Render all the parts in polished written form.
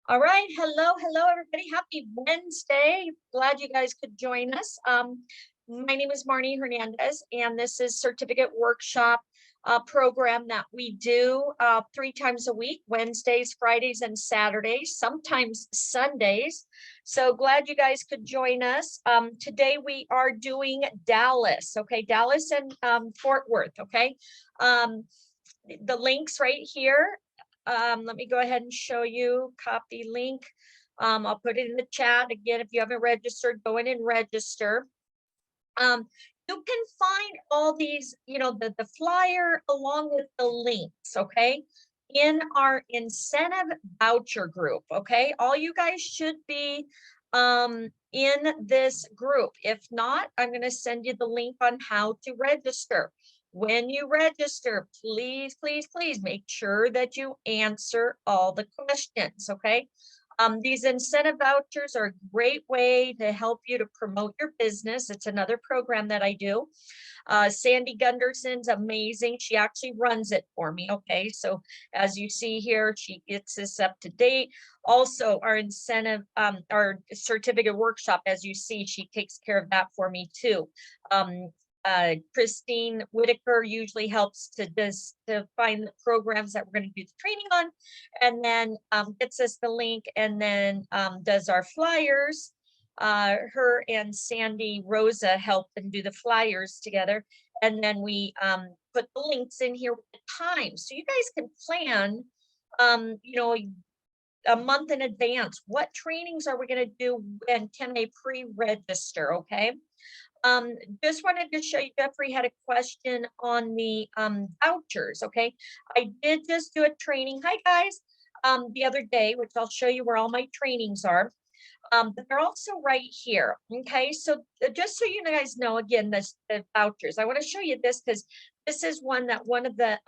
All right. Hello, everybody. Happy Wednesday. Glad you guys could join us. My name is Marnie Hernandez, and this is certificate workshop program that we do 3 times a week, Wednesdays, Fridays, and Saturdays, sometimes Sundays. So glad you guys could join us. Today we are doing Dallas, okay? Dallas and Fort Worth, okay? Um, the links right here. Let me go ahead and show you, copy link. I'll put it in the chat. Again, if you haven't registered, go in and register. You can find all these, the flyer along with the links, okay, in our incentive voucher group, okay? All you guys should be in this group. If not, I'm going to send you the link on how to register. When you register, please, please, please make sure that you answer all the questions, okay? These incentive vouchers are a great way to help you to promote your business. It's another program that I do. Sandy Gunderson's amazing. She actually runs it for me. Okay, so as you see here, she gets this up to date. Also, our incentive, our certificate workshop, as you see, she takes care of that for me too. Christine Whitaker usually helps to find the programs that we're going to do the training on, and then gets us the link, and then does our flyers. Her and Sandy Rosa help and do the flyers together, and then we put the links in here with the time, so you guys can plan a month in advance. What trainings are we going to do, and can they pre-register? Okay. Just wanted to show you, Jeffrey had a question on the vouchers. Okay, I did just do a training. Hi guys, the other day, which I'll show you where all my trainings are. But they're also right here. Okay, so just so you guys know, again, the vouchers. I want to show you this because this is one that one of the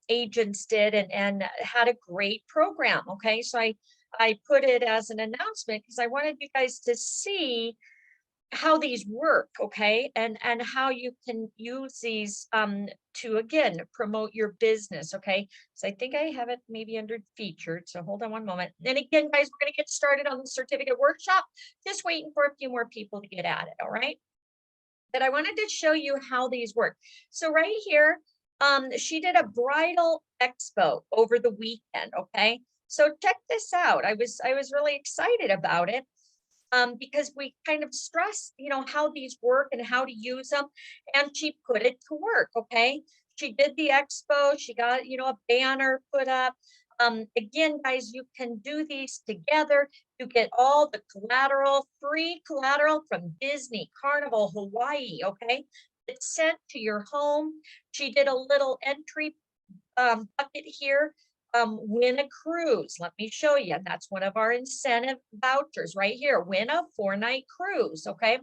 agents did and had a great program. Okay, so I put it as an announcement because I wanted you guys to see how these work, okay, and how you can use these to again promote your business. Okay, so I think I have it maybe under featured, so hold on one moment. And again, guys, we're going to get started on the certificate workshop. Just waiting for a few more people to get at it. All right, but I wanted to show you how these work. So right here, she did a bridal expo over the weekend. Okay, so check this out. I was really excited about it because we kind of stress, how these work and how to use them. And she put it to work. Okay. She did the expo. She got, a banner put up. Again, guys, you can do these together. You get all the collateral, free collateral from Disney, Carnival, Hawaii. Okay. It's sent to your home. She did a little entry bucket here. Win a cruise. Let me show you. That's one of our incentive vouchers right here. Win a 4-night cruise. Okay.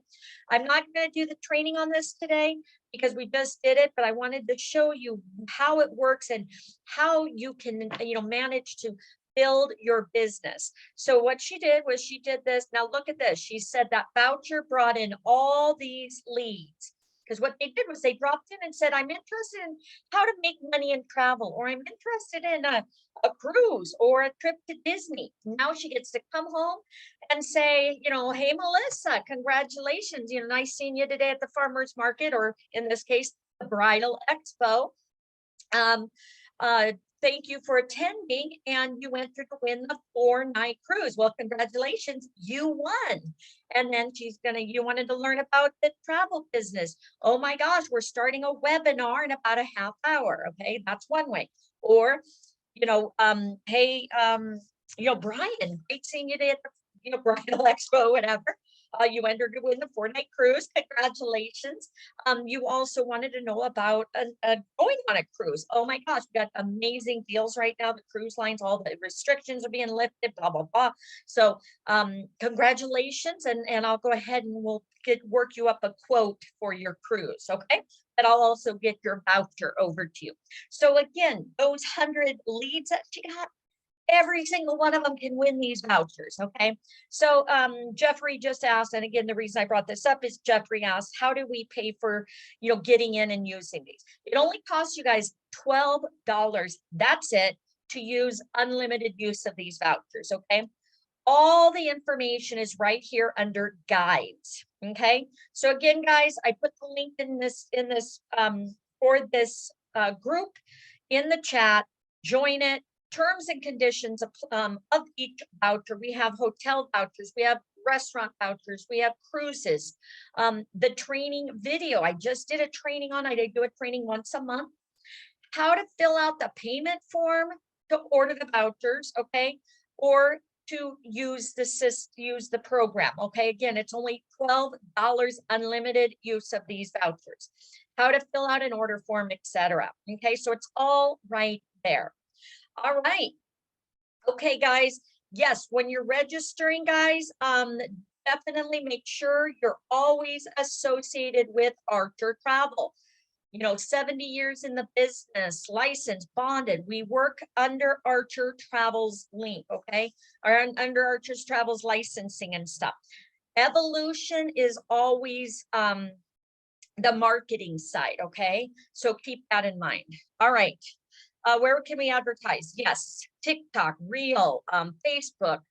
I'm not going to do the training on this today because we just did it, but I wanted to show you how it works and how you can, manage to build your business. So what she did was she did this. Now look at this. She said that voucher brought in all these leads. Because what they did was they dropped in and said, I'm interested in how to make money in travel, or I'm interested in a cruise or a trip to Disney. Now she gets to come home and say, hey, Melissa, congratulations. Nice seeing you today at the farmer's market, or in this case, the bridal expo. Thank you for attending, and you went through to win the 4-night cruise. Well, congratulations, you won. And then you wanted to learn about the travel business. Oh my gosh, we're starting a webinar in about a half hour. Okay, that's one way. Or, hey, Brian, great seeing you today at the, bridal expo, whatever. You entered to win the 4-night cruise. Congratulations. You also wanted to know about going on a cruise. Oh my gosh, we got amazing deals right now. The cruise lines, all the restrictions are being lifted, blah, blah, blah. So congratulations. And I'll go ahead and we'll work you up a quote for your cruise. Okay. But I'll also get your voucher over to you. So again, those 100 leads that she got, every single one of them can win these vouchers. Okay. So Jeffrey just asked, and again, the reason I brought this up is Jeffrey asked, how do we pay for, getting in and using these? It only costs you guys $12. That's it, to use unlimited use of these vouchers. Okay. All the information is right here under guides. Okay. So again, guys, I put the link in this for this group in the chat. Join it. Terms and conditions of each voucher. We have hotel vouchers. We have restaurant vouchers. We have cruises. The training video. I just did a training on. I do a training once a month. How to fill out the payment form to order the vouchers. Okay. Or to use the program. Okay, again, it's only $12 unlimited use of these vouchers. How to fill out an order form, etc. Okay, so it's all right there. All right. Okay, guys. Yes, when you're registering, guys, definitely make sure you're always associated with Archer Travel. 70 years in the business, licensed, bonded. We work under Archer Travel's link, okay? Or under Archer's Travel's licensing and stuff. Evolution is always the marketing side, okay? So keep that in mind. All right. Where can we advertise? Yes, TikTok, Reel, Facebook,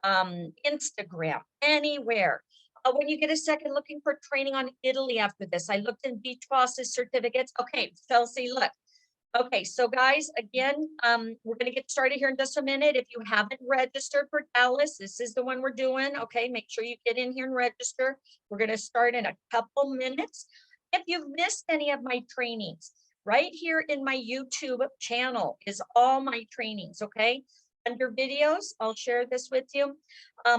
Instagram, anywhere. When you get a second, looking for training on Italy after this. I looked in Beach Bosses certificates. Okay, Chelsea, look. Okay, so guys, again, we're going to get started here in just a minute. If you haven't registered for Dallas, this is the one we're doing. Okay, make sure you get in here and register. We're going to start in a couple minutes. If you've missed any of my trainings, right here in my YouTube channel is all my trainings, okay? Under videos, I'll share this with you.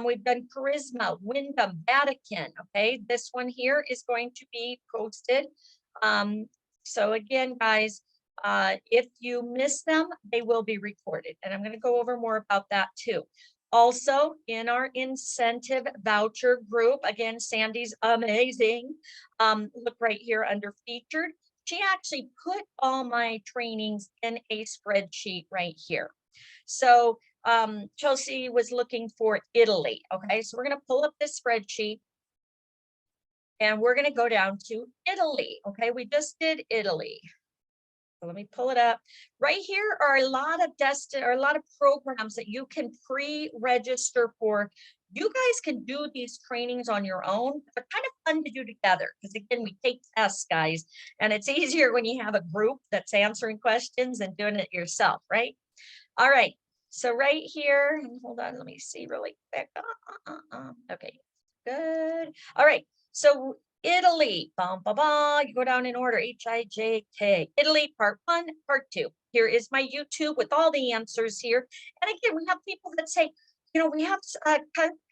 We've done Charisma, Wyndham, Vatican, okay? This one here is going to be posted. So again, guys, if you miss them, they will be recorded. And I'm going to go over more about that too. Also, in our incentive voucher group, again, Sandy's amazing. Look right here under featured. She actually put all my trainings in a spreadsheet right here. So Chelsea was looking for Italy. Okay, so we're going to pull up this spreadsheet and we're going to go down to Italy. Okay, we just did Italy. So let me pull it up. Right here are a lot of programs that you can pre-register for. You guys can do these trainings on your own. They're kind of fun to do together because again, we take tests, guys, and it's easier when you have a group that's answering questions and doing it yourself, right? All right. So right here, and hold on, let me see really quick. Okay, good. All right. So Italy, you go down in order, H-I-J-K. Italy, part 1, part 2. Here is my YouTube with all the answers here. And again, we have people that say, we have a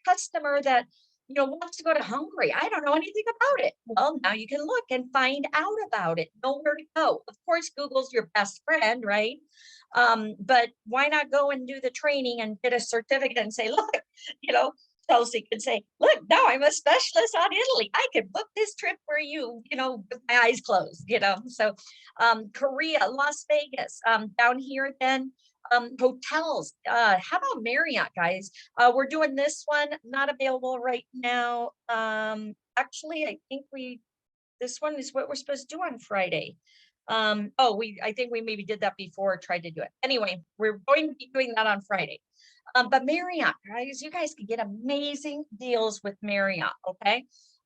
customer that, wants to go to Hungary. I don't know anything about it. Well, now you can look and find out about it, know where to go. Of course, Google's your best friend, right? But why not go and do the training and get a certificate and say, look, Chelsea could say, look, now I'm a specialist on Italy. I can book this trip for you, with my eyes closed, So Korea, Las Vegas, down here then, hotels. How about Marriott, guys? We're doing this one, not available right now. Actually, I think this one is what we're supposed to do on Friday. I think we maybe did that before, tried to do it. Anyway, we're going to be doing that on Friday. But Marriott, guys, you guys can get amazing deals with Marriott, okay?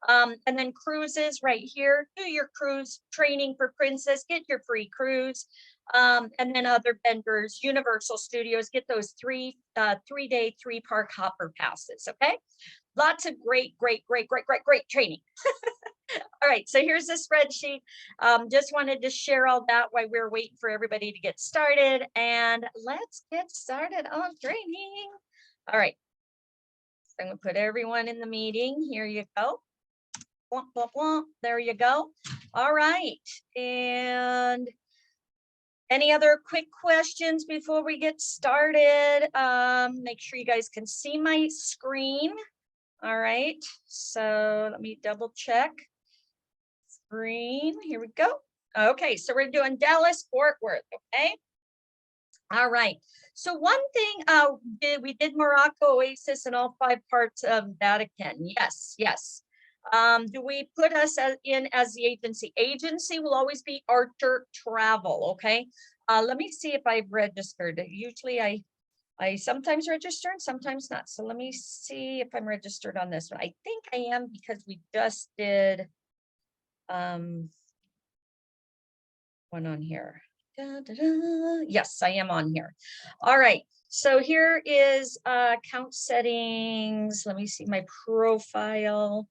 And then cruises right here, do your cruise training for Princess, get your free cruise. And then other vendors, Universal Studios, get those 3-day, 3-park hopper passes, okay? Lots of great training. All right, so here's the spreadsheet. Just wanted to share all that while we're waiting for everybody to get started. And let's get started on training. All right, so I'm going to put everyone in the meeting. Here you go. Blah, blah, blah. There you go. All right, and any other quick questions before we get started? Make sure you guys can see my screen. All right, so let me double check. Screen, here we go. Okay, so we're doing Dallas, Fort Worth, okay? All right, so one thing, we did Morocco, Oasis, and all 5 parts of Vatican. Yes. Do we put us in as the agency? Agency will always be Archer Travel, okay? Let me see if I've registered. Usually I sometimes register and sometimes not. So let me see if I'm registered on this one. I think I am because we just did one on here. Da, da, da. Yes, I am on here. All right. So here is account settings. Let me see my profile.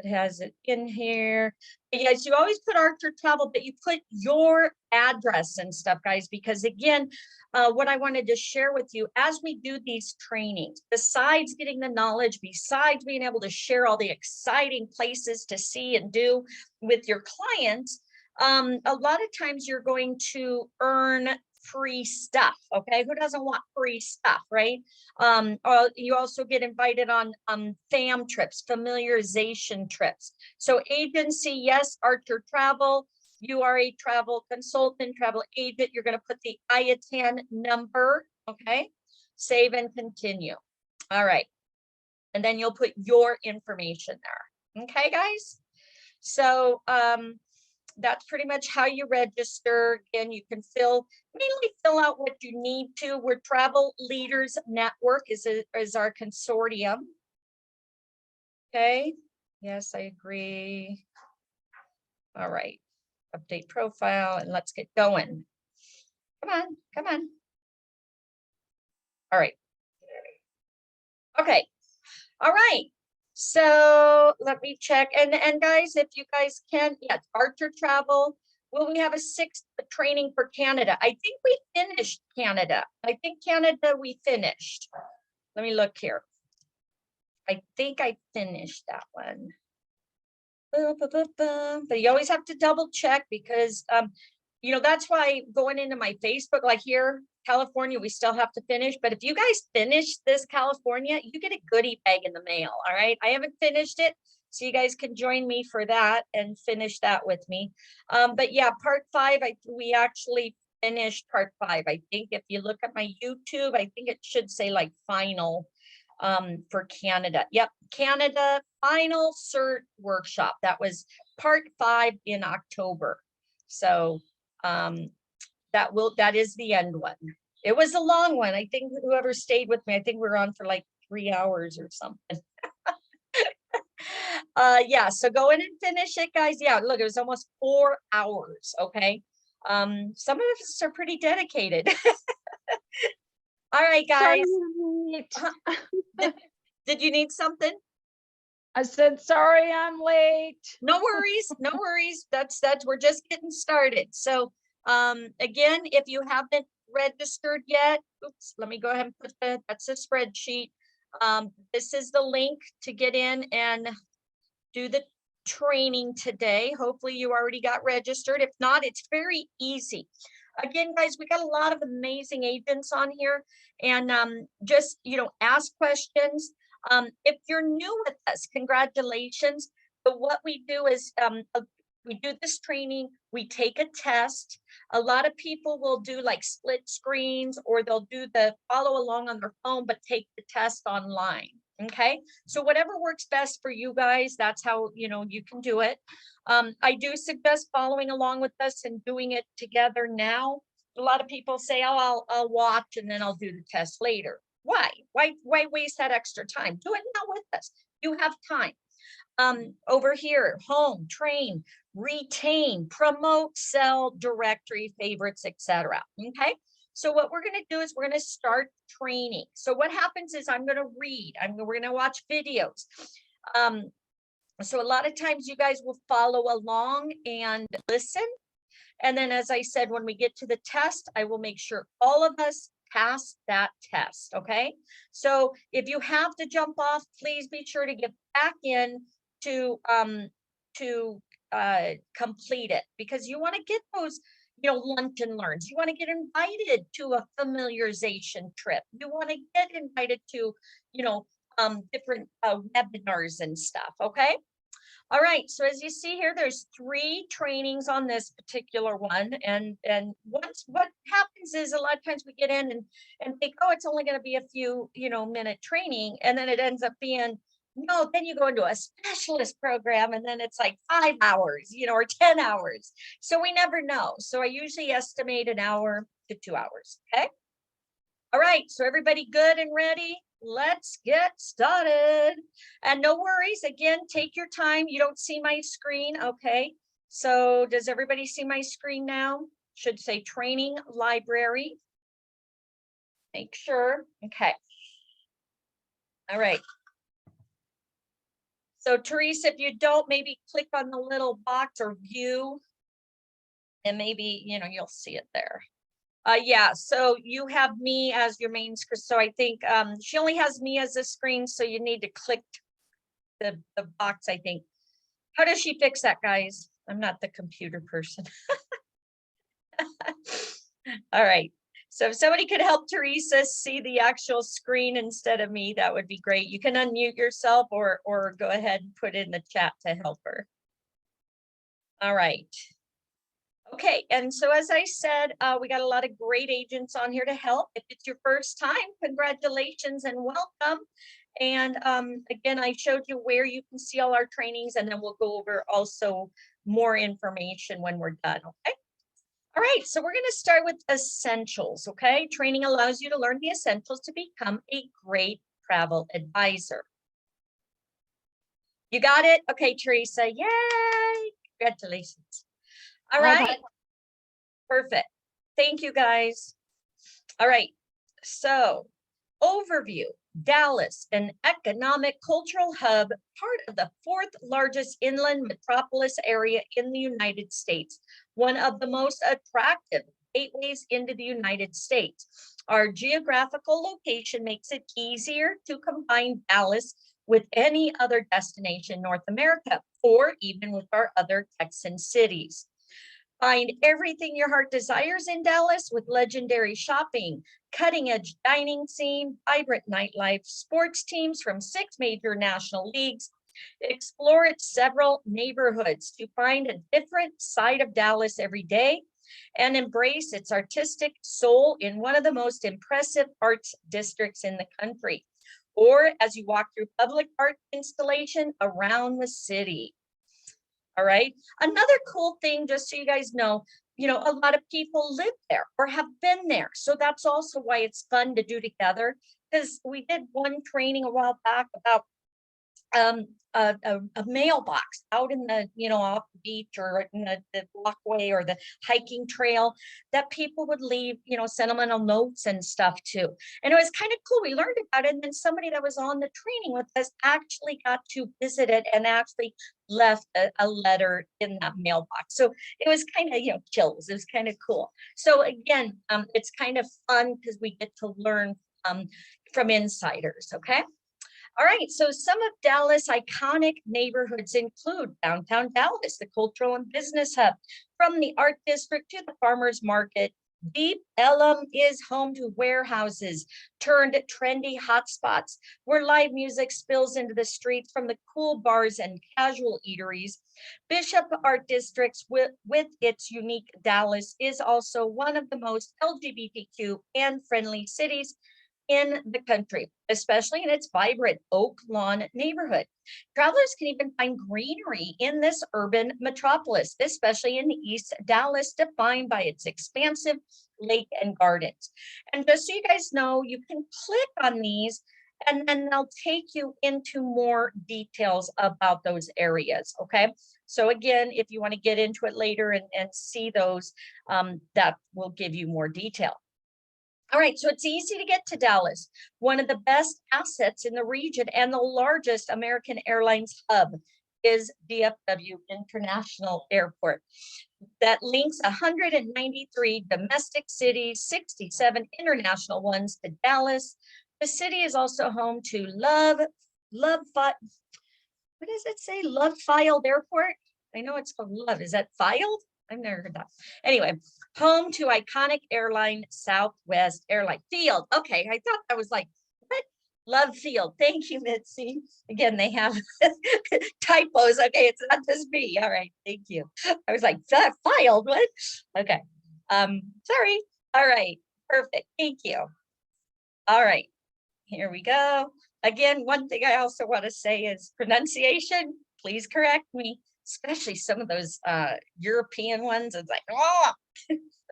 It has it in here. But yes, you always put Archer Travel, but you put your address and stuff, guys, because again, what I wanted to share with you as we do these trainings, besides getting the knowledge, besides being able to share all the exciting places to see and do with your clients, a lot of times you're going to earn free stuff. Okay, who doesn't want free stuff, right? You also get invited on FAM trips, familiarization trips. So agency, yes, Archer Travel. You are a travel consultant, travel agent. You're going to put the IATAN number. Okay, save and continue. All right, and then you'll put your information there. Okay, guys. So that's pretty much how you register. Again, you can mainly fill out what you need to. We're Travel Leaders Network is our consortium. Okay. Yes, I agree. All right. Update profile and let's get going. Come on, come on. All right. Okay. All right. So let me check. And guys, if you guys can, yes, Archer Travel. Will we have a 6th training for Canada? I think we finished Canada. I think Canada we finished. Let me look here. I think I finished that one. But you always have to double check because you know, that's why going into my Facebook, like here, California, we still have to finish. But if you guys finish this California, you get a goodie bag in the mail. All right. I haven't finished it. So you guys can join me for that and finish that with me. But yeah, part 5, we actually finished part 5. I think if you look at my YouTube, I think it should say like final for Canada. Yep. Canada final cert workshop. That was part 5 in October. So that is the end one. It was a long one. I think whoever stayed with me, I think we were on for like 3 hours or something. Yeah, so go in and finish it, guys. Yeah, look, it was almost 4 hours. Okay. Some of us are pretty dedicated. All right, guys. Did you need something? I said, sorry, I'm late. No worries, no worries. That's we're just getting started. So again, if you haven't registered yet, oops, let me go ahead and put that's a spreadsheet. This is the link to get in and do the training today. Hopefully you already got registered. If not, it's very easy. Again, guys, we got a lot of amazing agents on here, and just, you know, ask questions. If you're new with us, congratulations. But what we do is we do this training, we take a test. A lot of people will do like split screens, or they'll do the follow along on their phone, but take the test online. Okay, so whatever works best for you guys, that's how, you know, you can do it. I do suggest following along with us and doing it together now. A lot of people say, oh, I'll watch and then I'll do the test later. Why waste that extra time? Do it now with us. You have time. Over here, home, train, retain, promote, sell, directory, favorites, etc. Okay. So what we're going to do is we're going to start training. So what happens is I'm going to read. We're going to watch videos. So a lot of times you guys will follow along and listen. And then, as I said, when we get to the test, I will make sure all of us pass that test. Okay. So if you have to jump off, please be sure to get back in to complete it, because you want to get those, you know, lunch and learns. You want to get invited to a familiarization trip. You want to get invited to, you know, different webinars and stuff. Okay. All right. So as you see here, there's 3 trainings on this particular one. And what happens is a lot of times we get in and think, oh, it's only going to be a few, you know, minute training. And then it ends up being, no, then you go into a specialist program and then it's like 5 hours, you know, or 10 hours. So we never know. So I usually estimate an hour. to 2 hours, okay? All right, so everybody good and ready? Let's get started. And no worries, again, take your time. You don't see my screen, okay? So does everybody see my screen now? Should say training library. Make sure, okay. All right. So Teresa, if you don't, maybe click on the little box or view, and maybe, you'll see it there. Yeah, so you have me as your main screen. So I think she only has me as a screen, so you need to click the box, I think. How does she fix that, guys? I'm not the computer person. All right. So if somebody could help Teresa see the actual screen instead of me, that would be great. You can unmute yourself or go ahead and put in the chat to help her. All right. Okay, and so as I said, we got a lot of great agents on here to help. If it's your first time, congratulations and welcome. And again, I showed you where you can see all our trainings, and then we'll go over also more information when we're done, okay? All right, so we're going to start with essentials, okay? Training allows you to learn the essentials to become a great travel advisor. You got it? Okay, Teresa, yay! Congratulations. All right, perfect. Thank you, guys. All right, so overview. Dallas, an economic cultural hub, part of the 4th largest inland metropolis area in the United States, one of the most attractive gateways into the United States. Our geographical location makes it easier to combine Dallas with any other destination in North America, or even with our other Texan cities. Find everything your heart desires in Dallas with legendary shopping, cutting-edge dining scene, vibrant nightlife, sports teams from 6 major national leagues. Explore its several neighborhoods to find a different side of Dallas every day and embrace its artistic soul in one of the most impressive arts districts in the country. Or as you walk through public art installation around the city. All right. Another cool thing, just so you guys know, a lot of people live there or have been there. So that's also why it's fun to do together, because we did one training a while back about a mailbox out in the, off the beach or in the walkway or the hiking trail that people would leave, sentimental notes and stuff too. And it was kind of cool. We learned about it. And then somebody that was on the training with us actually got to visit it and actually left a letter in that mailbox. So it was kind of, chills. It was kind of cool. So again, it's kind of fun because we get to learn from insiders. Okay. All right, so some of Dallas' iconic neighborhoods include downtown Dallas, the cultural and business hub. From the art district to the farmers market, Deep Ellum is home to warehouses turned trendy hotspots where live music spills into the streets from the cool bars and casual eateries. Bishop Art Districts with its unique Dallas is also one of the most LGBTQ and friendly cities in the country, especially in its vibrant Oak Lawn neighborhood. Travelers can even find greenery in this urban metropolis, especially in East Dallas, defined by its expansive lake and gardens. And just so you guys know, you can click on these and then they'll take you into more details about those areas, okay? So again, if you want to get into it later and see those, that will give you more detail. All right, so it's easy to get to Dallas, one of the best assets in the region and the largest American Airlines hub is DFW International Airport that links 193 domestic cities, 67 international ones to Dallas. The city is also home to what does it say? Love Filed Airport? I know it's called Love. Is that filed? I've never heard that. Anyway, home to iconic airline Southwest Airline Field. Okay, I thought that was like, what? Love Field. Thank you, Mitzi. Again, they have typos. Okay, it's not just me. All right, thank you. I was like, filed, what? Okay, sorry. All right, perfect. Thank you. All right, here we go. Again, one thing I also want to say is pronunciation. Please correct me. Especially some of those European ones. It's like, oh,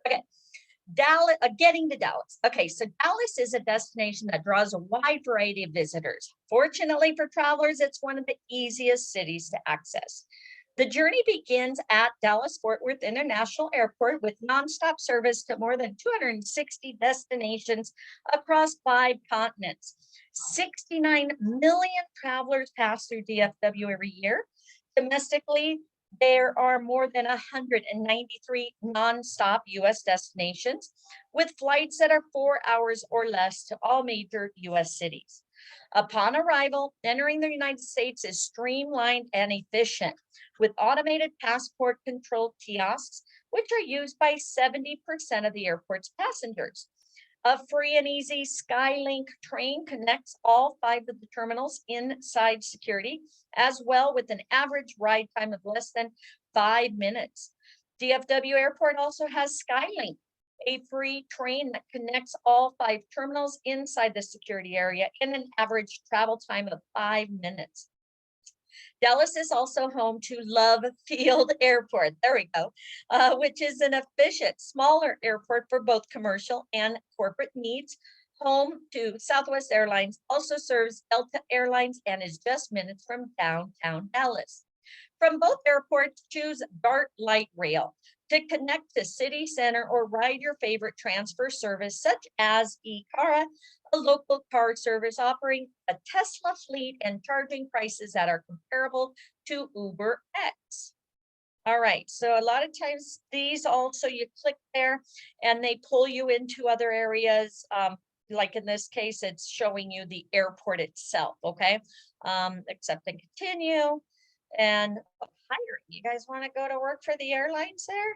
okay. Dallas, getting to Dallas. Okay, so Dallas is a destination that draws a wide variety of visitors. Fortunately for travelers, it's one of the easiest cities to access. The journey begins at Dallas Fort Worth International Airport with nonstop service to more than 260 destinations across 5 continents. 69 million travelers pass through DFW every year. Domestically, there are more than 193 nonstop US destinations with flights that are 4 hours or less to all major US cities. Upon arrival, entering the United States is streamlined and efficient with automated passport control kiosks, which are used by 70% of the airport's passengers. A free and easy Skylink train connects all 5 of the terminals inside security, as well with an average ride time of less than 5 minutes. DFW Airport also has Skylink, a free train that connects all 5 terminals inside the security area in an average travel time of 5 minutes. Dallas is also home to Love Field Airport, there we go, which is an efficient, smaller airport for both commercial and corporate needs. Home to Southwest Airlines, also serves Delta Airlines and is just minutes from downtown Dallas. From both airports, choose DART Light Rail to connect to city center or ride your favorite transfer service such as eCara, a local car service offering a Tesla fleet and charging prices that are comparable to UberX. All right, so a lot of times these also, you click there and they pull you into other areas. Like in this case, it's showing you the airport itself, okay? Accept and continue. And hiring, you guys want to go to work for the airlines there?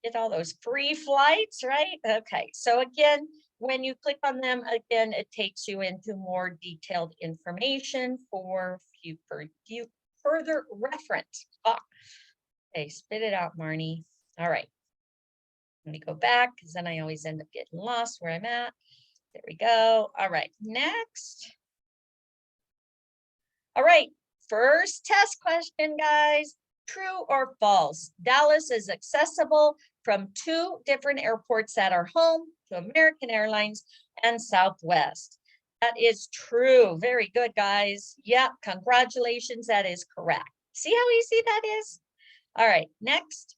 Get all those free flights, right? Okay, so again, when you click on them, again, it takes you into more detailed information for you further reference. Okay, spit it out, Marnie. All right, let me go back because then I always end up getting lost where I'm at. There we go. All right, next. All right, first test question, guys. True or false? Dallas is accessible from 2 different airports that are home to American Airlines and Southwest. That is true. Very good, guys. Yep, congratulations. That is correct. See how easy that is? All right, next.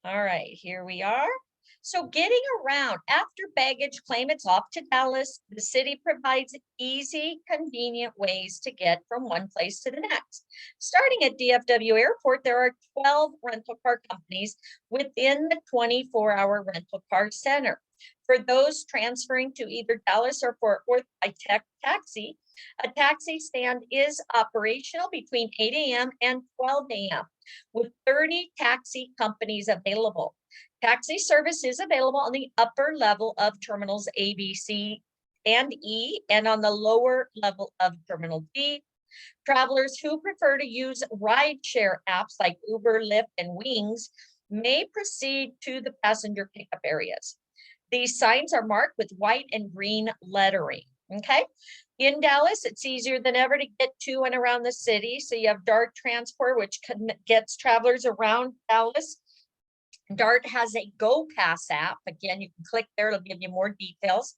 All right, here we are. So getting around after baggage claim, it's off to Dallas. The city provides easy, convenient ways to get from one place to the next. Starting at DFW Airport, there are 12 rental car companies within the 24-hour rental car center. For those transferring to either Dallas or Fort Worth by taxi, a taxi stand is operational between 8 a.m. and 12 a.m. with 30 taxi companies available. Taxi service is available on the upper level of terminals A, B, C, and E, and on the lower level of terminal D. Travelers who prefer to use rideshare apps like Uber, Lyft, and Wings may proceed to the passenger pickup areas. These signs are marked with white and green lettering, okay? In Dallas, it's easier than ever to get to and around the city. So you have DART Transport, which gets travelers around Dallas. DART has a Go Pass app. Again, you can click there, it'll give you more details,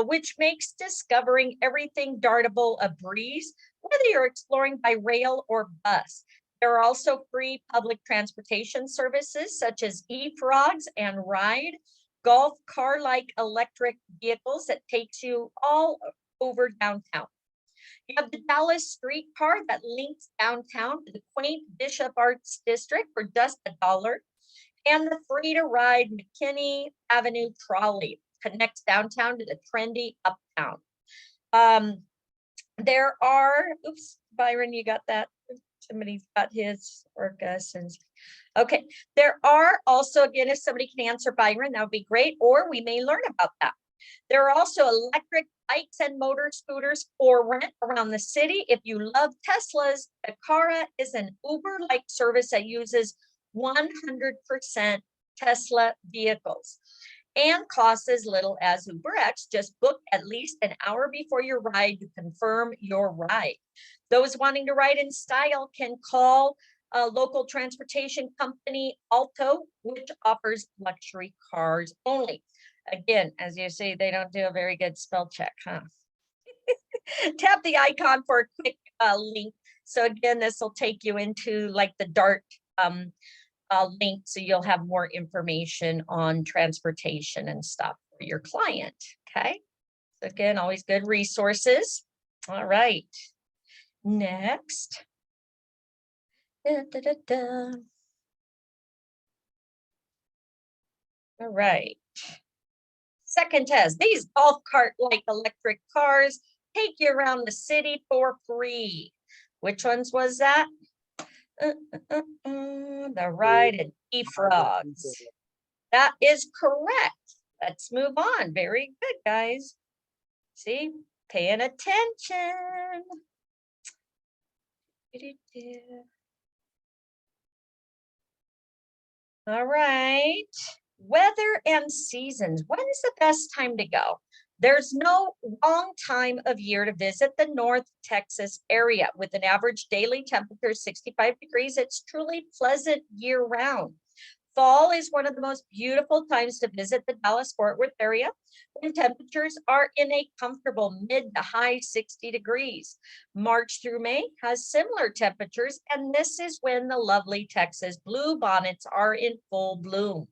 which makes discovering everything dartable a breeze, whether you're exploring by rail or bus. There are also free public transportation services such as eFrogs and Ride, golf car-like electric vehicles that takes you all over downtown. You have the Dallas streetcar that links downtown to the quaint Bishop Arts District for just $1. And the free-to-ride McKinney Avenue trolley connects downtown to the trendy uptown. There are, oops, Byron, you got that? Somebody's got his, or Gus. And okay, there are also, again, if somebody can answer Byron, that would be great, or we may learn about that. There are also electric bikes and motor scooters for rent around the city. If you love Teslas, eCara is an Uber-like service that uses 100% Tesla vehicles and costs as little as UberX. Just book at least an hour before your ride to confirm your ride. Those wanting to ride in style can call Local transportation company Alto, which offers luxury cars only. Again, as you see, they don't do a very good spell check, huh? Tap the icon for a quick link. So again, this will take you into like the DART link, so you'll have more information on transportation and stuff for your client. Okay. So again, always good resources. All right. Next. Da, da, da, da. All right. Second test. These golf cart-like electric cars take you around the city for free. Which ones was that? The ride and e-frogs. That is correct. Let's move on. Very good, guys. See, paying attention. All right. Weather and seasons. When is the best time to go? There's no wrong time of year to visit the North Texas area. With an average daily temperature of 65 degrees, it's truly pleasant year round. Fall is one of the most beautiful times to visit the Dallas-Fort Worth area, when temperatures are in a comfortable mid to high 60 degrees. March through May has similar temperatures, and this is when the lovely Texas bluebonnets are in full bloom.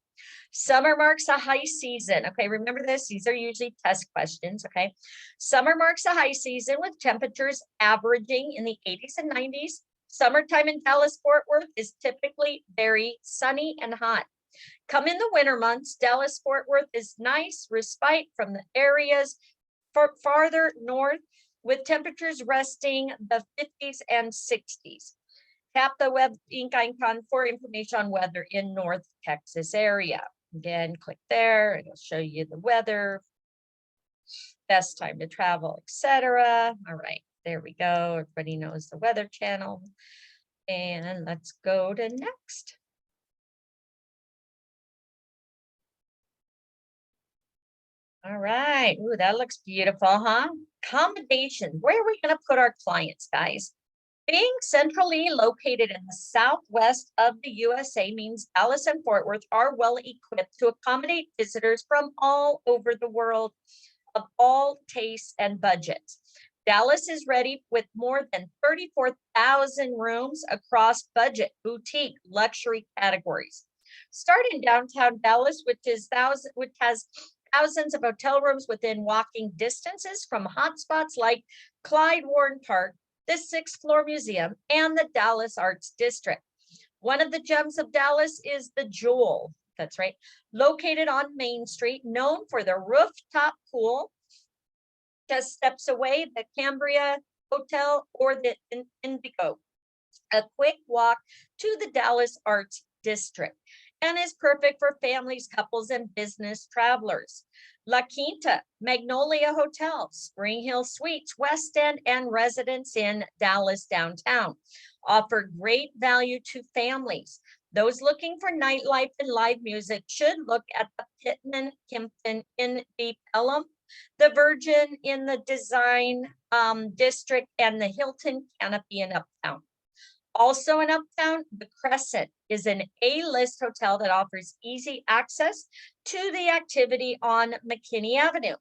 Summer marks a high season. Okay, remember this. These are usually test questions. Okay, summer marks a high season with temperatures averaging in the 80s and 90s. Summertime in Dallas-Fort Worth is typically very sunny and hot. Come in the winter months, Dallas-Fort Worth is nice respite from the areas farther north, with temperatures resting the 50s and 60s. Tap the web link icon for information on weather in North Texas area. Again, click there, it'll show you the weather, best time to travel, etc. All right, there we go. Everybody knows the Weather Channel. And let's go to next. All right. Ooh, that looks beautiful, huh? Accommodations. Where are we going to put our clients, guys? Being centrally located in the southwest of the USA means Dallas and Fort Worth are well equipped to accommodate visitors from all over the world of all tastes and budgets. Dallas is ready with more than 34,000 rooms across budget, boutique, luxury categories. Start in downtown Dallas, which has thousands of hotel rooms within walking distances from hotspots like Clyde Warren Park, the 6th Floor Museum, and the Dallas Arts District. One of the gems of Dallas is the Jewel. That's right. Located on Main Street, known for the rooftop pool, just steps away, the Cambria Hotel or the Indigo. A quick walk to the Dallas Arts District, and is perfect for families, couples, and business travelers. La Quinta, Magnolia Hotel, Spring Hill Suites, West End, and Residence Inn Dallas downtown offer great value to families. Those looking for nightlife and live music should look at the Pittman Kimpton in Deep Ellum, the Virgin in the Design District, and the Hilton Canopy in Uptown. Also in Uptown, the Crescent is an A-list hotel that offers easy access to the activity on McKinney Avenue.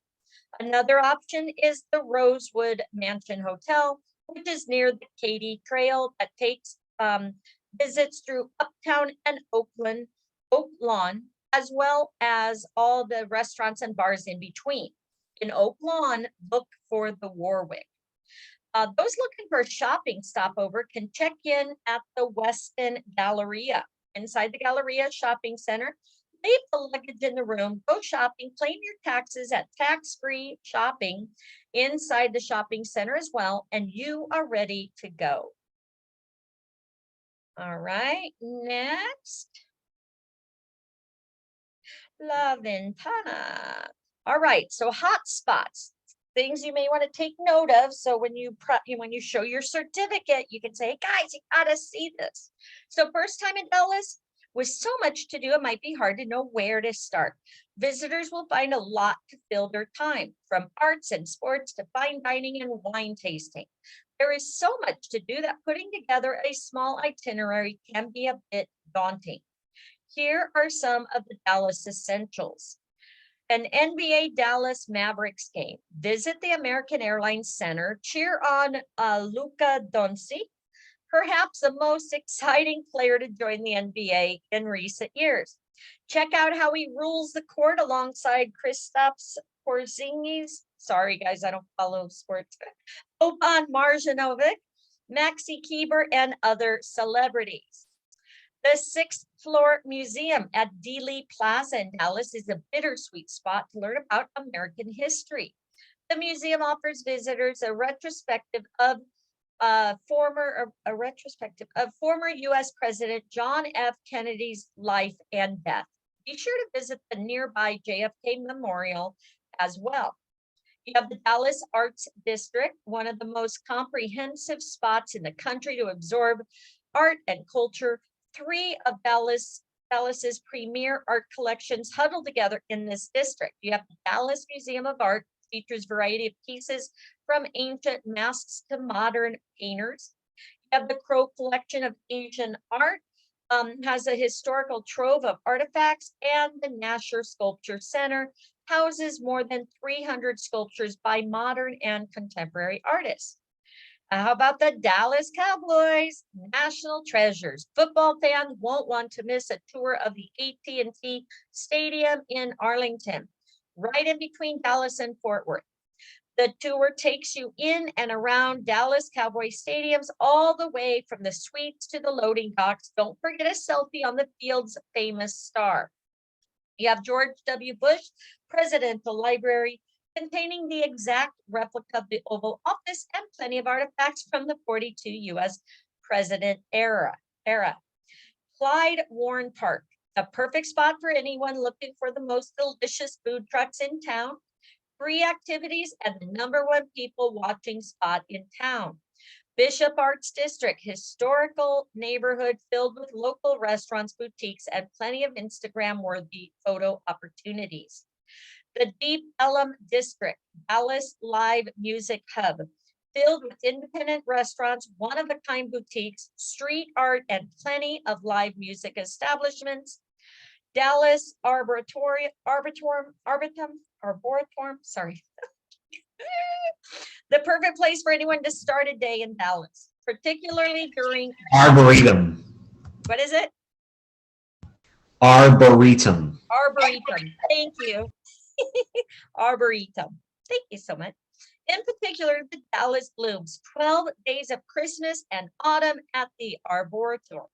Another option is the Rosewood Mansion Hotel, which is near the Katy Trail that takes visits through Uptown and Oak Lawn, as well as all the restaurants and bars in between. In Oak Lawn, look for the Warwick. Those looking for a shopping stopover can check in at the Westin Galleria. Inside the Galleria Shopping Center, leave the luggage in the room, go shopping, claim your taxes at tax-free shopping inside the shopping center as well, and you are ready to go. All right, next. La Ventana. All right, so hot spots. Things you may want to take note of. So when you show your certificate, you can say, hey guys, you gotta see this. So first time in Dallas, with so much to do, it might be hard to know where to start. Visitors will find a lot to fill their time, from arts and sports to fine dining and wine tasting. There is so much to do that putting together a small itinerary can be a bit daunting. Here are some of the Dallas essentials. An NBA Dallas Mavericks game. Visit the American Airlines Center. Cheer on Luka Doncic, perhaps the most exciting player to join the NBA in recent years. Check out how he rules the court alongside Kristaps Porzingis. Sorry, guys, I don't follow sports. Boban Marjanovic, Maxi Kleber, and other celebrities. The sixth floor museum at Dealey Plaza in Dallas is a bittersweet spot to learn about American history. The museum offers visitors a retrospective of former U.S. President John F. Kennedy's life and death. Be sure to visit the nearby JFK Memorial as well. You have the Dallas Arts District, one of the most comprehensive spots in the country to absorb art and culture. Three of Dallas's premier art collections huddled together in this district. You have the Dallas Museum of Art, features variety of pieces from ancient masks to modern painters. You have the Crow Collection of Asian Art, has a historical trove of artifacts, and the Nasher Sculpture Center houses more than 300 sculptures by modern and contemporary artists. How about the Dallas Cowboys, national treasures? Football fans won't want to miss a tour of the AT&T Stadium in Arlington, right in between Dallas and Fort Worth. The tour takes you in and around Dallas Cowboy stadiums, all the way from the suites to the loading docks. Don't forget a selfie on the field's famous star. You have George W. Bush Presidential Library, containing the exact replica of the Oval Office and plenty of artifacts from the 42 U.S. president era. Clyde Warren Park, a perfect spot for anyone looking for the most delicious food trucks in town, free activities, and the #1 people watching spot in town. Bishop Arts District, historical neighborhood filled with local restaurants, boutiques, and plenty of Instagram-worthy photo opportunities. The Deep Ellum District, Dallas Live Music Hub, filled with independent restaurants, one-of-a-kind boutiques, street art, and plenty of live music establishments. Dallas Arboretum, sorry. The perfect place for anyone to start a day in Dallas, particularly during Arboretum. What is it? Arboretum. Arboretum. Thank you. Arboretum. Thank you so much. In particular, the Dallas blooms, 12 days of Christmas and autumn at the Arboretum.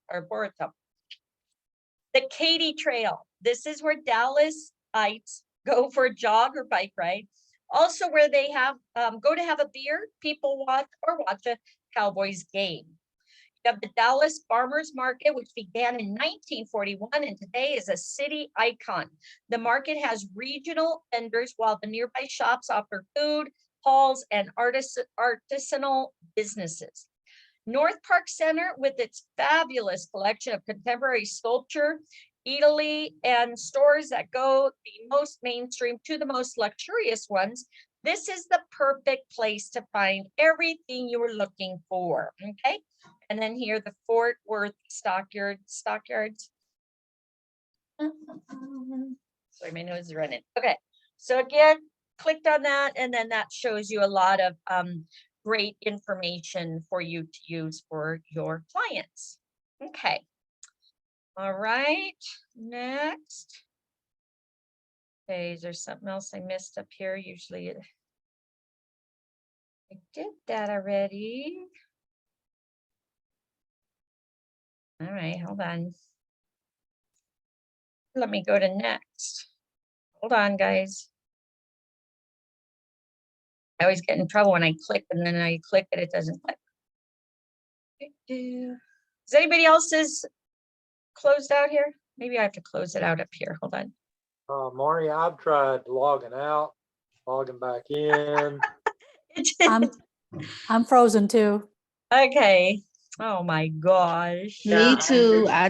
The Katy Trail. This is where Dallasites go for a jog or bike ride. Also where they have go to have a beer, people watch a Cowboys game. You have the Dallas Farmers Market, which began in 1941 and today is a city icon. The market has regional vendors while the nearby shops offer food, halls, and artisanal businesses. North Park Center, with its fabulous collection of contemporary sculpture, eataly, and stores that go the most mainstream to the most luxurious ones, this is the perfect place to find everything you were looking for, okay? And then here, the Fort Worth stockyards. Sorry, my nose is running. Okay, so again, clicked on that, and then that shows you a lot of great information for you to use for your clients. Okay. All right, next. Okay, is there something else I missed up here? Usually I did that already. All right, hold on. Let me go to next. Hold on, guys. I always get in trouble when I click and then I click and it doesn't click. Is anybody else's closed out here? Maybe I have to close it out up here. Hold on. Marty, I've tried logging out, logging back in. I'm frozen too. Okay. Oh my gosh. Me too. I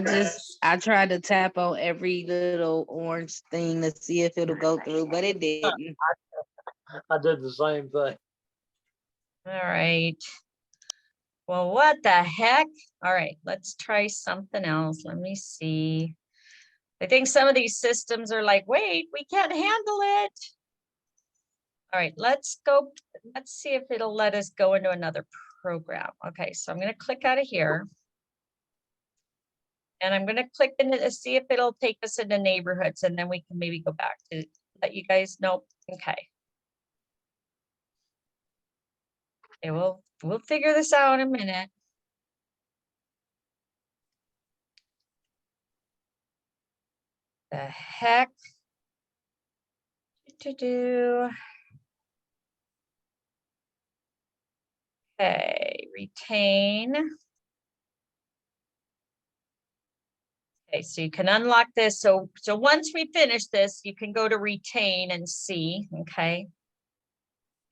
tried to tap on every little orange thing to see if it'll go through, but it didn't. I did the same thing. All right. Well, what the heck? All right, let's try something else. Let me see. I think some of these systems are like, wait, we can't handle it. All right, let's go. Let's see if it'll let us go into another program. Okay, so I'm going to click out of here. And I'm going to click in it to see if it'll take us into neighborhoods, and then we can maybe go back to let you guys know. Okay. Okay, we'll figure this out in a minute. The heck to do. Okay, retain. Okay, so you can unlock this. So once we finish this, you can go to retain and see. Okay.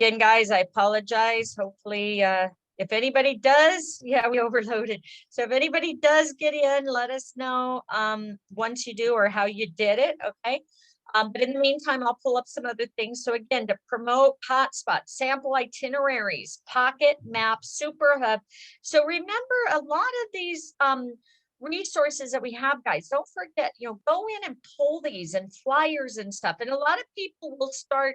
Again, guys, I apologize. Hopefully, if anybody does, yeah, we overloaded. So if anybody does get in, let us know once you do or how you did it. Okay. But in the meantime, I'll pull up some other things. So again, to promote hotspots, sample itineraries, pocket maps, super hub. So remember a lot of these resources that we have, guys, don't forget, go in and pull these and flyers and stuff. And a lot of people will start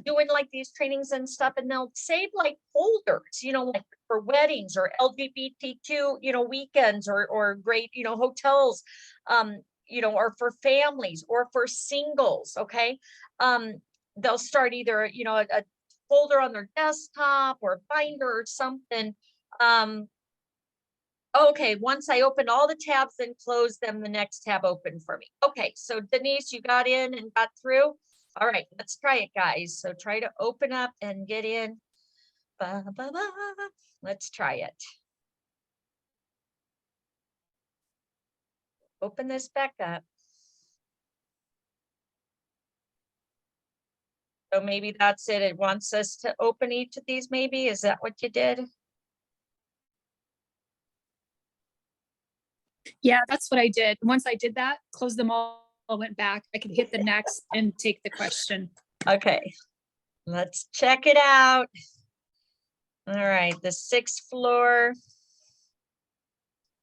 doing like these trainings and stuff, and they'll save like folders, like for weddings or LGBTQ, weekends or great, hotels, or for families or for singles. Okay. They'll start either, a folder on their desktop or binder or something. Okay, once I open all the tabs and close them, the next tab opened for me. Okay, so Denise, you got in and got through. All right, let's try it, guys. So try to open up and get in. Ba, ba, ba. Let's try it. Open this back up. So maybe that's it. It wants us to open each of these, maybe. Is that what you did? Yeah, that's what I did. Once I did that, closed them all, went back, I could hit the next and take the question. Okay, let's check it out. All right, the 6th floor.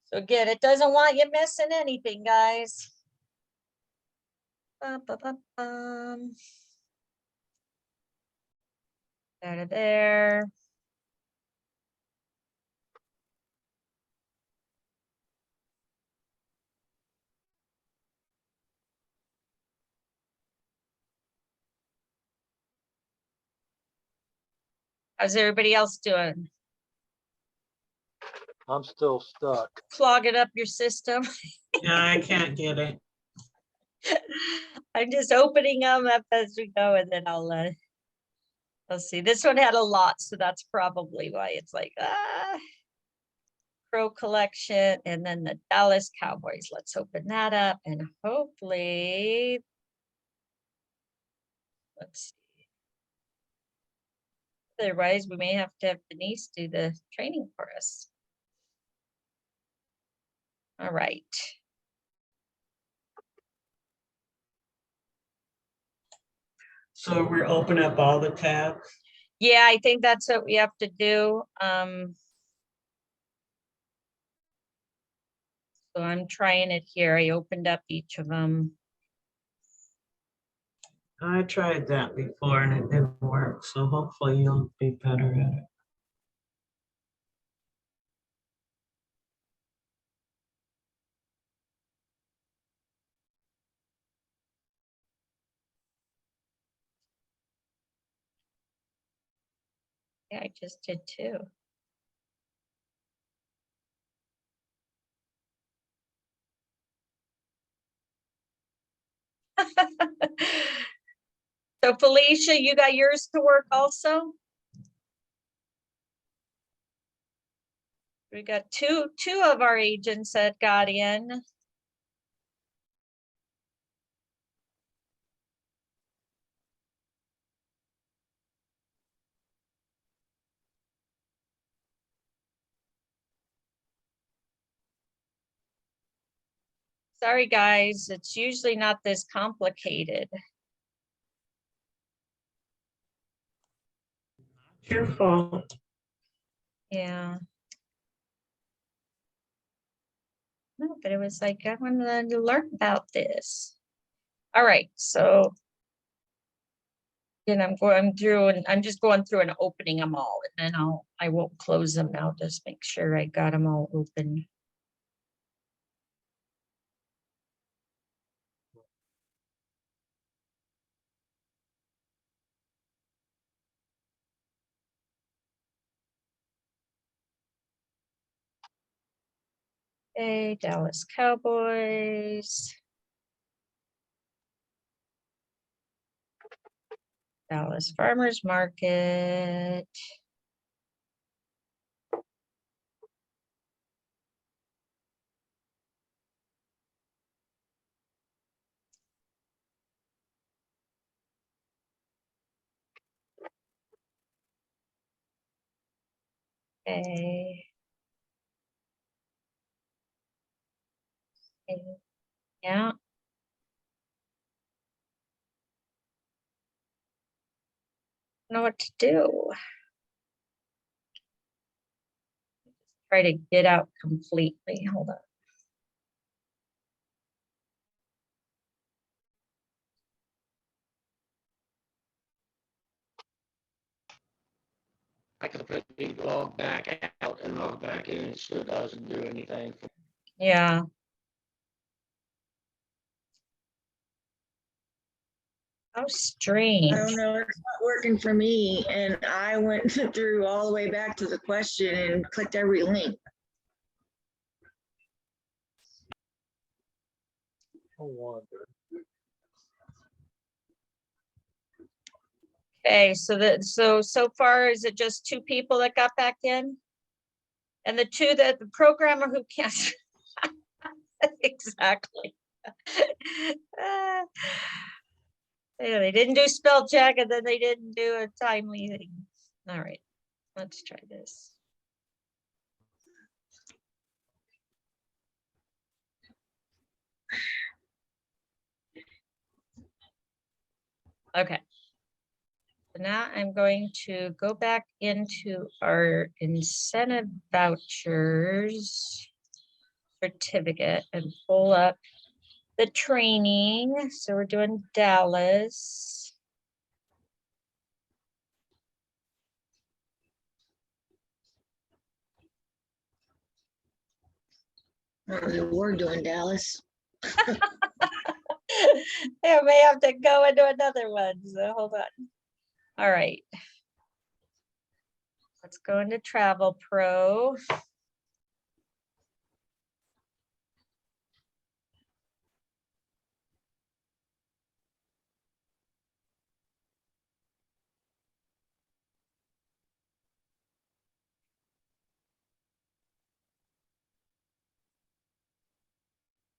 So again, it doesn't want you missing anything, guys. Bum, bum, bum, bum. Out of there. How's everybody else doing? I'm still stuck. Clogging up your system. Yeah, I can't get it. I'm just opening them up as we go, and then let's see. This one had a lot, so that's probably why it's like Crow collection, and then the Dallas Cowboys. Let's open that up, and hopefully, let's see. Otherwise, we may have to have Denise do the training for us. All right. So we're opening up all the tabs. Yeah, I think that's what we have to do. So I'm trying it here. I opened up each of them. I tried that before and it didn't work. So hopefully you'll be better at it. Yeah, I just did too. So Felicia, you got yours to work also? We got two of our agents that got in. Sorry, guys, it's usually not this complicated. It's your fault. Yeah. No, but it was like, I wanted to learn about this. All right, so. Then I'm going through and I'm just going through and opening them all, and then I won't close them now, just make sure I got them all open. Okay, Dallas Cowboys. Dallas Farmers Market. Okay. Okay, yeah. Know what to do. Try to get out completely. Hold on. I completely log back out and log back in, it still doesn't do anything. Yeah. How strange. I don't know, it's not working for me, and I went through all the way back to the question and clicked every link. I wonder. Okay, so far, is it just 2 people that got back in? And the 2 that the programmer who can't. Exactly. Yeah, they didn't do spell check and then they didn't do a timely thing. All right, let's try this. Okay. So now I'm going to go back into our incentive vouchers certificate and pull up the training. So we're doing Dallas. We're doing Dallas. I may have to go into another one, so hold on. All right. Let's go into Travel Pro.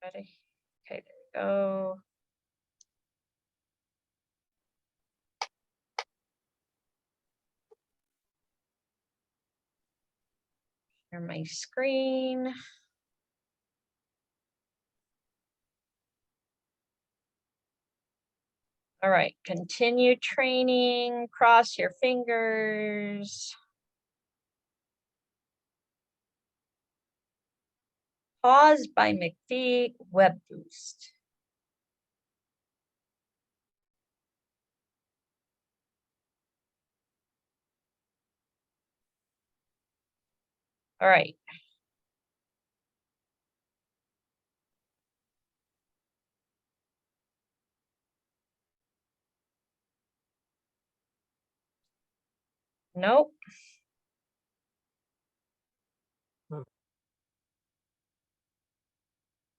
Ready? Okay, there we go. Share my screen. All right, continue training, cross your fingers. Paused by McPhee Web Boost. All right. Nope.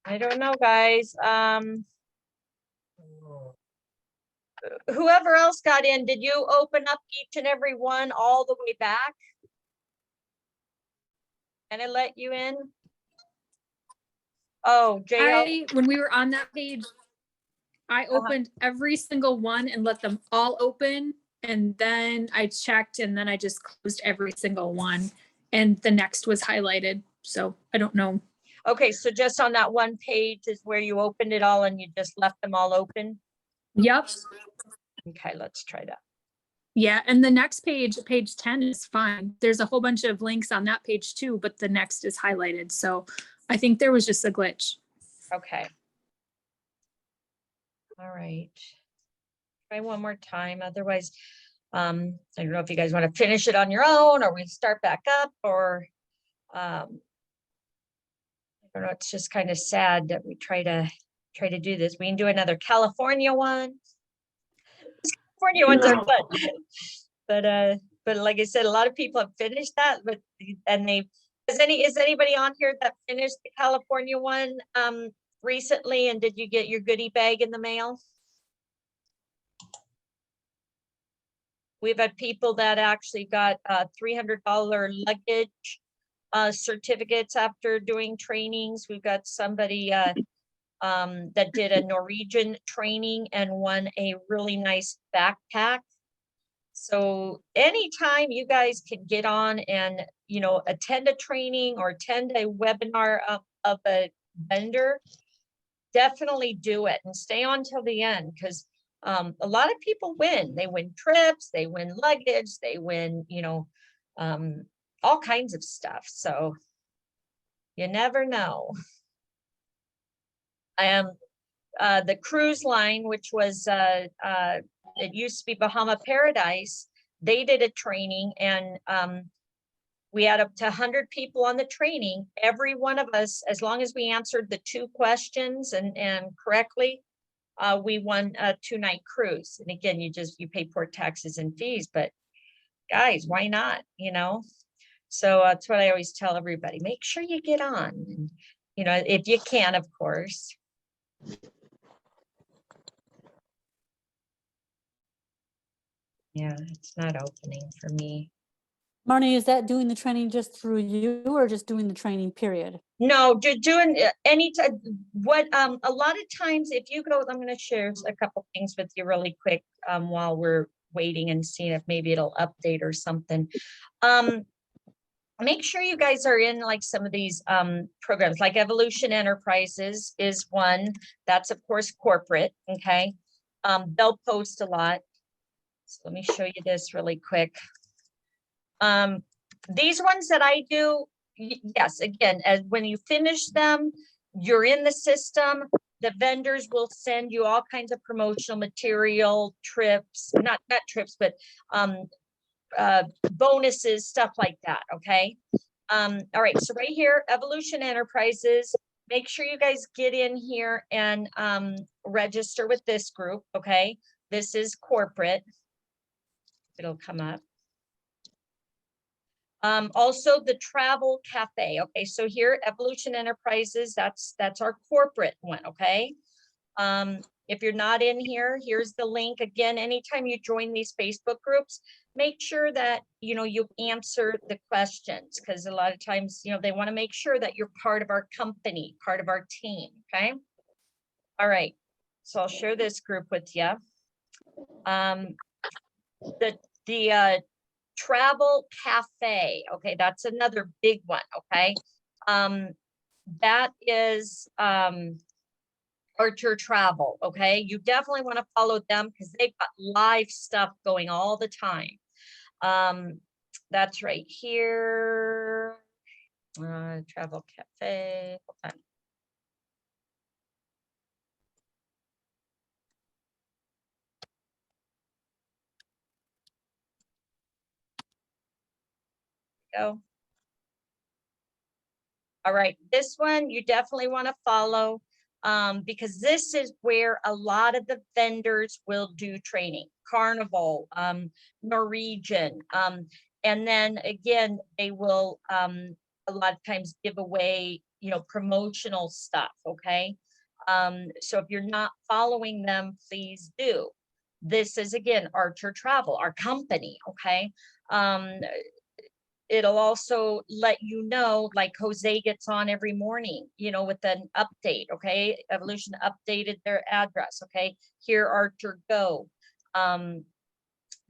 I don't know, guys. Whoever else got in, did you open up each and every one all the way back? And it let you in? Oh, JL. When we were on that page, I opened every single one and let them all open. And then I checked and then I just closed every single one. And the next was highlighted. So I don't know. Okay, so just on that one page is where you opened it all and you just left them all open? Yep. Okay, let's try that. Yeah, and the next page, page 10 is fine. There's a whole bunch of links on that page too, but the next is highlighted. So I think there was just a glitch. Okay. All right. Try one more time. Otherwise, I don't know if you guys want to finish it on your own or we start back up or, I don't know, it's just kind of sad that we try to do this. We can do another California one. California ones are fun. But like I said, a lot of people have finished that, and is anybody on here that finished the California one recently, and did you get your goodie bag in the mail? We've had people that actually got $300 luggage certificates after doing trainings. We've got somebody that did a Norwegian training and won a really nice backpack. So anytime you guys can get on and, attend a training or attend a webinar of a vendor, definitely do it and stay on till the end, because a lot of people win. They win trips, they win luggage, they win, all kinds of stuff. So you never know. The cruise line, which was it used to be Bahama Paradise, they did a training, and we had up to 100 people on the training. Every one of us, as long as we answered the 2 questions and correctly, we won a 2-night cruise. And again, you pay port taxes and fees, but guys, why not? So that's what I always tell everybody. Make sure you get on, and, if you can, of course. Yeah, it's not opening for me. Marnie, is that doing the training just through you or just doing the training period? No, doing any time. What a lot of times, if you go, I'm going to share a couple things with you really quick while we're waiting and seeing if maybe it'll update or something. Make sure you guys are in like some of these programs, like Evolution Enterprises is one. That's of course corporate. Okay, they'll post a lot. So let me show you this really quick. These ones that I do, yes, again, as when you finish them, you're in the system. The vendors will send you all kinds of promotional material, trips, not trips, but bonuses, stuff like that. Okay. All right. So right here, Evolution Enterprises. Make sure you guys get in here and register with this group. Okay. This is corporate. It'll come up. Also the Travel Cafe. Okay, so here, Evolution Enterprises, that's our corporate one. Okay. If you're not in here, here's the link. Again, anytime you join these Facebook groups, make sure that you answer the questions, because a lot of times they want to make sure that you're part of our company, part of our team. Okay. All right. So I'll share this group with you. The Travel Cafe. Okay, that's another big one. Okay. That is Archer Travel. Okay, you definitely want to follow them because they've got live stuff going all the time. That's right here. Travel Cafe. Hold on. Go. All right, this one you definitely want to follow because this is where a lot of the vendors will do training. Carnival, Norwegian, and then again, they will a lot of times give away, promotional stuff. Okay, so if you're not following them, please do. This is again Archer Travel, our company. Okay. It'll also let you know, like Jose gets on every morning, with an update. Okay. Evolution updated their address. Okay. Here, Archer Go.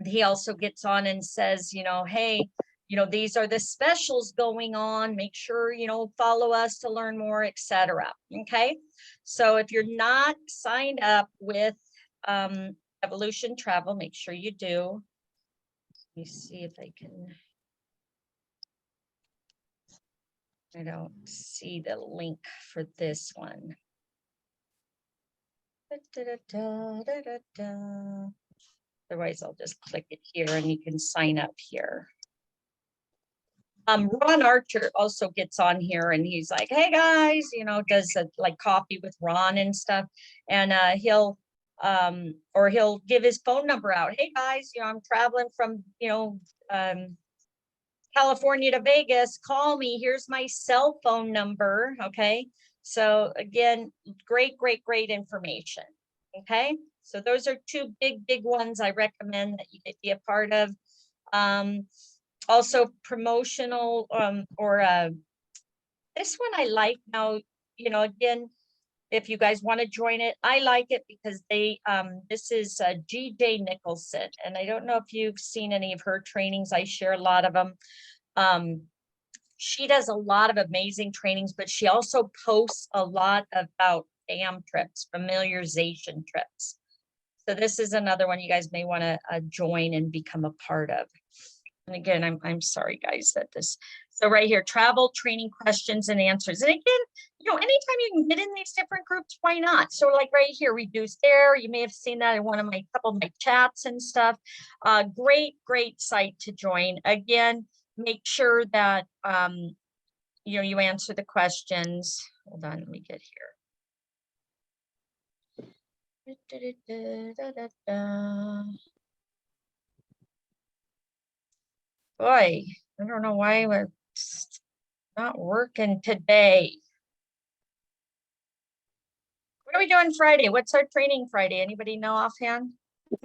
He also gets on and says, hey, these are the specials going on. Make sure, follow us to learn more, etc. Okay. So if you're not signed up with Evolution Travel, make sure you do. Let me see if I can. I don't see the link for this one. Otherwise, I'll just click it here and you can sign up here. Ron Archer also gets on here and he's like, hey guys, you know, does like coffee with Ron and stuff. And he'll give his phone number out. Hey guys, you know, I'm traveling from, you know, California to Vegas, call me. Here's my cell phone number. Okay. So again, great information. Okay. So those are two big ones I recommend that you could be a part of. Also promotional, this one I like now, you know, again, if you guys want to join it, I like it because they, this is GJ Nicholson. And I don't know if you've seen any of her trainings. I share a lot of them. She does a lot of amazing trainings, but she also posts a lot about FAM trips, familiarization trips. So this is another one you guys may want to join and become a part of. And again, I'm sorry, guys, that this, so right here, travel training questions and answers. And again, you know, anytime you can get in these different groups, why not? So like right here, reduced air, you may have seen that in one of my couple of my chats and stuff. Great site to join. Again, make sure that, you know, you answer the questions. Hold on, let me get here. Boy, I don't know why we're not working today. What are we doing Friday? What's our training Friday? Anybody know offhand? I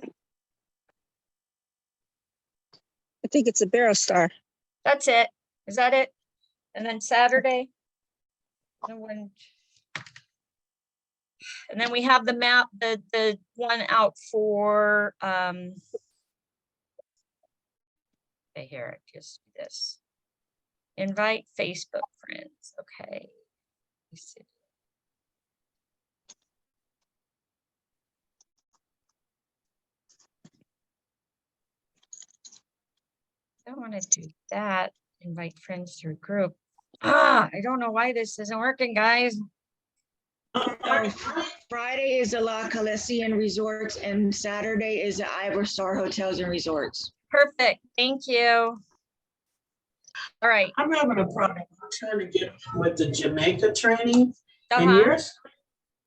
think it's a Barrow Star. That's it. Is that it? And then Saturday? And then we have the map, the one out for here, just this. Invite Facebook friends. Okay. Let's see. I don't want to do that. Invite friends through group. I don't know why this isn't working, guys. Friday is the La Calessian Resorts and Saturday is the Iverstar Hotels and Resorts. Perfect. Thank you. All right. I'm having a problem. I'm trying to get with the Jamaica training, and Uh-huh.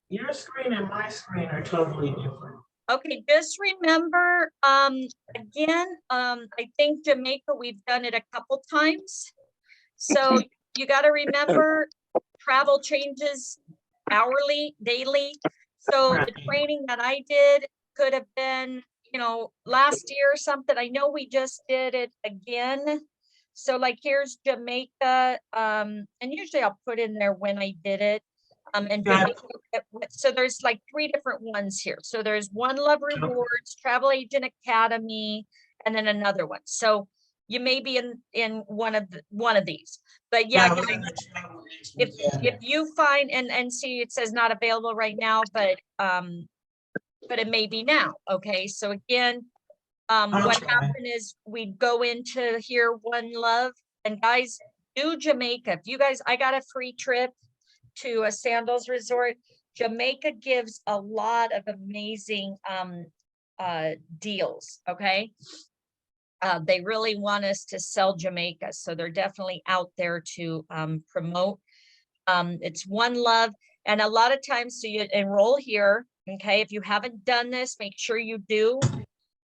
your screen and my screen are totally different. Okay, just remember, again, I think Jamaica, we've done it a couple times. So you got to remember travel changes hourly, daily. So the training that I did could have been, you know, last year or something. I know we just did it again. So like here's Jamaica, and usually I'll put in there when I did it. And Jamaica, so there's like 3 different ones here. So there's One Love Rewards, Travel Agent Academy, and then another one. So you may be in one of these. But yeah, guys, if you find and see it says not available right now, but it may be now. Okay, so again, what happened is we'd go into here One Love, and guys, do Jamaica. If you guys, I got a free trip to a Sandals Resort. Jamaica gives a lot of amazing deals. Okay. They really want us to sell Jamaica. So they're definitely out there to promote. It's One Love. And a lot of times, so you enroll here. Okay. If you haven't done this, make sure you do.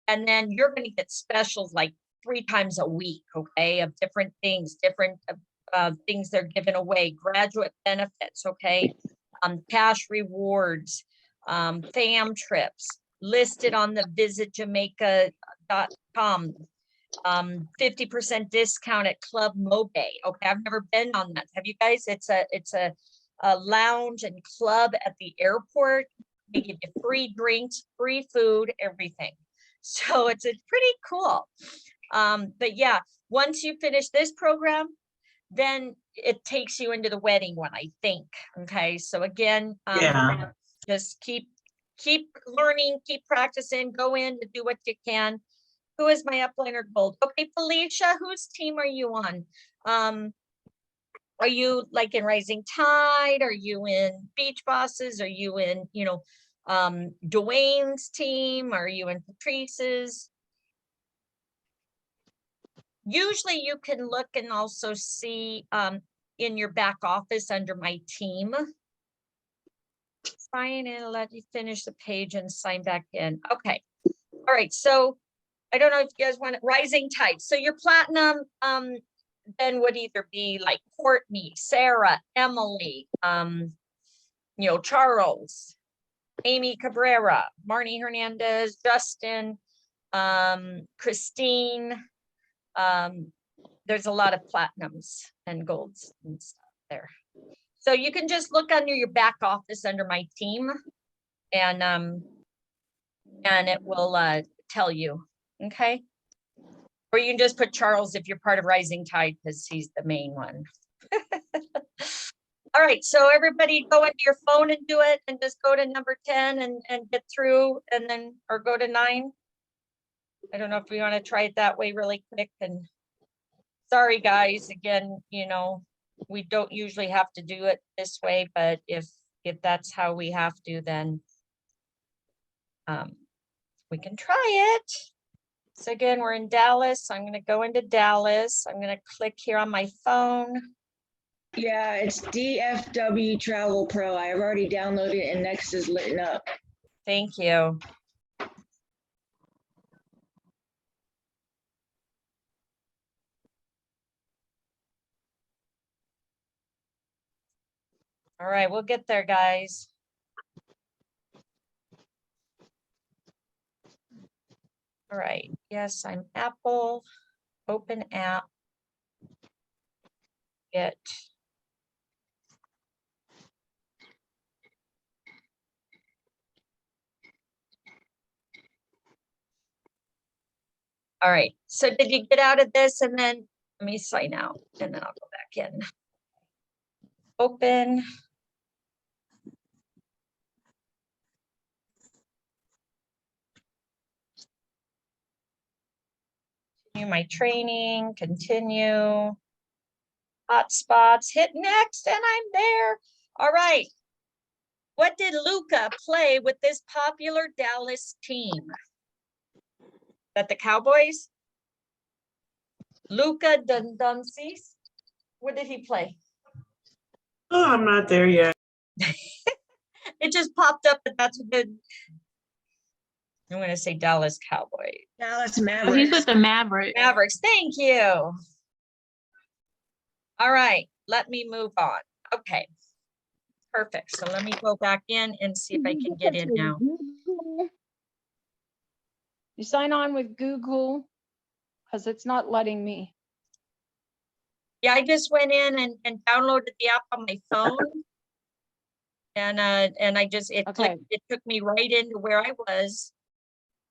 And then you're going to get specials like 3 times a week. Okay. Of different things, different things they're giving away, graduate benefits, okay, cash rewards, FAM trips listed on the visitjamaica.com, 50% discount at Club Mobe. Okay, I've never been on that. Have you guys? It's a lounge and club at the airport. They give you free drinks, free food, everything. So it's pretty cool. But yeah, once you finish this program, then it takes you into the wedding one, I think. Okay, so again, just keep learning, keep practicing, go in to do what you can. Who is my upliner gold? Okay, Felicia, whose team are you on? Are you like in Rising Tide? Are you in Beach Bosses? Are you in, Dwayne's team? Are you in Patrice's? Usually you can look and also see in your back office under my team. Sign in, let you finish the page and sign back in. Okay. All right. So I don't know if you guys want Rising Tide. So your platinum then would either be like Courtney, Sarah, Emily, Charles, Amy Cabrera, Marnie Hernandez, Justin, Christine. There's a lot of platinums and golds and stuff there. So you can just look under your back office under my team and it will tell you, okay? Or you can just put Charles if you're part of Rising Tide because he's the main one. All right, so everybody go into your phone and do it and just go to number 10 and get through and then, or go to 9. I don't know if we want to try it that way really quick. And sorry, guys, again, we don't usually have to do it this way, but if that's how we have to, then we can try it. So again, we're in Dallas. I'm going to go into Dallas. I'm going to click here on my phone. Yeah, it's DFW Travel Pro. I've already downloaded it and next is lit up. Thank you. All right, we'll get there, guys. All right, yes, I'm Apple, open app, get. All right, so did you get out of this and then let me sign out and then I'll go back in. Open. Continue my training, continue. Hotspots, hit next, and I'm there. All right. What did Luca play with this popular Dallas team? That the Cowboys? Luca Duncis? What did he play? Oh, I'm not there yet. It just popped up, but that's what I'm going to say Dallas Cowboys. Dallas Oh, Mavericks. he's with the Mavericks. Mavericks, thank you. All right, let me move on. Okay, perfect. So let me go back in and see if I can get in now. You sign on with Google because it's not letting me. Yeah, I just went in and downloaded the app on my phone. And I just, it took me right into where I was.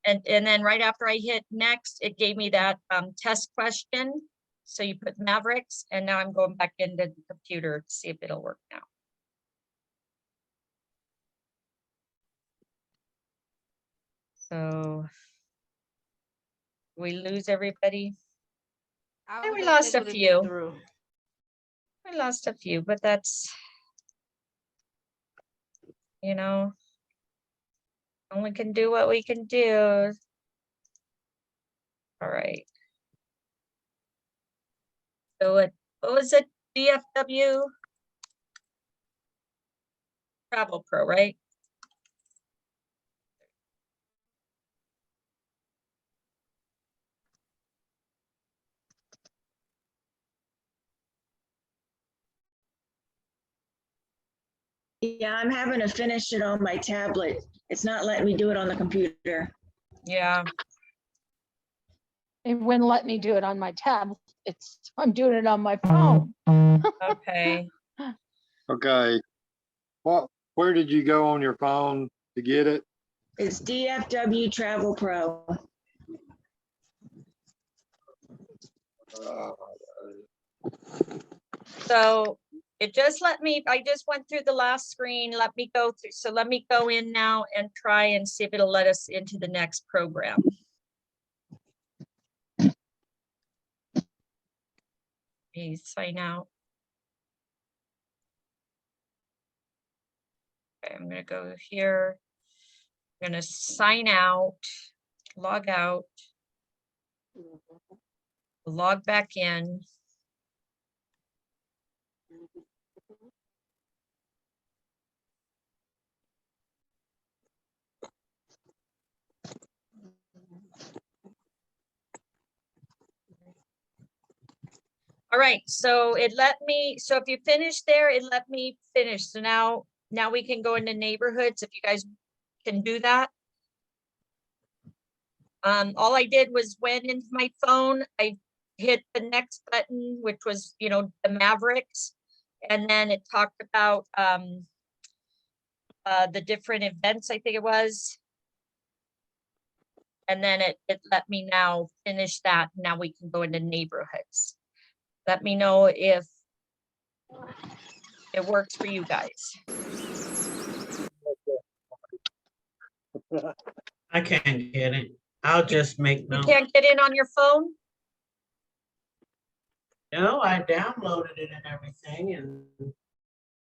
And then right after I hit next, it gave me that test question. So you put Mavericks, and now I'm going back into the computer to see if it'll work now. So we lose everybody. And we lost a few. We lost a few, but that's, only can do what we can do. All right. So what was it? DFW Travel Pro, right? Yeah, I'm having to finish it on my tablet. It's not letting me do it on the computer. Yeah. It wouldn't let me do it on my tablet. I'm doing it on my phone. Okay. Okay. Where did you go on your phone to get it? It's DFW Travel Pro. So it just let me, I just went through the last screen, let me go through. So let me go in now and try and see if it'll let us into the next program. me sign out. Okay, I'm gonna go here. I'm gonna sign out, log out, log back in. All right, so it let me, so if you finish there, it let me finish. So now we can go into neighborhoods if you guys can do that. All I did was went into my phone, I hit the next button, which was, you know, the Mavericks. And then it talked about the different events, I think it was. And then it let me now finish that. Now we can go into neighborhoods. Let me know if it works for you guys. I can't get it. I'll just make You notes. can't get in on your phone? No, I downloaded it and everything and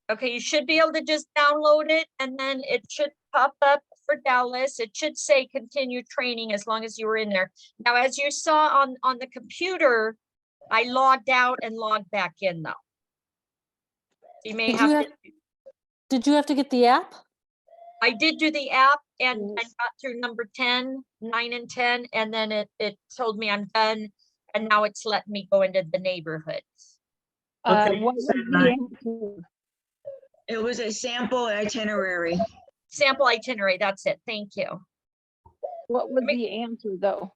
Okay, you should be able to just download it and then it should pop up for Dallas. It should say continue training as long as you were in there. Now, as you saw on the computer, I logged out and logged back in though. You may Did you have have, to, did you have to get the app? I did do the app and I Yes. got through number 10, 9 and 10, and then it told me I'm done. And now it's letting me go into the neighborhoods. Okay, What was so the I- answer? It was a sample itinerary. Sample itinerary, that's it. Thank you. What was the answer though?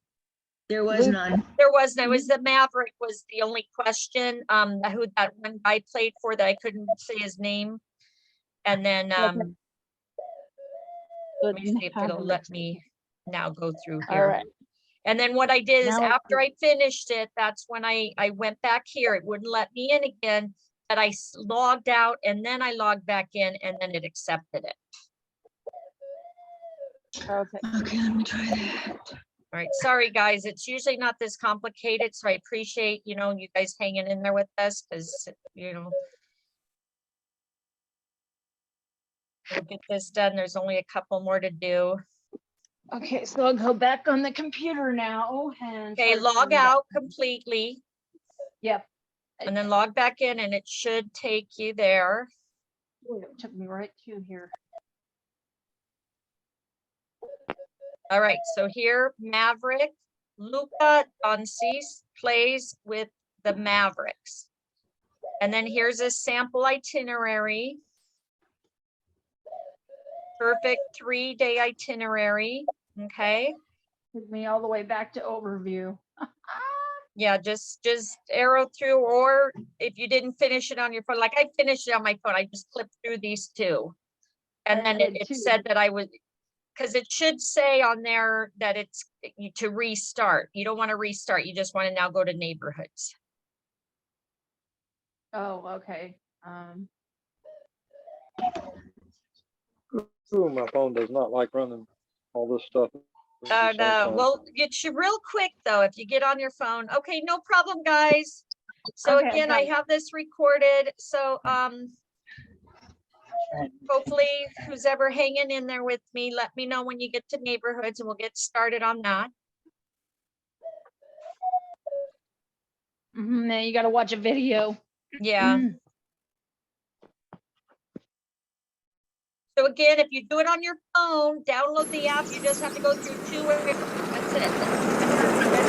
There was Luke? none. There was, it was the Maverick was the only question, who that one guy played for that I couldn't say his name. And then, let me see if it'll let me now go through All here. right. And then what I did is Now- after I finished it, that's when I went back here. It wouldn't let me in again, but I logged out and then I logged back in and then it accepted it. Okay. Okay, let me try that. All right, sorry, guys. It's usually not this complicated, so I appreciate, you know, you guys hanging in there with us because, you know, we'll get this done. There's only a couple more to do. Okay, so I'll go back on the computer now and. Okay, start log from the- out completely Yep. and then log back in and it should take you there. Boy, it took me right to here. All right, so here Maverick, Luca Doncic plays with the Mavericks. And then here's a sample itinerary. Perfect 3-day itinerary, okay? Took me all the way back to overview. Yeah, just arrow through, or if you didn't finish it on your phone, like I finished it on my phone, I just clipped through these two. And I then did it too. said that I would, because it should say on there that it's to restart. You don't want to restart, you just want to now go to neighborhoods. Oh, okay. Ooh, my phone does not like running all this stuff. at the Oh, same no, time. well, get you real quick though, if you get on your phone. Okay, no problem, guys. So Okay, again, I got it. have this recorded, so, hopefully who's ever hanging in there with me, let me know when you get to neighborhoods and we'll get started on that. Now you gotta watch a video. Yeah. Mm. So again, if you do it on your phone, download the app, you just have to go through 2 ways. That's it.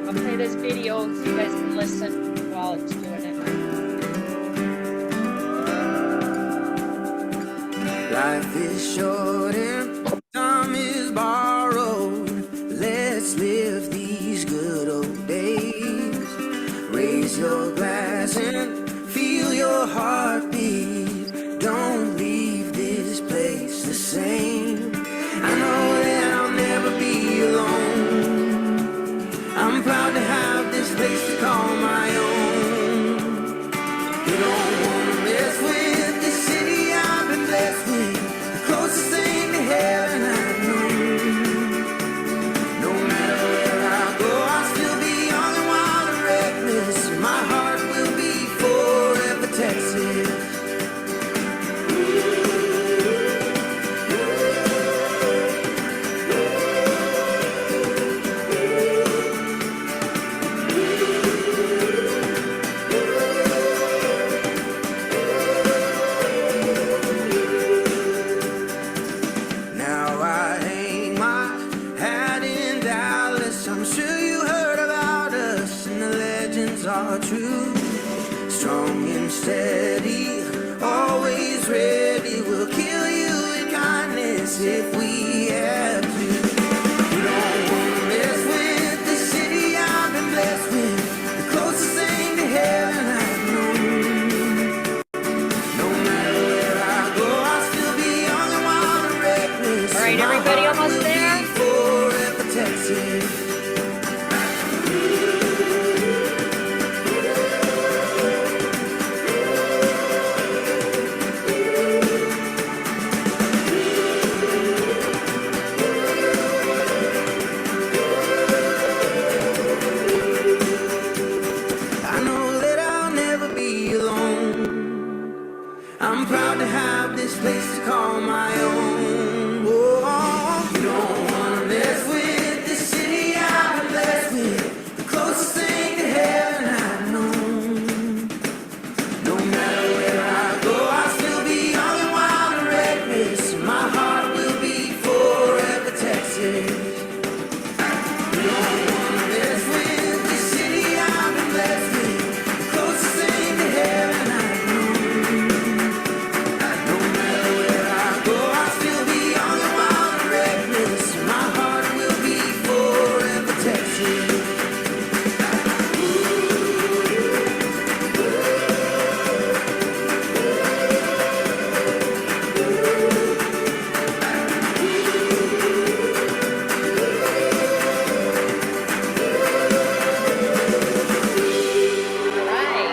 I'll play this video so you guys can listen while it's doing it. Life is short and time is borrowed. Let's live these good old days. Raise your glass and feel your heartbeat. Don't leave this place the same. I know that I'll never be alone. I'm proud to have this place to call my own. You don't wanna mess with the city I've been blessed with. The closest thing to heaven right, everybody almost there? Forever Texas. I know that I'll never be alone. I'm proud to have this place to call my own. Oh, you don't wanna mess with the city I've been blessed with. The closest thing to heaven I've known. No matter where I go, I'll still be young and wild and reckless. My heart will be forever Texas. You don't wanna mess with the city I've been blessed with. The closest thing to heaven I've known. No matter where I go, I'll still be young and wild and reckless. My heart will be forever Texas. Right.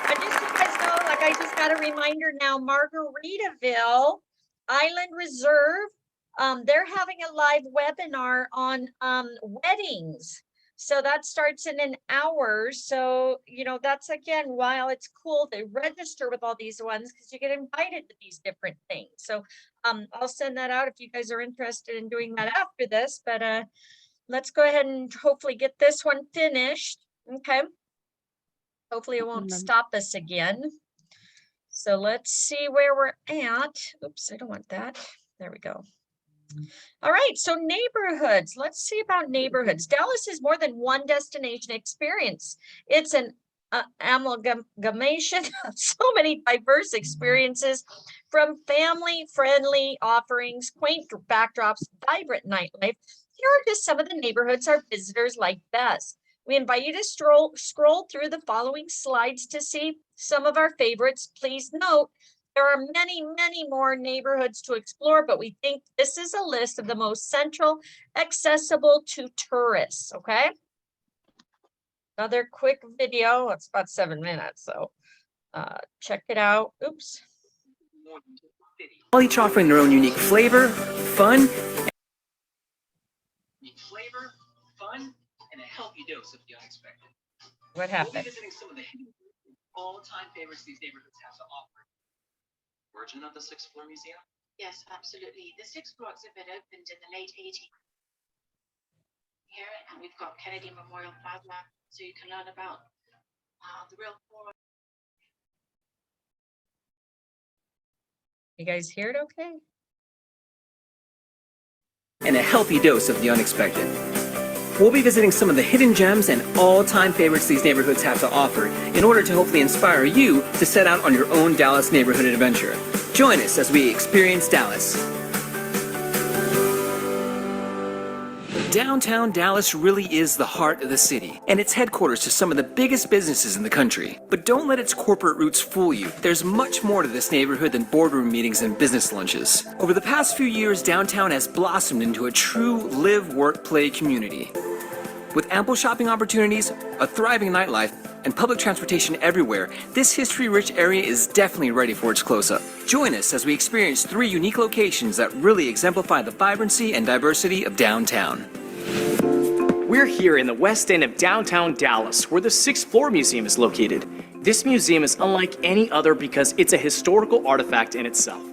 I just, you guys know, like I just got a reminder now, Margaritaville Island Reserve, they're having a live webinar on weddings. So that starts in an hour. So, you know, that's again, while it's cool to register with all these ones because you get invited to these different things. So I'll send that out if you guys are interested in doing that after this, but let's go ahead and hopefully get this one finished. Okay. Hopefully it won't stop us again. So let's see where we're at. Oops, I don't want that. There we go. All right, so neighborhoods. Let's see about neighborhoods. Dallas is more than one destination experience. It's an amalgamation of so many diverse experiences, from family-friendly offerings, quaint backdrops, vibrant nightlife. Here are just some of the neighborhoods our visitors like best. We invite you to scroll through the following slides to see some of our favorites. Please note, there are many, many more neighborhoods to explore, but we think this is a list of the most central, accessible to tourists, okay? Another quick video, it's about 7 minutes, so check it out. Oops. All each offering their own unique flavor, fun, and a healthy dose of the unexpected. What happened? We'll be visiting some of the all-time favorites these neighborhoods have to offer. Origin of the Sixth Floor Museum? Yes, absolutely. The Sixth Floor exhibit opened in the late 80s here, and we've got Kennedy Memorial Plaza, so you can learn about the real floor. You guys hear it okay? And a healthy dose of the unexpected. We'll be visiting some of the hidden gems and all-time favorites these neighborhoods have to offer in order to hopefully inspire you to set out on your own Dallas neighborhood adventure. Join us as we experience Dallas. Downtown Dallas really is the heart of the city, and it's headquarters to some of the biggest businesses in the country. But don't let its corporate roots fool you. There's much more to this neighborhood than boardroom meetings and business lunches. Over the past few years, downtown has blossomed into a true live, work, play community. With ample shopping opportunities, a thriving nightlife, and public transportation everywhere, this history-rich area is definitely ready for its close-up. Join us as we experience 3 unique locations that really exemplify the vibrancy and diversity of downtown. We're here in the west end of downtown Dallas, where the Sixth Floor Museum is located. This museum is unlike any other because it's a historical artifact in itself.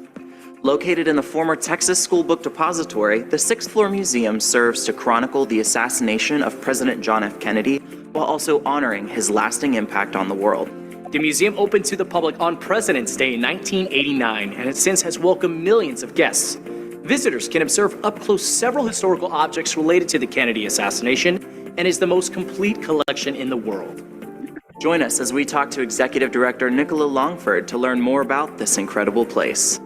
Located in the former Texas School Book Depository, the Sixth Floor Museum serves to chronicle the assassination of President John F. Kennedy while also honoring his lasting impact on the world. The museum opened to the public on President's Day in 1989, and it since has welcomed millions of guests. Visitors can observe up close several historical objects related to the Kennedy assassination and is the most complete collection in the world. Join us as we talk to Executive Director Nicola Longford to learn more about this incredible place.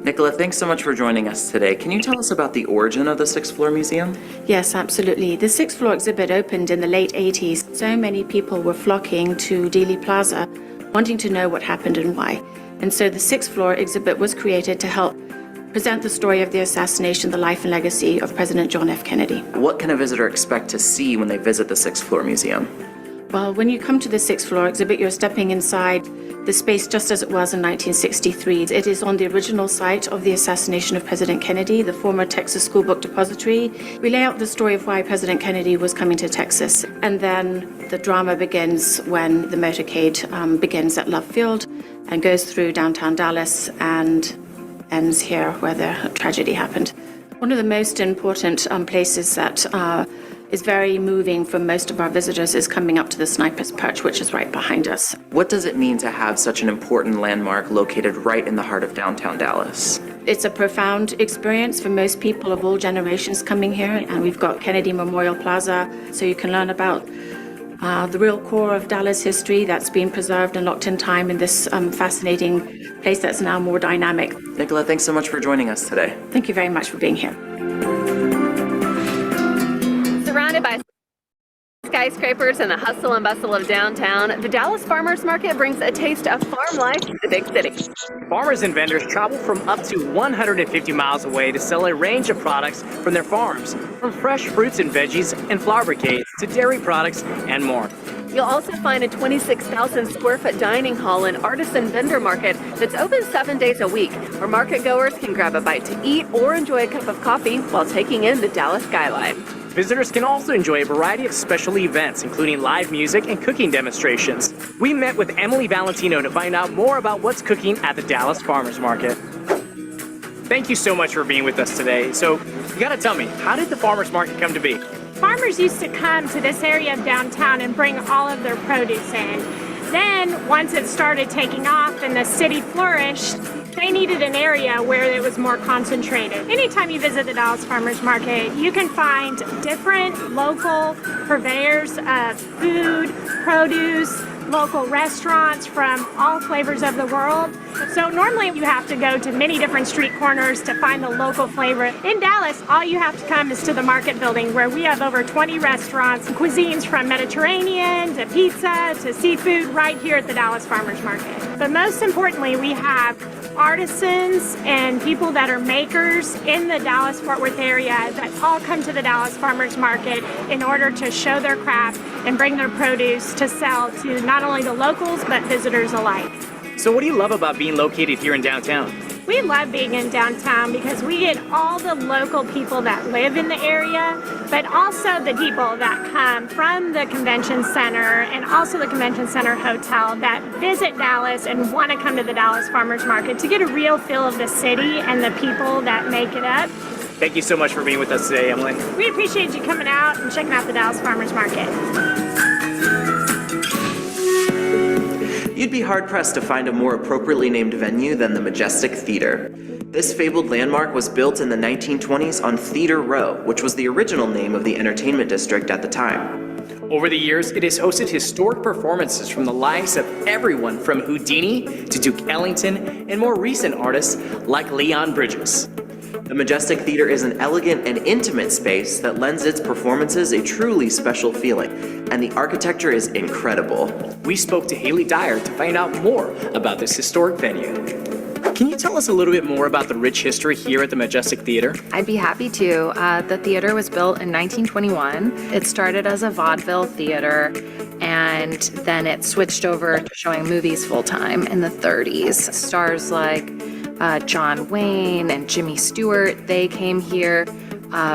Nicola, thanks so much for joining us today. Can you tell us about the origin of the Sixth Floor Museum? Yes, absolutely. The Sixth Floor exhibit opened in the late 80s. So many people were flocking to Dealey Plaza, wanting to know what happened and why. And so the Sixth Floor exhibit was created to help present the story of the assassination, the life and legacy of President John F. Kennedy. What can a visitor expect to see when they visit the 6th floor museum? Well, when you come to the 6th floor exhibit, you're stepping inside the space just as it was in 1963. It is on the original site of the assassination of President Kennedy, the former Texas School Book Depository. We lay out the story of why President Kennedy was coming to Texas, and then the drama begins when the motorcade begins at Love Field and goes through downtown Dallas and ends here where the tragedy happened. One of the most important places that is very moving for most of our visitors is coming up to the Sniper's Perch, which is right behind us. What does it mean to have such an important landmark located right in the heart of downtown Dallas? It's a profound experience for most people of all generations coming here, and we've got Kennedy Memorial Plaza, so you can learn about the real core of Dallas history that's been preserved and locked in time in this fascinating place that's now more dynamic. Nicola, thanks so much for joining us today. Thank you very much for being here. Surrounded by skyscrapers and the hustle and bustle of downtown, the Dallas Farmers Market brings a taste of farm life to the big city. Farmers and vendors travel from up to 150 miles away to sell a range of products from their farms, from fresh fruits and veggies and flower bouquets to dairy products and more. You'll also find a 26,000 square foot dining hall and artisan vendor market that's open 7 days a week, where market goers can grab a bite to eat or enjoy a cup of coffee while taking in the Dallas skyline. Visitors can also enjoy a variety of special events, including live music and cooking demonstrations. We met with Emily Valentino to find out more about what's cooking at the Dallas Farmers Market. Thank you so much for being with us today. So, you gotta tell me, how did the Farmers Market come to be? Farmers used to come to this area of downtown and bring all of their produce in. Then, once it started taking off and the city flourished, they needed an area where it was more concentrated. Anytime you visit the Dallas Farmers Market, you can find different local purveyors of food, produce, local restaurants from all flavors of the world. So normally you have to go to many different street corners to find the local flavor. In Dallas, all you have to come is to the market building, where we have over 20 restaurants, cuisines from Mediterranean to pizza to seafood right here at the Dallas Farmers Market. But most importantly, we have artisans and people that are makers in the Dallas-Fort Worth area that all come to the Dallas Farmers Market in order to show their craft and bring their produce to sell to not only the locals but visitors alike. So what do you love about being located here in downtown? We love being in downtown because we get all the local people that live in the area, but also the people that come from the convention center and also the convention center hotel that visit Dallas and want to come to the Dallas Farmers Market to get a real feel of the city and the people that make it up. Thank you so much for being with us today, Emily. We appreciate you coming out and checking out the Dallas Farmers Market. You'd be hard-pressed to find a more appropriately named venue than the Majestic Theater. This fabled landmark was built in the 1920s on Theater Row, which was the original name of the entertainment district at the time. Over the years, it has hosted historic performances from the lives of everyone from Houdini to Duke Ellington and more recent artists like Leon Bridges. The Majestic Theater is an elegant and intimate space that lends its performances a truly special feeling, and the architecture is incredible. We spoke to Haley Dyer to find out more about this historic venue. Can you tell us a little bit more about the rich history here at the Majestic Theater? I'd be happy to. The theater was built in 1921. It started as a vaudeville theater, and then it switched over to showing movies full-time in the 30s. Stars like John Wayne and Jimmy Stewart, they came here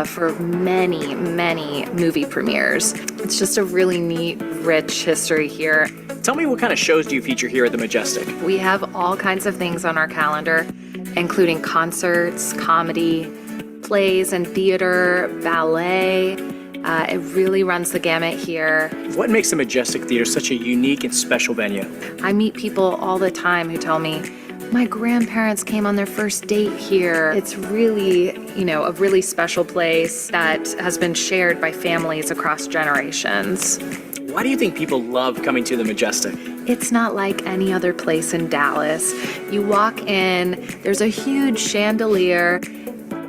for many, many movie premieres. It's just a really neat, rich history here. Tell me, what kind of shows do you feature here at the Majestic? We have all kinds of things on our calendar, including concerts, comedy, plays and theater, ballet. It really runs the gamut here. What makes the Majestic Theater such a unique and special venue? I meet people all the time who tell me, my grandparents came on their first date here. It's really, a really special place that has been shared by families across generations. Why do you think people love coming to the Majestic? It's not like any other place in Dallas. You walk in, there's a huge chandelier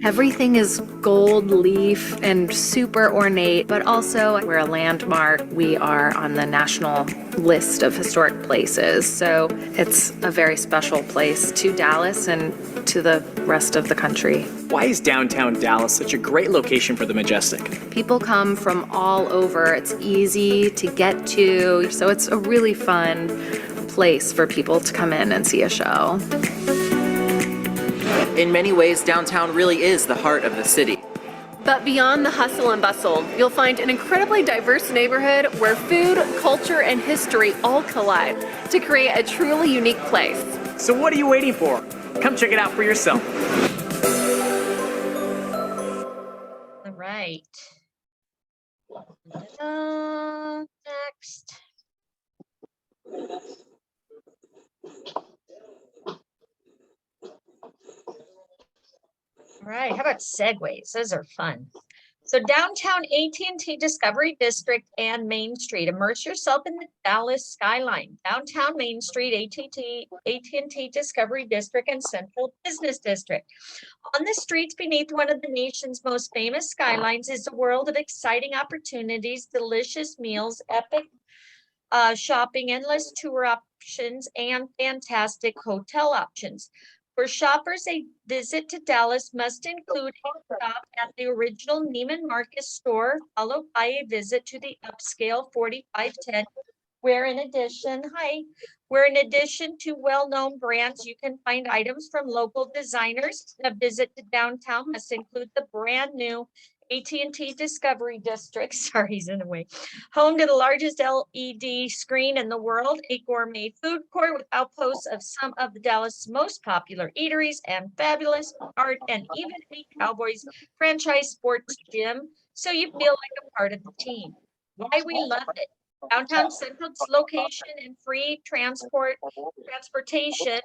Everything is gold leaf and super ornate, but also we're a landmark. We are on the national list of historic places. So it's a very special place to Dallas and to the rest of the country. Why is downtown Dallas such a great location for the Majestic? People come from all over. It's easy to get to. So it's a really fun place for people to come in and see a show. In many ways, downtown really is the heart of the city. But beyond the hustle and bustle, you'll find an incredibly diverse neighborhood where food, culture, and history all collide to create a truly unique place. So what are you waiting for? Come check it out for yourself. All right. Next. All right, how about segues? Those are fun. So downtown AT&T Discovery District and Main Street. Immerse yourself in the Dallas skyline. Downtown Main Street, AT&T Discovery District and Central Business District. On the streets beneath one of the nation's most famous skylines is a world of exciting opportunities, delicious meals, epic shopping, endless tour options, and fantastic hotel options. For shoppers, a visit to Dallas must include a stop at the original Neiman Marcus store, followed by a visit to the upscale 4510, where in addition to well-known brands, you can find items from local designers. A visit to downtown must include the brand new AT&T Discovery District, sorry, he's in the way, home to the largest LED screen in the world, a gourmet food court with outposts of some of the Dallas' most popular eateries, and fabulous art, and even a Cowboys franchise sports gym, so you feel like a part of the team. Why we love it. Downtown Central's location and free transportation,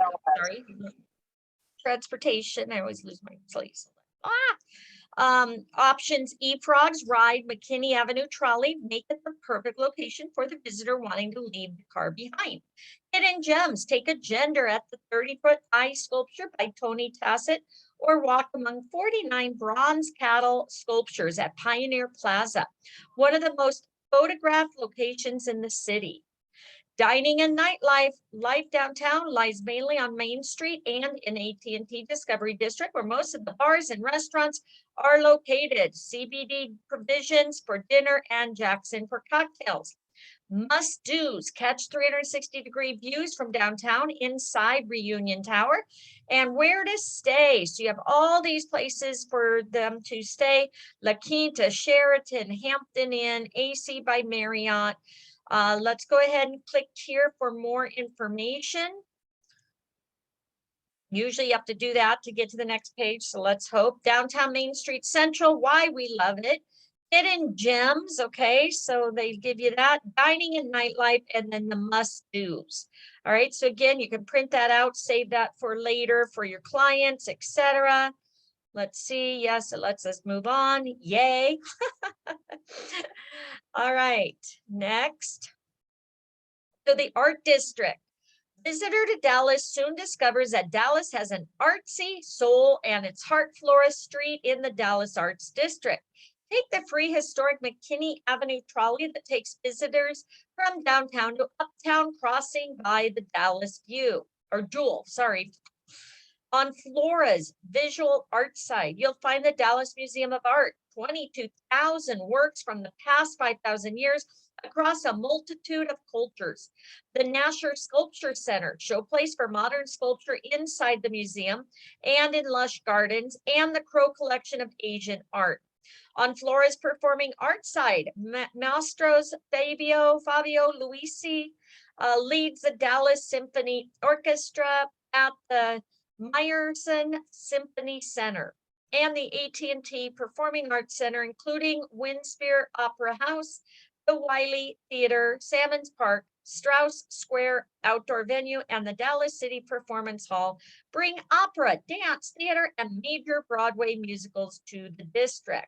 I always lose my place. Options, eFrogs, Ride, McKinney Avenue Trolley make it the perfect location for the visitor wanting to leave the car behind. Hidden gems, take a gender at the 30-foot eye sculpture by Tony Tassett, or walk among 49 bronze cattle sculptures at Pioneer Plaza, one of the most photographed locations in the city. Dining and nightlife, life downtown lies mainly on Main Street and in AT&T Discovery District, where most of the bars and restaurants are located. CBD provisions for dinner and Jackson for cocktails. Must-dos, catch 360-degree views from downtown inside Reunion Tower, and where to stay. So you have all these places for them to stay: La Quinta, Sheraton, Hampton Inn, AC by Marriott. Let's go ahead and click here for more information. Usually you have to do that to get to the next page, so let's hope. Downtown Main Street Central, why we love it. Hidden gems, okay, so they give you that. Dining and nightlife, and then the must-dos. All right, so again, you can print that out, save that for later for your clients, etc. Let's see, yes, it lets us move on, yay. All right, next. So the Art District. Visitor to Dallas soon discovers that Dallas has an artsy soul and its heart, Flora Street in the Dallas Arts District. Take the free historic McKinney Avenue trolley that takes visitors from downtown to uptown, crossing by the Dallas View, or Jewel, sorry. On Flora's visual art side, you'll find the Dallas Museum of Art, 22,000 works from the past 5,000 years across a multitude of cultures. The Nasher Sculpture Center, showplace for modern sculpture inside the museum and in lush gardens, and the Crow Collection of Asian art. On Flora's performing art side, Maestros Fabio Luisi leads the Dallas Symphony Orchestra at the Meyerson Symphony Center and the AT&T Performing Arts Center, including Winsphere Opera House, the Wiley Theater, Salmons Park, Strauss Square Outdoor Venue, and the Dallas City Performance Hall, bring opera, dance, theater, and major Broadway musicals to the district.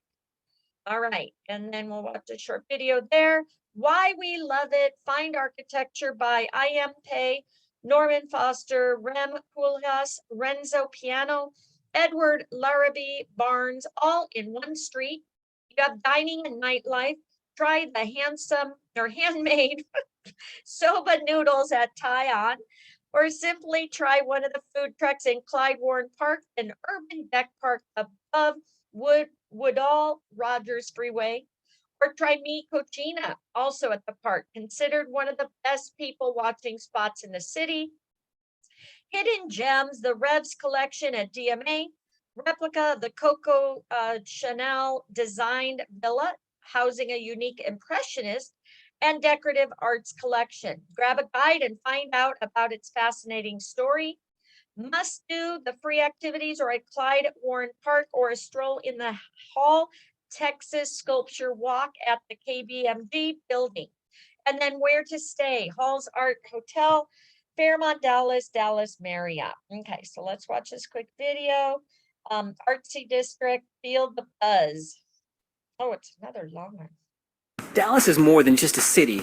All right, and then we'll watch a short video there. Why we love it. Find architecture by I.M. Pei, Norman Foster, Rem Koolhaas, Renzo Piano, Edward Larrabee Barnes, all in one street. You have dining and nightlife. Try the handmade soba noodles at Tyon, or simply try one of the food trucks in Clyde Warren Park, an urban deck park above Woodall Rogers Freeway, or try Mi Cocina, also at the park, considered one of the best people watching spots in the city. Hidden Gems, the Revs collection at DMA, replica of the Coco Chanel designed villa, housing a unique impressionist and decorative arts collection. Grab a guide and find out about its fascinating story. Must do the free activities or at Clyde Warren Park, or a stroll in the Hall Texas Sculpture Walk at the KBMG building. And then where to stay: Hall's Art Hotel, Fairmont Dallas, Dallas Marriott. Okay, so let's watch this quick video. Artsy District, feel the buzz. Oh, it's another long one. Dallas is more than just a city.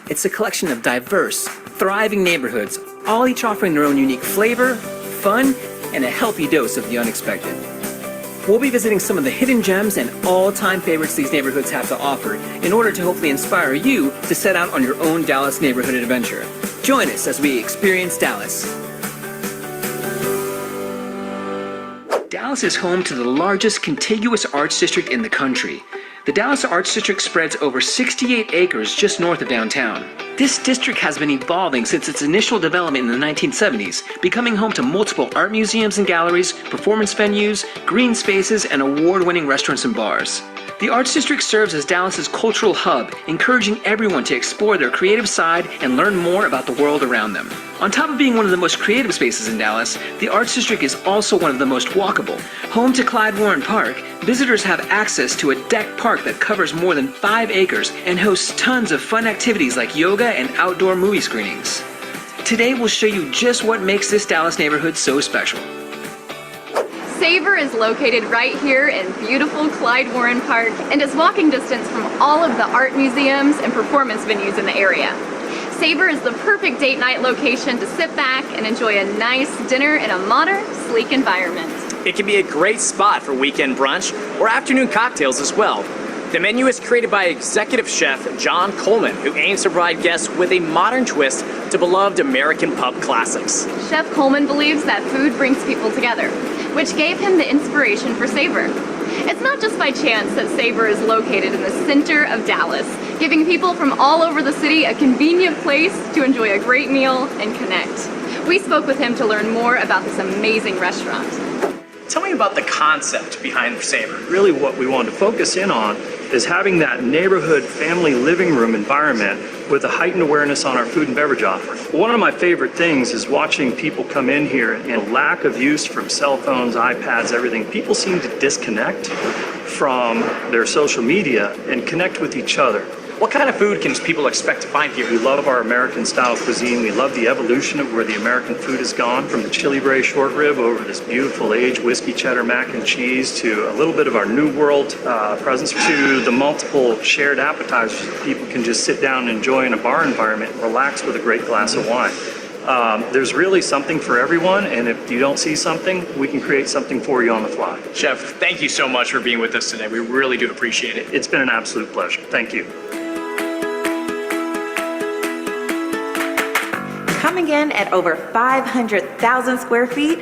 It's a collection of diverse, thriving neighborhoods, all each offering their own unique flavor, fun, and a healthy dose of the unexpected. We'll be visiting some of the hidden gems and all-time favorites these neighborhoods have to offer in order to hopefully inspire you to set out on your own Dallas neighborhood adventure. Join us as we experience Dallas. Dallas is home to the largest contiguous arts district in the country. The Dallas Arts District spreads over 68 acres just north of downtown. This district has been evolving since its initial development in the 1970s, becoming home to multiple art museums and galleries, performance venues, green spaces, and award-winning restaurants and bars. The Arts District serves as Dallas's cultural hub, encouraging everyone to explore their creative side and learn more about the world around them. On top of being one of the most creative spaces in Dallas, the Arts District is also one of the most walkable. Home to Clyde Warren Park, visitors have access to a deck park that covers more than 5 acres and hosts tons of fun activities like yoga and outdoor movie screenings. Today we'll show you just what makes this Dallas neighborhood so special. Savor is located right here in beautiful Clyde Warren Park and is walking distance from all of the art museums and performance venues in the area. Savor is the perfect date night location to sit back and enjoy a nice dinner in a modern, sleek environment. It can be a great spot for weekend brunch or afternoon cocktails as well. The menu is created by executive chef John Coleman, who aims to provide guests with a modern twist to beloved American pub classics. Chef Coleman believes that food brings people together, which gave him the inspiration for Savor. It's not just by chance that Savor is located in the center of Dallas, giving people from all over the city a convenient place to enjoy a great meal and connect. We spoke with him to learn more about this amazing restaurant. Tell me about the concept behind Savor. Really what we wanted to focus in on is having that neighborhood family living room environment with a heightened awareness on our food and beverage offering. One of my favorite things is watching people come in here and lack of use from cell phones, iPads, everything. People seem to disconnect from their social media and connect with each other. What kind of food can people expect to find here? We love our American style cuisine. We love the evolution of where the American food has gone, from the chili bray short rib over this beautiful aged whiskey cheddar mac and cheese to a little bit of our New World presence, to the multiple shared appetizers that people can just sit down and enjoy in a bar environment and relax with a great glass of wine. There's really something for everyone, and if you don't see something, we can create something for you on the fly. Chef, thank you so much for being with us today. We really do appreciate it. It's been an absolute pleasure. Thank you. Coming in at over 500,000 square feet,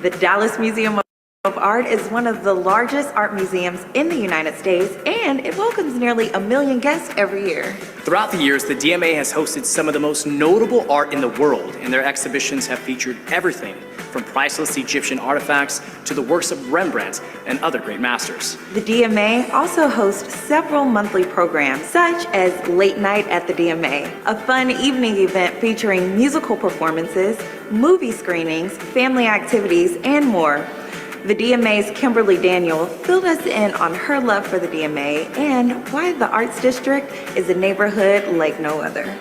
the Dallas Museum of Art is one of the largest art museums in the United States, and it welcomes nearly 1 million guests every year. Throughout the years, the DMA has hosted some of the most notable art in the world, and their exhibitions have featured everything from priceless Egyptian artifacts to the works of Rembrandt and other great masters. The DMA also hosts several monthly programs, such as Late Night at the DMA, a fun evening event featuring musical performances, movie screenings, family activities, and more. The DMA's Kimberly Daniel filled us in on her love for the DMA and why the Arts District is a neighborhood like no other.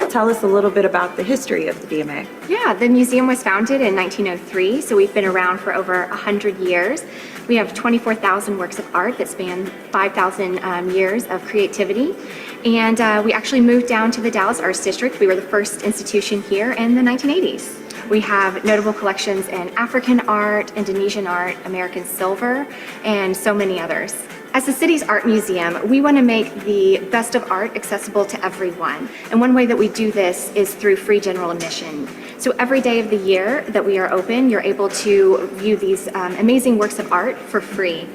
Tell us a little bit about the history of the DMA. Yeah, the museum was founded in 1903, so we've been around for over 100 years. We have 24,000 works of art that span 5,000 years of creativity. And we actually moved down to the Dallas Arts District. We were the first institution here in the 1980s. We have notable collections in African art, Indonesian art, American silver, and so many others. As the city's art museum, we want to make the best of art accessible to everyone. And one way that we do this is through free general admission. So every day of the year that we are open, you're able to view these amazing works of art for free.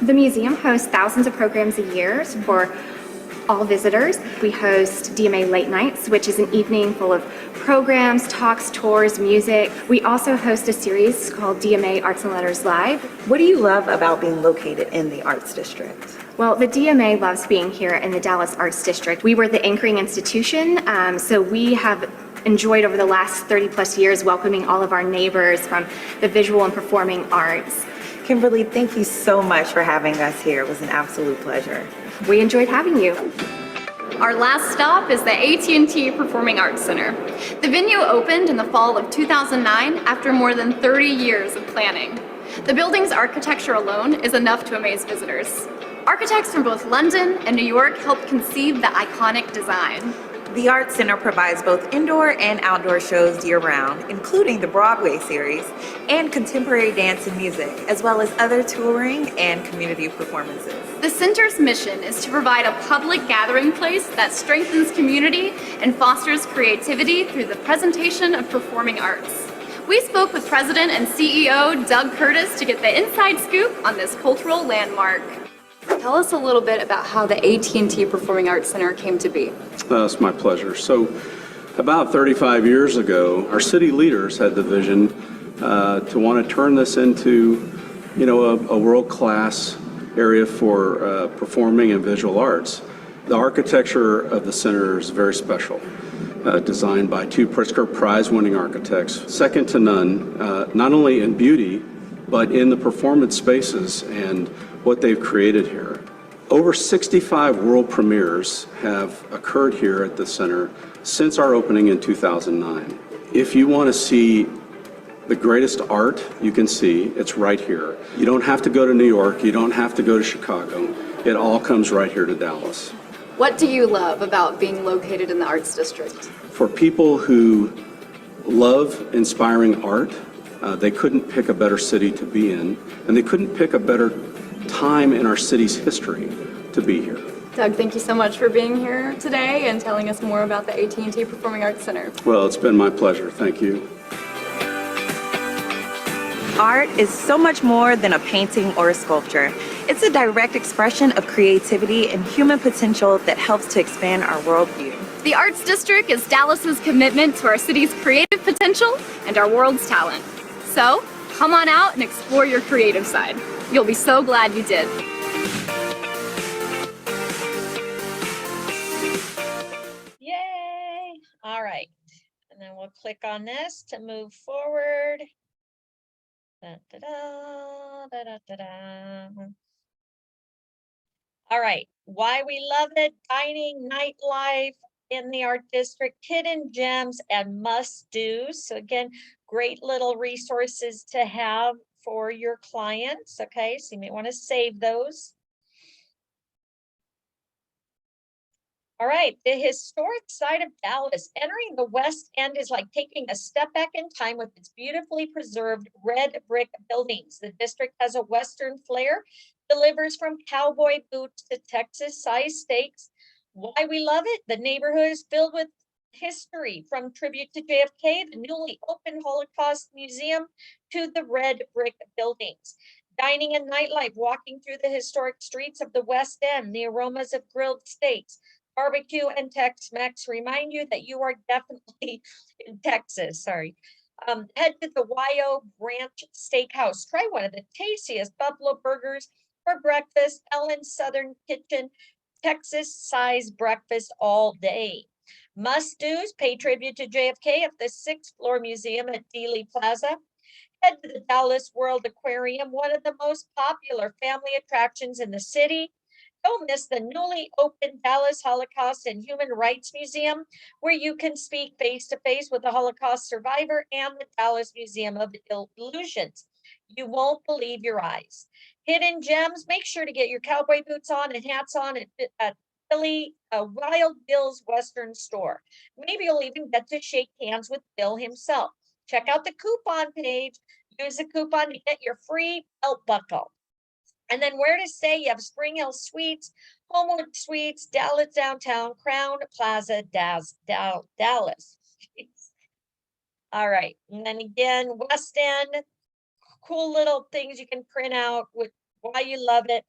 The museum hosts thousands of programs a year for all visitors. We host DMA Late Nights, which is an evening full of programs, talks, tours, music. We also host a series called DMA Arts and Letters Live. What do you love about being located in the Arts District? Well, the DMA loves being here in the Dallas Arts District. We were the anchoring institution, so we have enjoyed over the last 30 plus years welcoming all of our neighbors from the visual and performing arts. Kimberly, thank you so much for having us here. It was an absolute pleasure. We enjoyed having you. Our last stop is the AT&T Performing Arts Center. The venue opened in the fall of 2009 after more than 30 years of planning. The building's architecture alone is enough to amaze visitors. Architects from both London and New York helped conceive the iconic design. The Arts Center provides both indoor and outdoor shows year-round, including the Broadway series and contemporary dance and music, as well as other touring and community performances. The center's mission is to provide a public gathering place that strengthens community and fosters creativity through the presentation of performing arts. We spoke with President and CEO Doug Curtis to get the inside scoop on this cultural landmark. Tell us a little bit about how the AT&T Performing Arts Center came to be. It's my pleasure. So about 35 years ago, our city leaders had the vision to want to turn this into, a world-class area for performing and visual arts. The architecture of the center is very special, designed by two Pritzker Prize-winning architects, second to none, not only in beauty, but in the performance spaces and what they've created here. Over 65 world premieres have occurred here at the center since our opening in 2009. If you want to see the greatest art you can see, it's right here. You don't have to go to New York, you don't have to go to Chicago. It all comes right here to Dallas. What do you love about being located in the Arts District? For people who love inspiring art, they couldn't pick a better city to be in, and they couldn't pick a better time in our city's history to be here. Doug, thank you so much for being here today and telling us more about the AT&T Performing Arts Center. Well, it's been my pleasure. Thank you. Art is so much more than a painting or a sculpture. It's a direct expression of creativity and human potential that helps to expand our worldview. The Arts District is Dallas's commitment to our city's creative potential and our world's talent. So, come on out and explore your creative side. You'll be so glad you did. Yay! All right. And then we'll click on this to move forward. Da, da, da, da, da, da, da. All right. Why we love it, dining, nightlife in the art district, hidden gems and must-dos. So again, great little resources to have for your clients. Okay, so you may want to save those. All right, the historic side of Dallas. Entering the West End is like taking a step back in time with its beautifully preserved red brick buildings. The district has a Western flair, delivers from cowboy boots to Texas-sized steaks. Why we love it? The neighborhood is filled with history, from tribute to JFK, the newly opened Holocaust Museum, to the red brick buildings. Dining and nightlife, walking through the historic streets of the West End, the aromas of grilled steaks, barbecue and Tex-Mex remind you that you are definitely in Texas. Sorry. Head to the YO Branch Steakhouse. Try one of the tastiest buffalo burgers for breakfast. Ellen's Southern Kitchen, Texas-sized breakfast all day. Must-dos, pay tribute to JFK at the 6th floor museum at Dealey Plaza. Head to the Dallas World Aquarium, one of the most popular family attractions in the city. Don't miss the newly opened Dallas Holocaust and Human Rights Museum, where you can speak face-to-face with a Holocaust survivor, and the Dallas Museum of Illusions. You won't believe your eyes. Hidden gems, make sure to get your cowboy boots on and hats on at Wild Bill's Western Store. Maybe you'll even get to shake hands with Bill himself. Check out the coupon page. Use the coupon to get your free belt buckle. And then where to stay, you have Spring Hill Suites, Homewood Suites, Dallas Downtown, Crown Plaza, Dallas. All right, and then again, West End, cool little things you can print out with why you love it.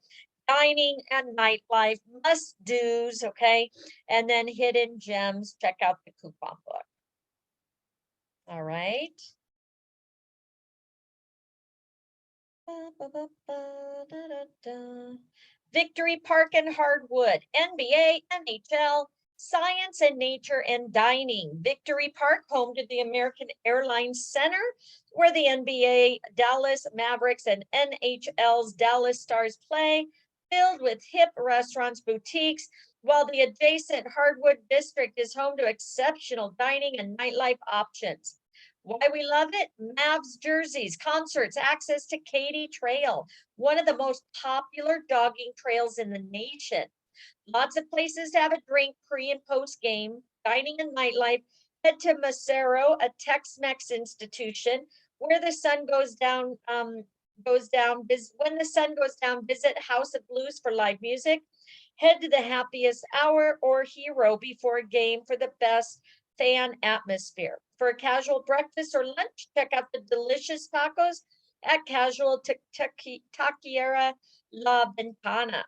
Dining and nightlife, must-dos, okay? And then hidden gems, check out the coupon book. All right. Victory Park and Hardwood, NBA, NHL, Science and Nature and Dining. Victory Park, home to the American Airlines Center, where the NBA, Dallas Mavericks, and NHL's Dallas Stars play, filled with hip restaurants, boutiques, while the adjacent Hardwood District is home to exceptional dining and nightlife options. Why we love it? Mavs jerseys, concerts, access to Katy Trail, one of the most popular dogging trails in the nation. Lots of places to have a drink pre and post game, dining and nightlife. Head to Macero, a Tex-Mex institution, where the sun goes down. When the sun goes down, visit House of Blues for live music. Head to the Happiest Hour or Hero before a game for the best fan atmosphere. For a casual breakfast or lunch, check out the delicious tacos at Casual Taqueria La Ventana.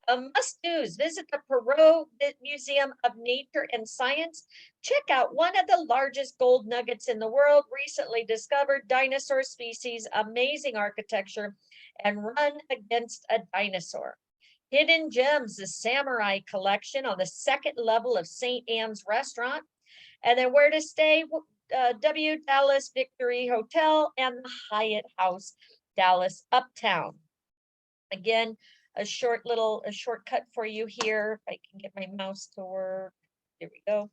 Must-dos, visit the Perot Museum of Nature and Science. Check out one of the largest gold nuggets in the world, recently discovered dinosaur species, amazing architecture, and run against a dinosaur. Hidden Gems, the Samurai Collection on the second level of St. Anne's Restaurant. And then where to stay, W Dallas Victory Hotel and the Hyatt House, Dallas Uptown. Again, a shortcut for you here. If I can get my mouse to work. There we go.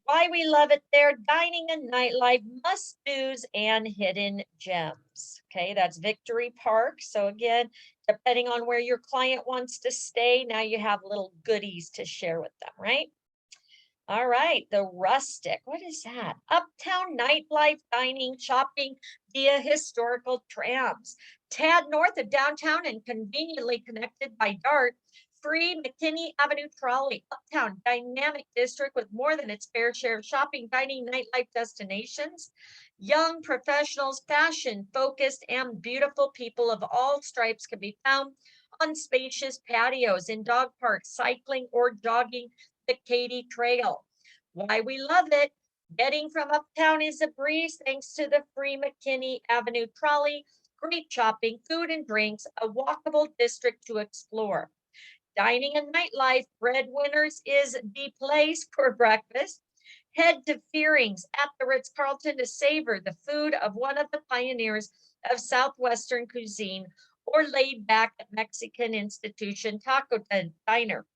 Why we love it there, dining and nightlife, must-dos and hidden gems. Okay, that's Victory Park. So again, depending on where your client wants to stay, now you have little goodies to share with them, right? All right, the Rustic, what is that? Uptown nightlife, dining, shopping via historical trams. Tad north of downtown and conveniently connected by DART, free McKinney Avenue trolley, uptown dynamic district with more than its fair share of shopping, dining, nightlife destinations. Young professionals, fashion-focused, and beautiful people of all stripes can be found on spacious patios, in dog parks, cycling or jogging the Katy Trail. Why we love it? Getting from uptown is a breeze thanks to the free McKinney Avenue trolley, great shopping, food and drinks, a walkable district to explore. Dining and nightlife, Breadwinners is the place for breakfast. Head to Fearing's at the Ritz-Carlton to savor the food of one of the pioneers of Southwestern cuisine, or laid back at Mexican Institution Taco Diner.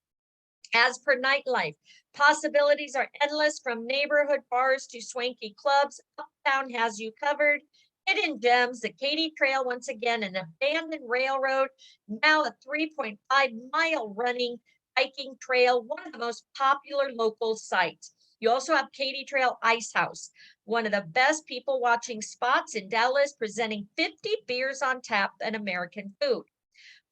As per nightlife, possibilities are endless, from neighborhood bars to swanky clubs. Uptown has you covered. Hidden Gems, the Katy Trail, once again, an abandoned railroad, now a 3.5-mile running hiking trail, one of the most popular local sites. You also have Katy Trail Ice House, one of the best people watching spots in Dallas, presenting 50 beers on tap and American food.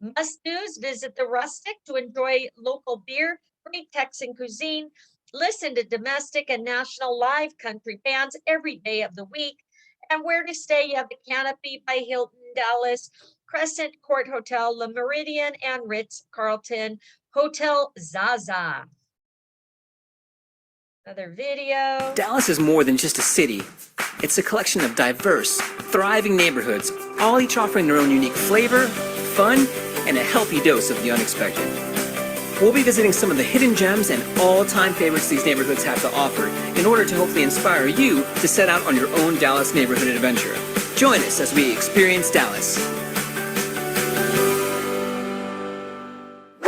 Must-dos, visit the Rustic to enjoy local beer, great Texan cuisine, listen to domestic and national live country bands every day of the week. And where to stay, you have the Canopy by Hilton Dallas, Crescent Court Hotel, Le Meridian, and Ritz-Carlton Hotel Zaza. Another video. Dallas is more than just a city. It's a collection of diverse, thriving neighborhoods, all each offering their own unique flavor, fun, and a healthy dose of the unexpected. We'll be visiting some of the hidden gems and all-time favorites these neighborhoods have to offer in order to hopefully inspire you to set out on your own Dallas neighborhood adventure. Join us as we experience Dallas.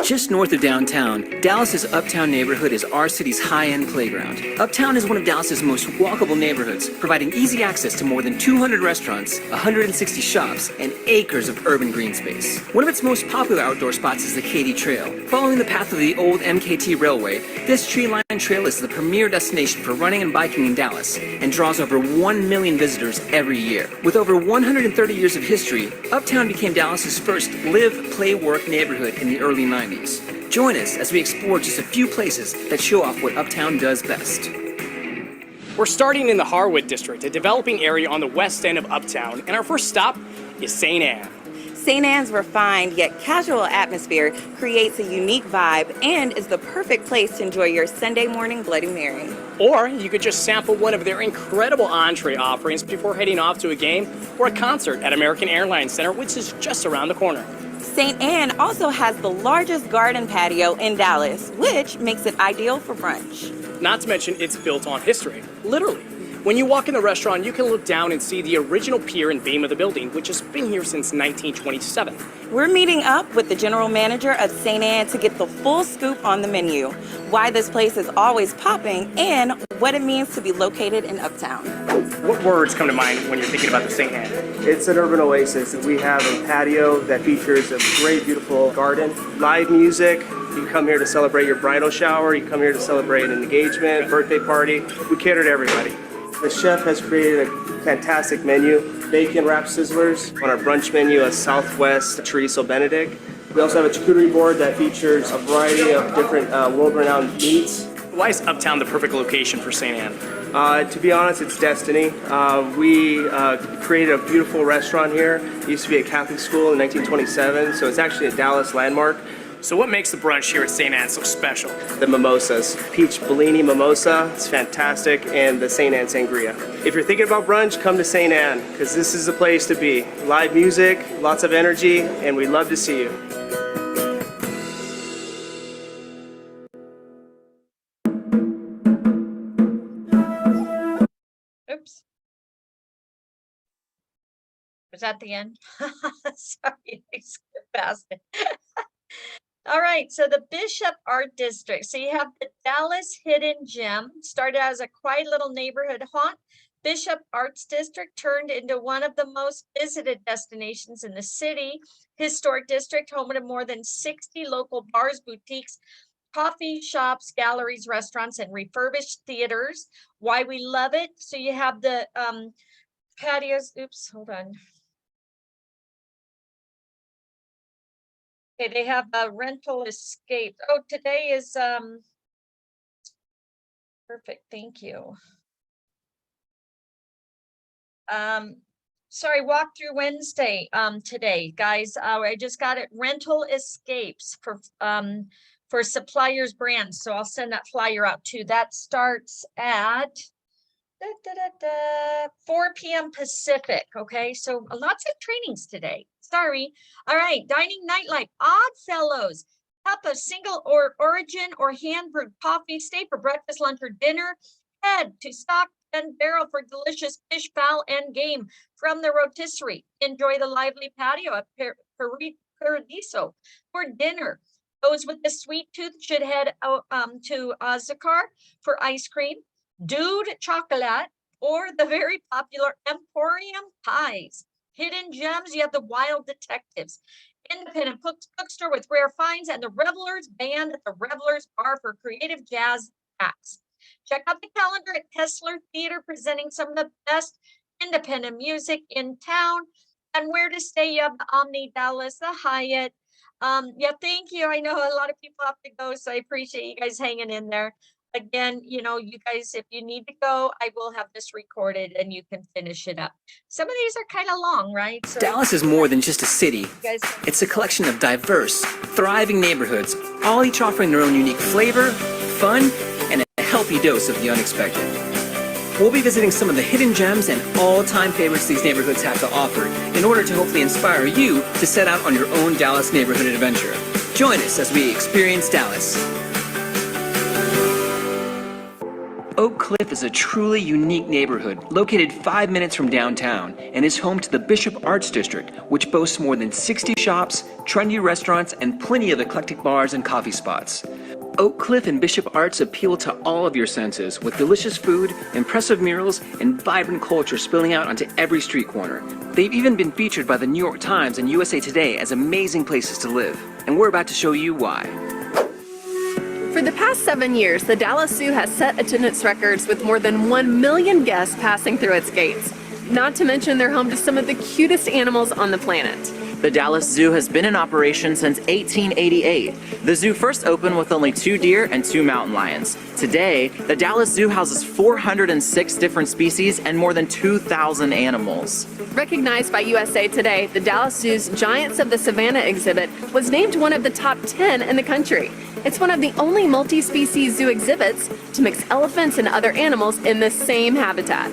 Just north of downtown, Dallas's Uptown neighborhood is our city's high-end playground. Uptown is one of Dallas's most walkable neighborhoods, providing easy access to more than 200 restaurants, 160 shops, and acres of urban green space. One of its most popular outdoor spots is the Katy Trail. Following the path of the old MKT railway, this tree-lined Trail is the premier destination for running and biking in Dallas and draws over 1 million visitors every year. With over 130 years of history, Uptown became Dallas's first live, play, work neighborhood in the early 90s. Join us as we explore just a few places that show off what Uptown does best. We're starting in the Harwood District, a developing area on the west end of Uptown, and our first stop is St. Anne. St. Anne's refined yet casual atmosphere creates a unique vibe and is the perfect place to enjoy your Sunday morning Bloody Mary. Or you could just sample one of their incredible entree offerings before heading off to a game or a concert at American Airlines Center, which is just around the corner. St. Anne also has the largest garden patio in Dallas, which makes it ideal for brunch. Not to mention it's built on history, literally. When you walk in the restaurant, you can look down and see the original pier and beam of the building, which has been here since 1927. We're meeting up with the general manager of St. Anne to get the full scoop on the menu, why this place is always popping, and what it means to be located in Uptown. What words come to mind when you're thinking about the St. Anne? It's an urban oasis. We have a patio that features a great, beautiful garden, live music. You come here to celebrate your bridal shower. You come here to celebrate an engagement, birthday party. We cater to everybody. The chef has created a fantastic menu. Bacon wrapped sizzlers. On our brunch menu, a Southwest chorizo Benedict. We also have a charcuterie board that features a variety of different world-renowned meats. Why is Uptown the perfect location for St. Anne? To be honest, it's destiny. We created a beautiful restaurant here. It used to be a Catholic school in 1927, so it's actually a Dallas landmark. So what makes the brunch here at St. Anne so special? The mimosas. Peach Bellini mimosa, it's fantastic, and the St. Anne sangria. If you're thinking about brunch, come to St. Anne, because this is the place to be. Live music, lots of energy, and we'd love to see you. Oops. Was that the end? Sorry, I skipped past it. All right, so the Bishop Art District. So you have the Dallas Hidden Gem, started as a quiet little neighborhood haunt. Bishop Arts District turned into one of the most visited destinations in the city. Historic district, home to more than 60 local bars, boutiques, coffee shops, galleries, restaurants, and refurbished theaters. Why we love it. So you have the patios. Oops, hold on. Okay, they have rental escapes. Oh, today is perfect. Thank you. Sorry, walkthrough Wednesday today, guys. I just got it. Rental escapes for suppliers brands. So I'll send that flyer out too. That starts at 4 p.m. Pacific. Okay, so lots of trainings today. Sorry. All right, dining nightlife, Oddfellows, cup of single or origin or hand brewed coffee, stay for breakfast, lunch, or dinner. Head to Stock and Barrel for delicious fish, fowl, and game from the rotisserie. Enjoy the lively patio at Paradiso for dinner. Those with the sweet tooth should head out to Zakar for ice cream, Dude Chocolate, or the very popular Emporium Pies. Hidden Gems, you have the Wild Detectives, independent bookstore with rare finds, and the Revelers Band at the Revelers Bar for creative jazz acts. Check out the calendar at Kessler Theater, presenting some of the best independent music in town. And where to stay, you have the Omni Dallas, the Hyatt. Yeah, thank you. I know a lot of people have to go, so I appreciate you guys hanging in there. Again, you know, you guys, if you need to go, I will have this recorded and you can finish it up. Some of these are kind of long, right? So Dallas is more than just a city. It's a collection of diverse, thriving neighborhoods, all each offering their own unique flavor, fun, and a healthy dose of the unexpected. We'll be visiting some of the hidden gems and all-time favorites these neighborhoods have to offer in order to hopefully inspire you to set out on your own Dallas neighborhood adventure. Join us as we experience Dallas. Oak Cliff is a truly unique neighborhood located 5 minutes from downtown and is home to the Bishop Arts District, which boasts more than 60 shops, trendy restaurants, and plenty of eclectic bars and coffee spots. Oak Cliff and Bishop Arts appeal to all of your senses with delicious food, impressive murals, and vibrant culture spilling out onto every street corner. They've even been featured by the New York Times and USA Today as amazing places to live, and we're about to show you why. For the past 7 years, the Dallas Zoo has set attendance records with more than 1 million guests passing through its gates. Not to mention they're home to some of the cutest animals on the planet. The Dallas Zoo has been in operation since 1888. The zoo first opened with only 2 deer and 2 mountain lions. Today, the Dallas Zoo houses 406 different species and more than 2,000 animals. Recognized by USA Today, the Dallas Zoo's Giants of the Savannah exhibit was named one of the top 10 in the country. It's one of the only multi-species zoo exhibits to mix elephants and other animals in the same habitat.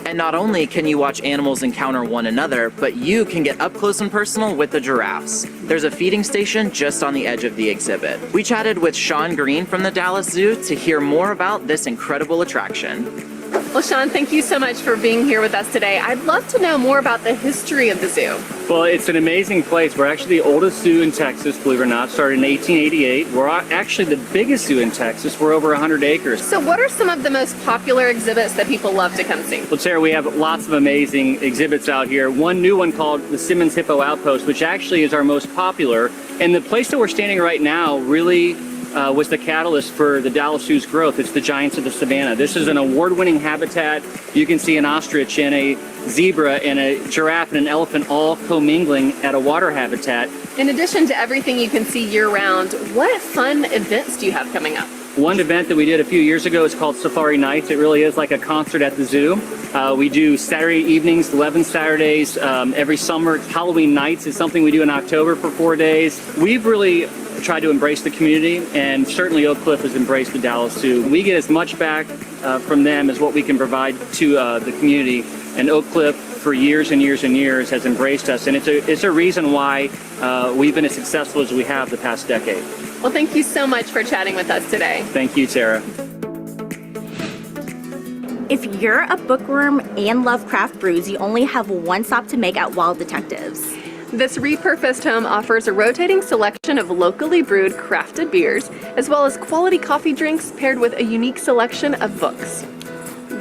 And not only can you watch animals encounter one another, but you can get up close and personal with the giraffes. There's a feeding station just on the edge of the exhibit. We chatted with Sean Green from the Dallas Zoo to hear more about this incredible attraction. Well, Sean, thank you so much for being here with us today. I'd love to know more about the history of the zoo. Well, it's an amazing place. We're actually the oldest zoo in Texas, believe it or not. Started in 1888. We're actually the biggest zoo in Texas. We're over 100 acres. So what are some of the most popular exhibits that people love to come see? Well, Sarah, we have lots of amazing exhibits out here. One new one called the Simmons Hippo Outpost, which actually is our most popular. And the place that we're standing right now really was the catalyst for the Dallas Zoo's growth. It's the Giants of the Savannah. This is an award-winning habitat. You can see an ostrich and a zebra and a giraffe and an elephant all commingling at a water habitat. In addition to everything you can see year-round, what fun events do you have coming up? One event that we did a few years ago is called Safari Nights. It really is like a concert at the zoo. We do Saturday evenings, 11 Saturdays, every summer. Halloween nights is something we do in October for 4 days. We've really tried to embrace the community, and certainly Oak Cliff has embraced the Dallas Zoo. We get as much back from them as what we can provide to the community, and Oak Cliff for years and years and years has embraced us, and it's a reason why we've been as successful as we have the past decade. Well, thank you so much for chatting with us today. Thank you, Sarah. If you're a bookworm and love craft brews, you only have one stop to make at Wild Detectives. This repurposed home offers a rotating selection of locally brewed crafted beers, as well as quality coffee drinks paired with a unique selection of books.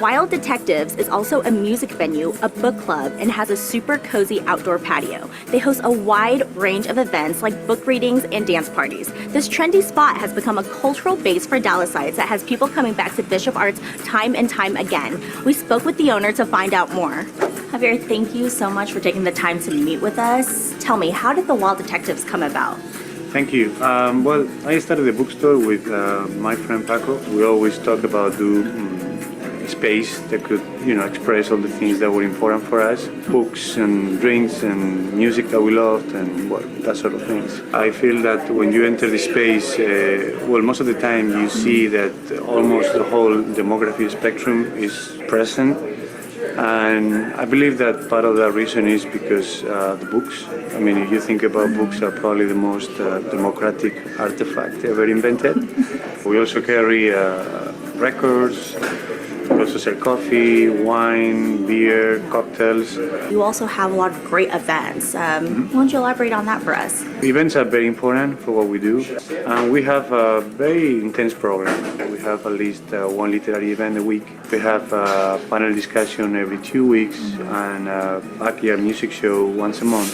Wild Detectives is also a music venue, a book club, and has a super cozy outdoor patio. They host a wide range of events like book readings and dance parties. This trendy spot has become a cultural base for Dallasites that has people coming back to Bishop Arts time and time again. We spoke with the owner to find out more. Javier, thank you so much for taking the time to meet with us. Tell me, how did the Wild Detectives come about? Thank you. Well, I started a bookstore with my friend Paco. We always talk about space that could, express all the things that were important for us. Books and drinks and music that we loved and that sort of things. I feel that when you enter the space, most of the time you see that almost the whole demography spectrum is present. And I believe that part of that reason is because the books. I mean, if you think about books, are probably the most democratic artifact ever invented. We also carry records. We also sell coffee, wine, beer, cocktails. You also have a lot of great events. Why don't you elaborate on that for us? Events are very important for what we do. And we have a very intense program. We have at least one literary event a week. We have a panel discussion every 2 weeks and a backyard music show once a month.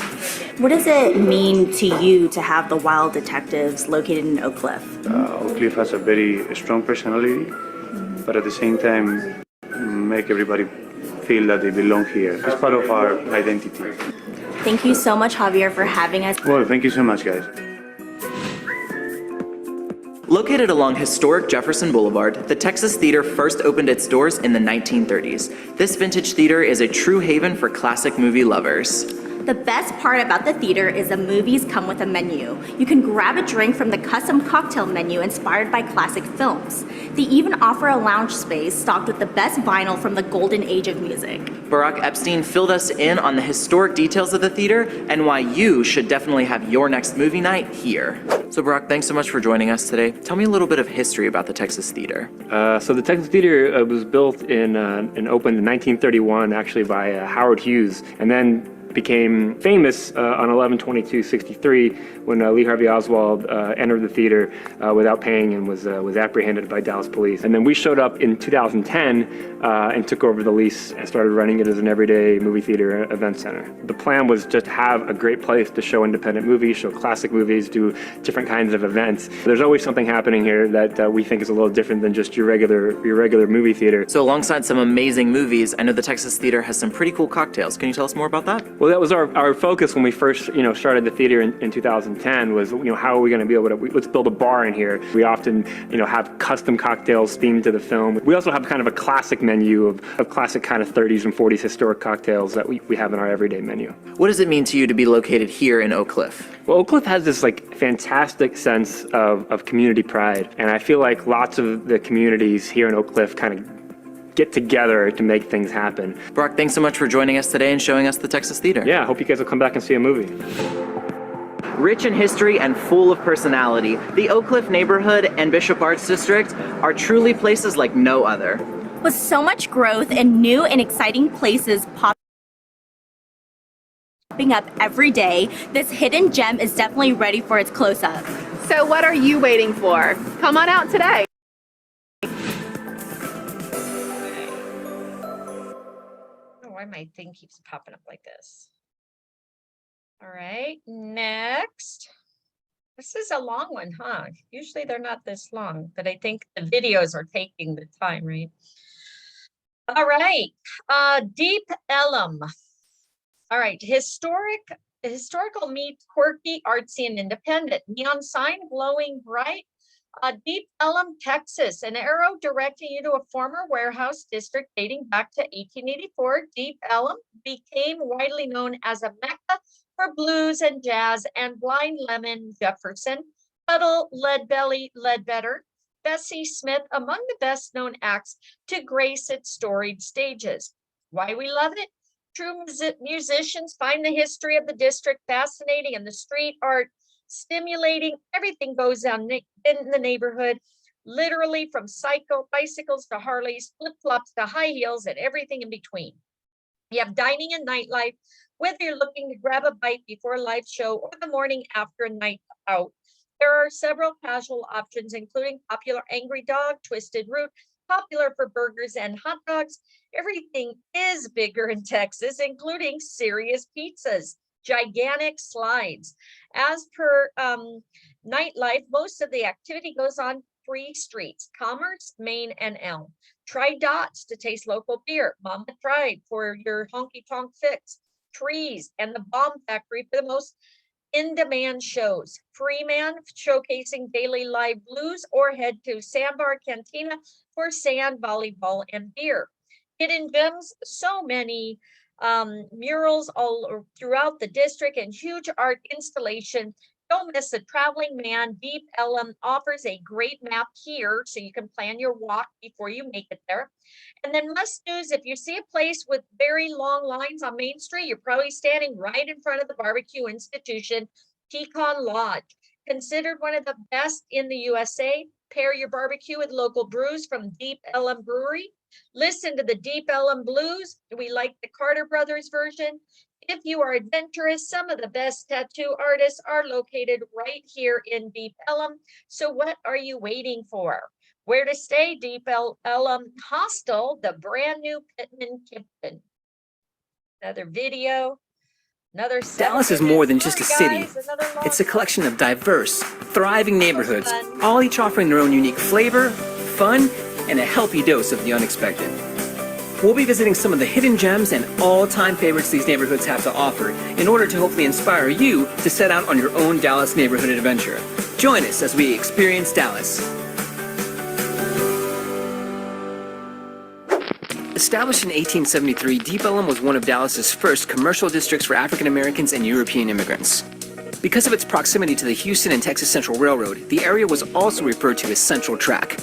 What does it mean to you to have the Wild Detectives located in Oak Cliff? Oak Cliff has a very strong personality, but at the same time make everybody feel that they belong here. It's part of our identity. Thank you so much, Javier, for having us. Well, thank you so much, guys. Located along historic Jefferson Boulevard, the Texas Theater first opened its doors in the 1930s. This vintage theater is a true haven for classic movie lovers. The best part about the theater is the movies come with a menu. You can grab a drink from the custom cocktail menu inspired by classic films. They even offer a lounge space stocked with the best vinyl from the golden age of music. Barack Epstein filled us in on the historic details of the theater and why you should definitely have your next movie night here. So Barack, thanks so much for joining us today. Tell me a little bit of history about the Texas Theater. So the Texas Theater was built and opened in 1931, actually by Howard Hughes, and then became famous on 11/22/63 when Lee Harvey Oswald entered the theater without paying and was apprehended by Dallas police. And then we showed up in 2010 and took over the lease and started running it as an everyday movie theater event center. The plan was just to have a great place to show independent movies, show classic movies, do different kinds of events. There's always something happening here that we think is a little different than just your regular movie theater. So alongside some amazing movies, I know the Texas Theater has some pretty cool cocktails. Can you tell us more about that? Well, that was our focus when we first, started the theater in 2010 was, how are we going to be able to, let's build a bar in here. We often, have custom cocktails themed to the film. We also have kind of a classic menu of classic kind of 30s and 40s historic cocktails that we have in our everyday menu. What does it mean to you to be located here in Oak Cliff? Well, Oak Cliff has this fantastic sense of community pride. And I feel like lots of the communities here in Oak Cliff kind of get together to make things happen. Brock, thanks so much for joining us today and showing us the Texas Theater. Yeah, I hope you guys will come back and see a movie. Rich in history and full of personality, the Oak Cliff neighborhood and Bishop Arts District are truly places like no other. With so much growth and new and exciting places popping up every day, this hidden gem is definitely ready for its close-up. So what are you waiting for? Come on out today. Why my thing keeps popping up like this? All right, next. This is a long one, huh? Usually they're not this long, but I think the videos are taking the time, right? All right, Deep Ellum. All right, historical meets quirky, artsy, and independent. Neon sign glowing bright. Deep Ellum, Texas, an arrow directing you to a former warehouse district dating back to 1884. Deep Ellum became widely known as a mecca for blues and jazz, and Blind Lemon, Jefferson, Puddle, Leadbelly, Ledbetter, Bessie Smith, among the best known acts to grace its storied stages. Why we love it? True musicians find the history of the district fascinating, and the street art stimulating. Everything goes on in the neighborhood, literally from bicycles to Harleys, flip-flops to high heels, and everything in between. You have dining and nightlife, whether you're looking to grab a bite before a live show or the morning after a night out. There are several casual options, including popular Angry Dog, Twisted Root, popular for burgers and hot dogs. Everything is bigger in Texas, including serious pizzas, gigantic slides. As per nightlife, most of the activity goes on free streets, Commerce, Main, and Elm. Try Dots to taste local beer, Mama Tried for your honky tonk fix, Trees and the Bomb Factory for the most in-demand shows, Freeman showcasing daily live blues, or head to Sandbar Cantina for sand, volleyball, and beer. Hidden gems, so many murals all throughout the district and huge art installation. Don't miss the Traveling Man. Deep Ellum offers a great map here so you can plan your walk before you make it there. And then must do's, if you see a place with very long lines on Main Street, you're probably standing right in front of the barbecue institution, Pecan Lodge. Considered one of the best in the USA, pair your barbecue with local brews from Deep Ellum Brewery. Listen to the Deep Ellum Blues. We like the Carter Brothers version. If you are adventurous, some of the best tattoo artists are located right here in Deep Ellum. So what are you waiting for? Where to stay? Deep Ellum Hostel, the brand new Pittman Kipton. Another video. Dallas is more than just a city. It's a collection of diverse, thriving neighborhoods, all each offering their own unique flavor, fun, and a healthy dose of the unexpected. We'll be visiting some of the hidden gems and all-time favorites these neighborhoods have to offer in order to hopefully inspire you to set out on your own Dallas neighborhood adventure. Join us as we experience Dallas. Established in 1873, Deep Ellum was one of Dallas's first commercial districts for African Americans and European immigrants. Because of its proximity to the Houston and Texas Central Railroad, the area was also referred to as Central Track.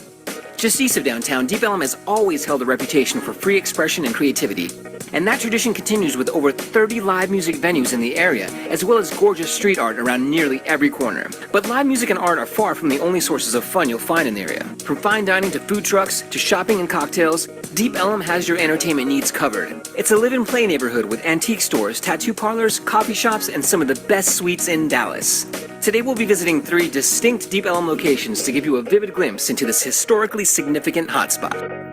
Just east of downtown, Deep Ellum has always held a reputation for free expression and creativity. And that tradition continues with over 30 live music venues in the area, as well as gorgeous street art around nearly every corner. But live music and art are far from the only sources of fun you'll find in the area. From fine dining to food trucks to shopping and cocktails, Deep Ellum has your entertainment needs covered. It's a live-and-play neighborhood with antique stores, tattoo parlors, coffee shops, and some of the best suites in Dallas. Today we'll be visiting 3 distinct Deep Ellum locations to give you a vivid glimpse into this historically significant hotspot.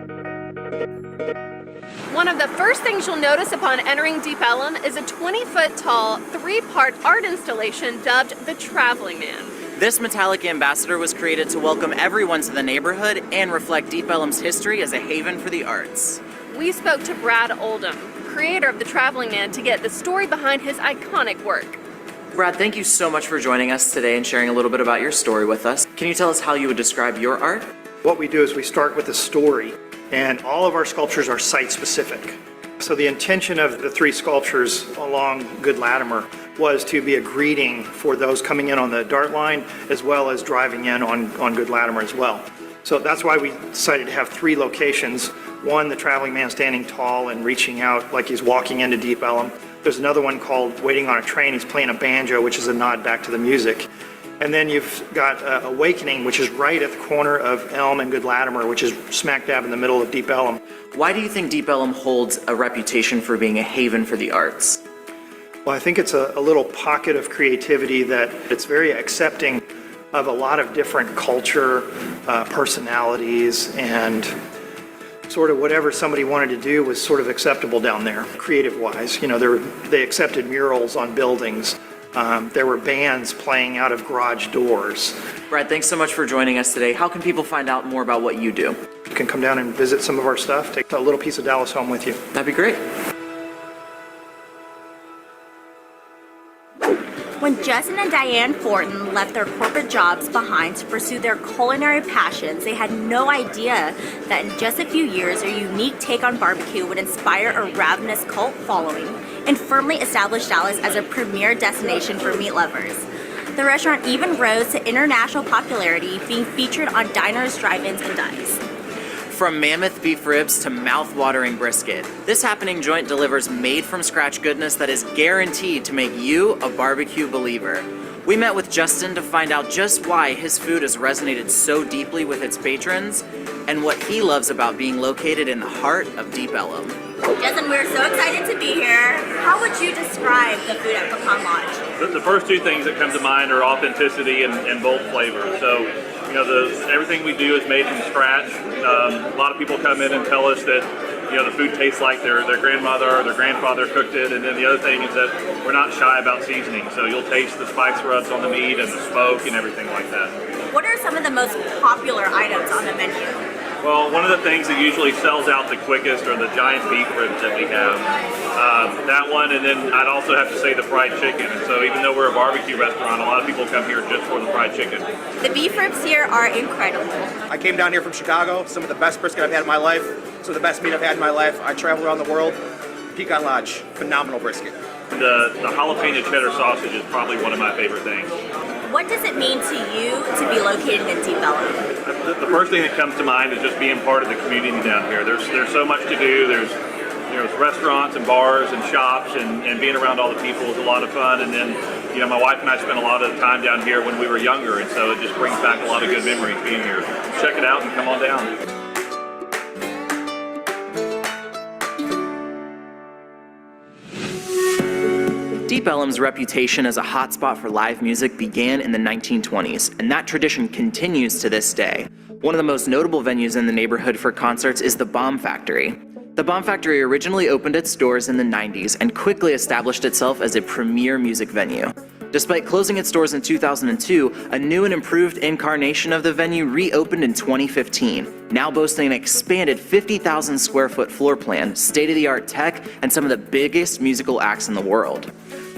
One of the first things you'll notice upon entering Deep Ellum is a 20-foot tall, 3-part art installation dubbed the Traveling Man. This metallic ambassador was created to welcome everyone to the neighborhood and reflect Deep Ellum's history as a haven for the arts. We spoke to Brad Oldham, creator of the Traveling Man, to get the story behind his iconic work. Brad, thank you so much for joining us today and sharing a little bit about your story with us. Can you tell us how you would describe your art? What we do is we start with a story, and all of our sculptures are site-specific. So the intention of the 3 sculptures along Good Latimer was to be a greeting for those coming in on the Dart line, as well as driving in on Good Latimer as well. So that's why we decided to have 3 locations. One, the Traveling Man standing tall and reaching out like he's walking into Deep Ellum. There's another one called Waiting on a Train. He's playing a banjo, which is a nod back to the music. And then you've got Awakening, which is right at the corner of Elm and Good Latimer, which is smack dab in the middle of Deep Ellum. Why do you think Deep Ellum holds a reputation for being a haven for the arts? Well, I think it's a little pocket of creativity that it's very accepting of a lot of different culture, personalities, and sort of whatever somebody wanted to do was sort of acceptable down there, creative-wise. You know, they accepted murals on buildings. There were bands playing out of garage doors. Brad, thanks so much for joining us today. How can people find out more about what you do? You can come down and visit some of our stuff, take a little piece of Dallas home with you. That'd be great. When Justin and Diane Fortin left their corporate jobs behind to pursue their culinary passions, they had no idea that in just a few years, their unique take on barbecue would inspire a ravenous cult following and firmly establish Dallas as a premier destination for meat lovers. The restaurant even rose to international popularity, being featured on diners, drive-ins, and dives. From mammoth beef ribs to mouth-watering brisket, this happening joint delivers made-from-scratch goodness that is guaranteed to make you a barbecue believer. We met with Justin to find out just why his food has resonated so deeply with its patrons and what he loves about being located in the heart of Deep Ellum. Justin, we're so excited to be here. How would you describe the food at Pecan Lodge? The first 2 things that come to mind are authenticity and bold flavor. So, you know, everything we do is made from scratch. A lot of people come in and tell us that, you know, the food tastes like their grandmother or their grandfather cooked it. And then the other thing is that we're not shy about seasoning. So you'll taste the spice rubs on the meat and the smoke and everything like that. What are some of the most popular items on the menu? Well, one of the things that usually sells out the quickest are the giant beef ribs that we have. That one, and then I'd also have to say the fried chicken. And so even though we're a barbecue restaurant, a lot of people come here just for the fried chicken. The beef ribs here are incredible. I came down here from Chicago, some of the best brisket I've had in my life, some of the best meat I've had in my life. I travel around the world. Pecan Lodge, phenomenal brisket. The jalapeno cheddar sausage is probably one of my favorite things. What does it mean to you to be located in Deep Ellum? The first thing that comes to mind is just being part of the community down here. There's so much to do. There's restaurants and bars and shops, and being around all the people is a lot of fun. And then, you know, my wife and I spent a lot of the time down here when we were younger, and so it just brings back a lot of good memories being here. Check it out and come on down. Deep Ellum's reputation as a hotspot for live music began in the 1920s, and that tradition continues to this day. One of the most notable venues in the neighborhood for concerts is the Bomb Factory. The Bomb Factory originally opened its doors in the 90s and quickly established itself as a premier music venue. Despite closing its doors in 2002, a new and improved incarnation of the venue reopened in 2015, now boasting an expanded 50,000 square foot floor plan, state-of-the-art tech, and some of the biggest musical acts in the world.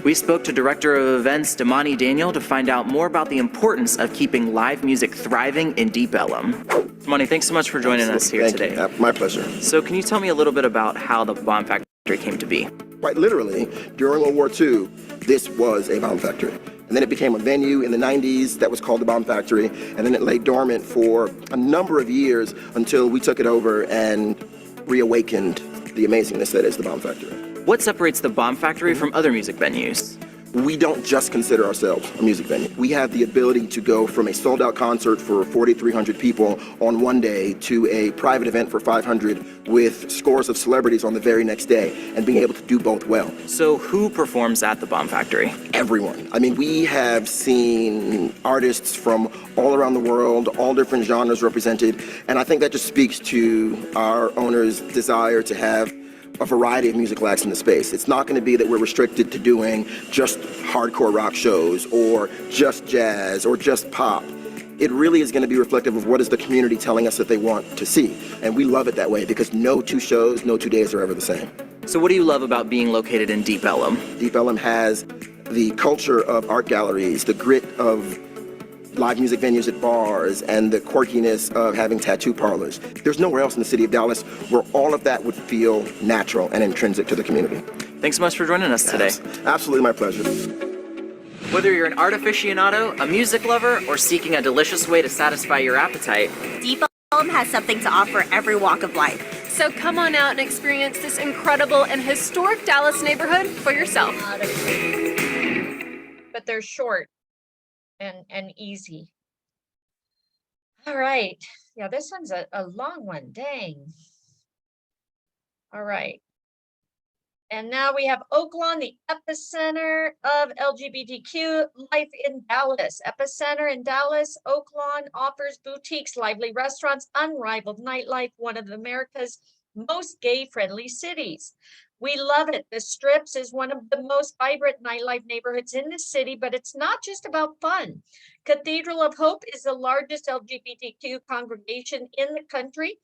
We spoke to Director of Events Damani Daniel to find out more about the importance of keeping live music thriving in Deep Ellum. Damani, thanks so much for joining us here today. My pleasure. So can you tell me a little bit about how the Bomb Factory came to be? Quite literally, during World War II, this was a bomb factory. And then it became a venue in the 90s that was called the Bomb Factory, and then it lay dormant for a number of years until we took it over and reawakened the amazingness that is the Bomb Factory. What separates the Bomb Factory from other music venues? We don't just consider ourselves a music venue. We have the ability to go from a sold-out concert for 4,300 people on one day to a private event for 500 with scores of celebrities on the very next day, and being able to do both well. So who performs at the Bomb Factory? Everyone. I mean, we have seen artists from all around the world, all different genres represented, and I think that just speaks to our owner's desire to have a variety of musical acts in the space. It's not going to be that we're restricted to doing just hardcore rock shows or just jazz or just pop. It really is going to be reflective of what is the community telling us that they want to see. And we love it that way because no two shows, no 2 days are ever the same. So what do you love about being located in Deep Ellum? Deep Ellum has the culture of art galleries, the grit of live music venues at bars, and the quirkiness of having tattoo parlors. There's nowhere else in the city of Dallas where all of that would feel natural and intrinsic to the community. Thanks so much for joining us today. Absolutely my pleasure. Whether you're an art aficionado, a music lover, or seeking a delicious way to satisfy your appetite, Deep Ellum has something to offer every walk of life. So come on out and experience this incredible and historic Dallas neighborhood for yourself. But they're short and easy. All right. Yeah, this one's a long one. Dang. All right. And now we have Oaklawn, the epicenter of LGBTQ life in Dallas. Epicenter in Dallas, Oaklawn offers boutiques, lively restaurants, unrivaled nightlife, one of America's most gay-friendly cities. We love it. The Strips is one of the most vibrant nightlife neighborhoods in the city, but it's not just about fun. Cathedral of Hope is the largest LGBTQ congregation in the country.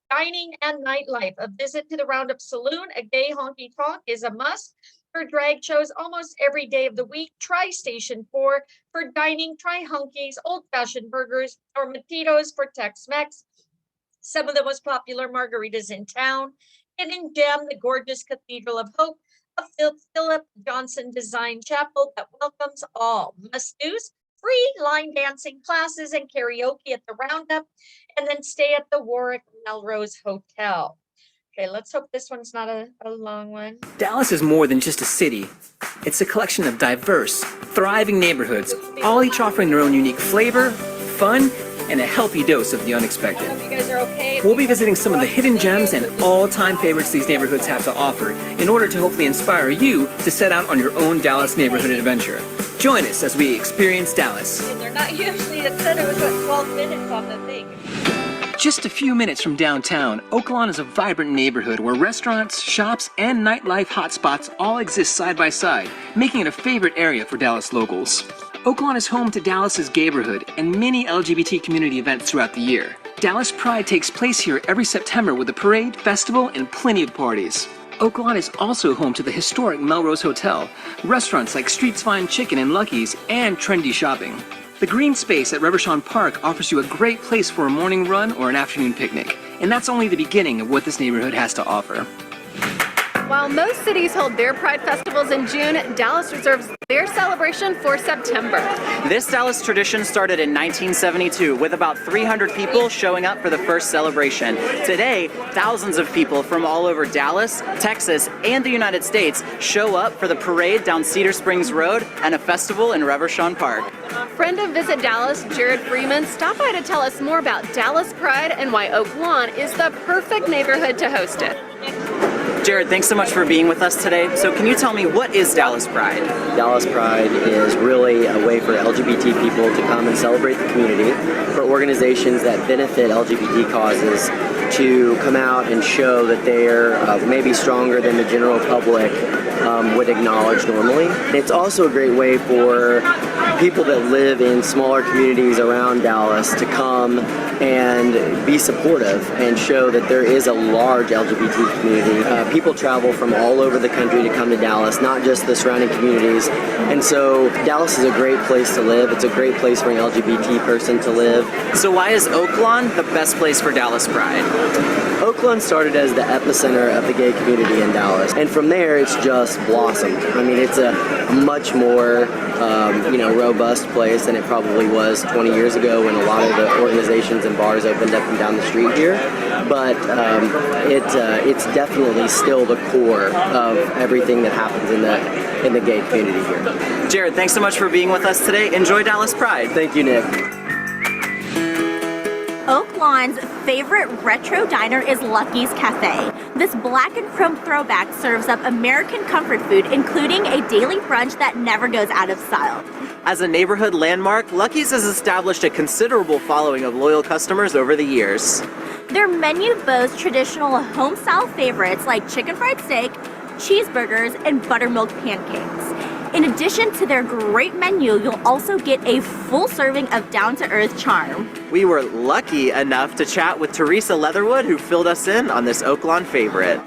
Dining and nightlife. A visit to the Roundup Saloon, a gay honky tonk is a must. For drag shows almost every day of the week. Try Station 4 for dining. Try Hunkies, old-fashioned burgers, or Matitos for Tex-Mex. Some of the most popular margaritas in town. Hidden Gem, the gorgeous Cathedral of Hope, a Philip Johnson designed chapel that welcomes all. Must-dos, free line dancing classes and karaoke at the Roundup, and then stay at the Warwick Melrose Hotel. Okay, let's hope this one's not a long one. Dallas is more than just a city. It's a collection of diverse, thriving neighborhoods, all each offering their own unique flavor, fun, and a healthy dose of the unexpected. You guys are okay? We'll be visiting some of the hidden gems and all-time favorites these neighborhoods have to offer in order to hopefully inspire you to set out on your own Dallas neighborhood adventure. Join us as we experience Dallas. They're not usually, it said it was 12 minutes on the thing. Just a few minutes from downtown, Oaklawn is a vibrant neighborhood where restaurants, shops, and nightlife hotspots all exist side by side, making it a favorite area for Dallas locals. Oaklawn is home to Dallas's Gayborhood and many LGBT community events throughout the year. Dallas Pride takes place here every September with a parade, festival, and plenty of parties. Oaklawn is also home to the historic Melrose Hotel, restaurants like Street's Fine Chicken and Lucky's, and trendy shopping. The green space at Reverchon Park offers you a great place for a morning run or an afternoon picnic, and that's only the beginning of what this neighborhood has to offer. While most cities hold their Pride festivals in June, Dallas reserves their celebration for September. This Dallas tradition started in 1972 with about 300 people showing up for the first celebration. Today, thousands of people from all over Dallas, Texas, and the United States show up for the parade down Cedar Springs Road and a festival in Reverchon Park. Friend of Visit Dallas, Jared Freeman, stopped by to tell us more about Dallas Pride and why Oaklawn is the perfect neighborhood to host it. Jared, thanks so much for being with us today. So can you tell me, what is Dallas Pride? Dallas Pride is really a way for LGBT people to come and celebrate the community, for organizations that benefit LGBT causes to come out and show that they're maybe stronger than the general public would acknowledge normally. It's also a great way for people that live in smaller communities around Dallas to come and be supportive and show that there is a large LGBT community. People travel from all over the country to come to Dallas, not just the surrounding communities. And so Dallas is a great place to live. It's a great place for an LGBT person to live. So why is Oaklawn the best place for Dallas Pride? Oaklawn started as the epicenter of the gay community in Dallas, and from there it's just blossomed. I mean, it's a much more robust place than it probably was 20 years ago when a lot of the organizations and bars opened up and down the street here. But it's definitely still the core of everything that happens in the gay community here. Jared, thanks so much for being with us today. Enjoy Dallas Pride. Thank you, Nick. Oak Lawn's favorite retro diner is Lucky's Cafe. This black and chrome throwback serves up American comfort food, including a daily brunch that never goes out of style. As a neighborhood landmark, Lucky's has established a considerable following of loyal customers over the years. Their menu boasts traditional home-style favorites like chicken fried steak, cheeseburgers, and buttermilk pancakes. In addition to their great menu, you'll also get a full serving of down-to-earth charm. We were lucky enough to chat with Teresa Leatherwood, who filled us in on this Oak Lawn favorite.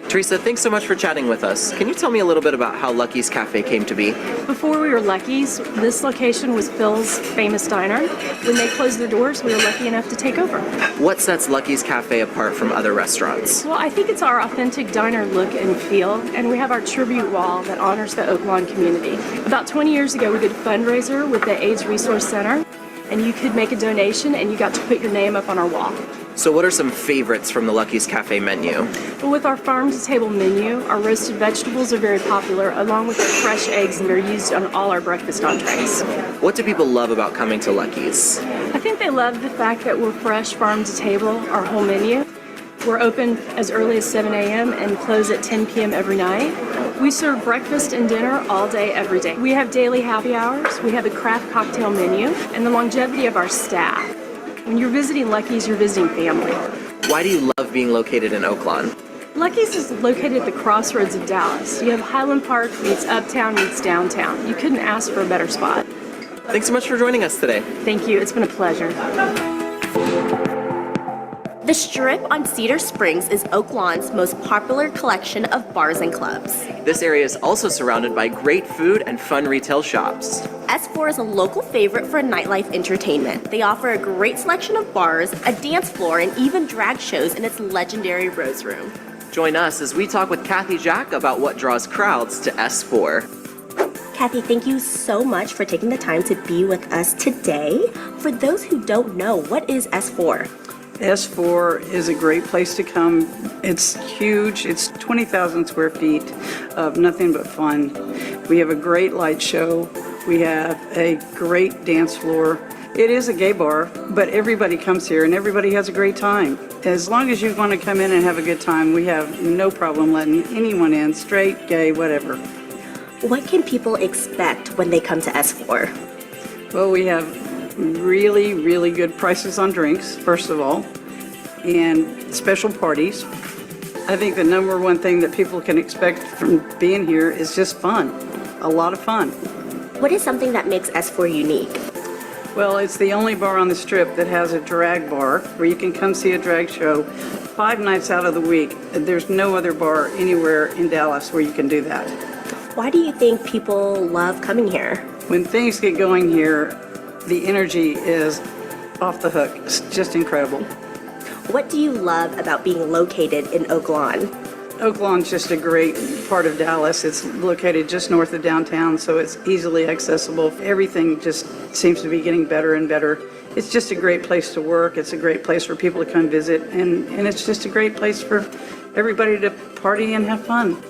Teresa, thanks so much for chatting with us. Can you tell me a little bit about how Lucky's Cafe came to be? Before we were Lucky's, this location was Phil's famous diner. When they closed their doors, we were lucky enough to take over. What sets Lucky's Cafe apart from other restaurants? Well, I think it's our authentic diner look and feel, and we have our tribute wall that honors the Oak Lawn community. About 20 years ago, we did a fundraiser with the AIDS Resource Center, and you could make a donation and you got to put your name up on our wall. So what are some favorites from the Lucky's Cafe menu? Well, with our farm-to-table menu, our roasted vegetables are very popular, along with our fresh eggs, and they're used on all our breakfast entrees. What do people love about coming to Lucky's? I think they love the fact that we're fresh farm-to-table, our whole menu. We're open as early as 7 a.m. and close at 10 p.m. every night. We serve breakfast and dinner all day, every day. We have daily happy hours, we have a craft cocktail menu, and the longevity of our staff. When you're visiting Lucky's, you're visiting family. Why do you love being located in Oak Lawn? Lucky's is located at the crossroads of Dallas. You have Highland Park meets Uptown meets downtown. You couldn't ask for a better spot. Thanks so much for joining us today. Thank you. It's been a pleasure. The Strip on Cedar Springs is Oak Lawn's most popular collection of bars and clubs. This area is also surrounded by great food and fun retail shops. S4 is a local favorite for nightlife entertainment. They offer a great selection of bars, a dance floor, and even drag shows in its legendary Rose Room. Join us as we talk with Kathy Jack about what draws crowds to S4. Kathy, thank you so much for taking the time to be with us today. For those who don't know, what is S4? S4 is a great place to come. It's huge. It's 20,000 square feet of nothing but fun. We have a great light show. We have a great dance floor. It is a gay bar, but everybody comes here and everybody has a great time. As long as you want to come in and have a good time, we have no problem letting anyone in, straight, gay, whatever. What can people expect when they come to S4? Well, we have really, really good prices on drinks, first of all, and special parties. I think the number one thing that people can expect from being here is just fun, a lot of fun. What is something that makes S4 unique? Well, it's the only bar on the Strip that has a drag bar where you can come see a drag show 5 nights out of the week. There's no other bar anywhere in Dallas where you can do that. Why do you think people love coming here? When things get going here, the energy is off the hook. It's just incredible. What do you love about being located in Oak Lawn? Oak Lawn's just a great part of Dallas. It's located just north of downtown, so it's easily accessible. Everything just seems to be getting better and better. It's just a great place to work. It's a great place for people to come visit, and it's just a great place for everybody to party and have fun.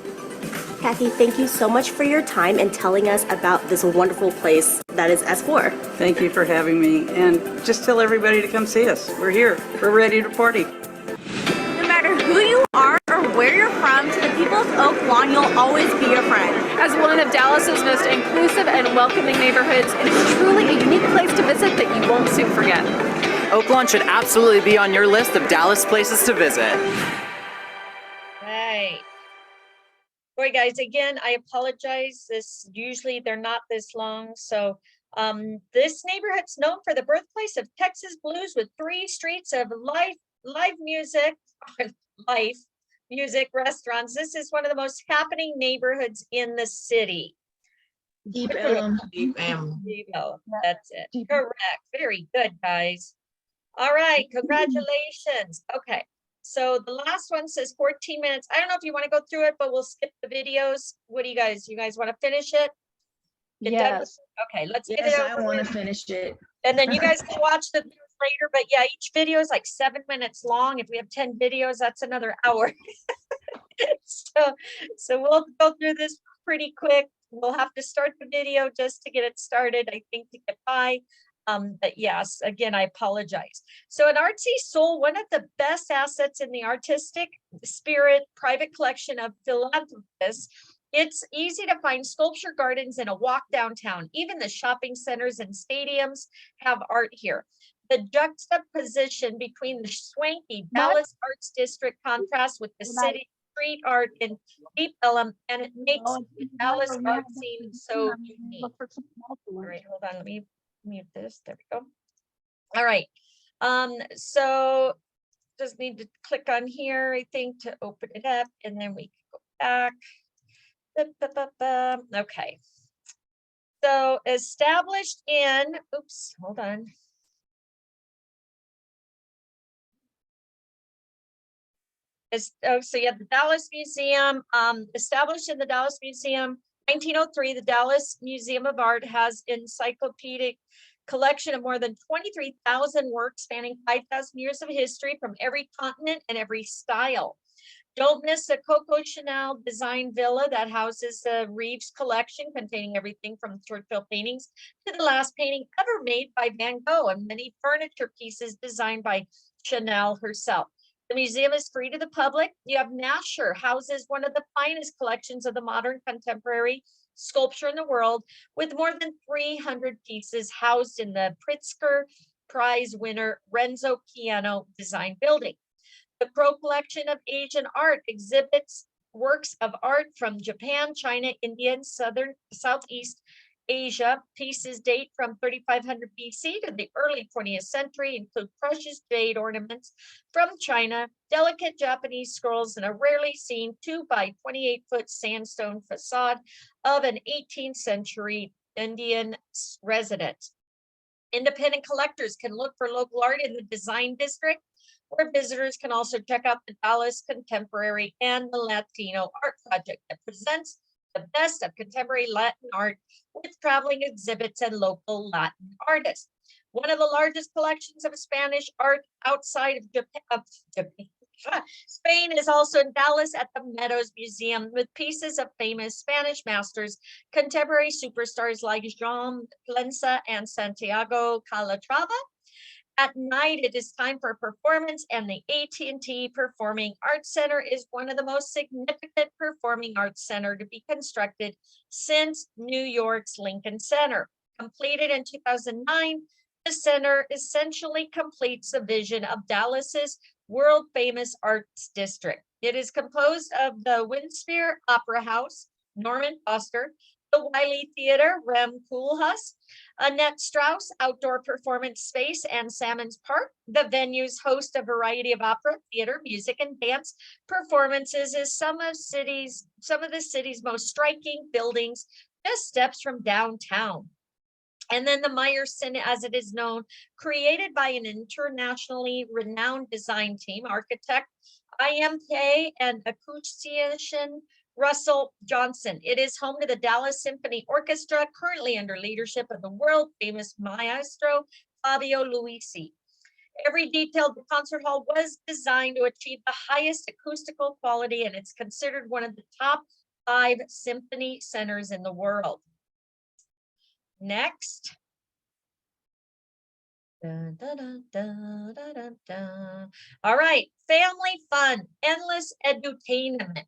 Kathy, thank you so much for your time and telling us about this wonderful place that is S4. Thank you for having me, and just tell everybody to come see us. We're here. We're ready to party. No matter who you are or where you're from, to the people of Oak Lawn, you'll always be a friend. As one of Dallas's most inclusive and welcoming neighborhoods, it is truly a unique place to visit that you won't soon forget. Oak Lawn should absolutely be on your list of Dallas places to visit. Right. Boy, guys, again, I apologize. Usually they're not this long. So this neighborhood's known for the birthplace of Texas blues with 3 streets of live music, restaurants. This is one of the most happening neighborhoods in the city. Deep M. That's it. Correct. Very good, guys. All right. Congratulations. Okay. So the last one says 14 minutes. I don't know if you want to go through it, but we'll skip the videos. What do you guys want to finish it? Get done with- Yes. Okay, let's get Yes, it I over want to with. finish it. And then you guys can watch the videos later, but yeah, each video is like 7 minutes long. If we have 10 videos, that's another hour. So we'll go through this pretty quick. We'll have to start the video just to get it started, I think, to get by. But yes, again, I apologize. So an Artsy Soul, one of the best assets in the artistic spirit private collection of philanthropists. It's easy to find sculpture gardens in a walk downtown. Even the shopping centers and stadiums have art here. The juxtaposition between the swanky Dallas Arts District contrasts with the city street art in Deep Ellum, and it makes the Dallas art scene so unique. All right, hold on, let me mute this. There we go. All right. So just need to click on here, I think, to open it up, and then we can go back. Okay. So established in, oops, hold on. So you have the Dallas Museum, established in the Dallas Museum, 1903. The Dallas Museum of Art has encyclopedic collection of more than 23,000 works spanning 5,000 years of history from every continent and every style. Don't miss the Coco Chanel design villa that houses the Reeves collection, containing everything from Churchill paintings to the last painting ever made by Van Gogh, and many furniture pieces designed by Chanel herself. The museum is free to the public. You have Nasher, houses one of the finest collections of the modern contemporary sculpture in the world, with more than 300 pieces housed in the Pritzker Prize winner Renzo Piano Design Building. The Crow collection of Asian art exhibits works of art from Japan, China, India, and Southeast Asia. Pieces date from 3500 BC to the early 20th century, include precious jade ornaments from China, delicate Japanese scrolls, and a rarely seen 2 by 28-foot sandstone facade of an 18th century Indian residence. Independent collectors can look for local art in the design district, where visitors can also check out the Dallas Contemporary and the Latino Art Project that presents the best of contemporary Latin art with traveling exhibits and local Latin artists. One of the largest collections of Spanish art outside of Spain is also in Dallas at the Meadows Museum, with pieces of famous Spanish masters, contemporary superstars like Jean Plensa and Santiago Calatrava. At night, it is time for a performance, and the AT&T Performing Arts Center is one of the most significant performing arts center to be constructed since New York's Lincoln Center. Completed in 2009, the center essentially completes the vision of Dallas's world-famous arts district. It is composed of the Winsphere Opera House, Norman Foster, the Wiley Theater, Rem Koolhaas, Annette Strauss Outdoor Performance Space, and Salmons Park. The venues host a variety of opera, theater, music, and dance performances as some of the city's most striking buildings, just steps from downtown. And then the Meyerson, as it is known, created by an internationally renowned design team, architect, IMK, and acoustician Russell Johnson. It is home to the Dallas Symphony Orchestra, currently under leadership of the world famous maestro Fabio Luisi. Every detail of the concert hall was designed to achieve the highest acoustical quality, and it's considered one of the top 5 symphony centers in the world. Next. Dun, dun, dun, dun, dun, dun. All right, family fun, endless edutainment.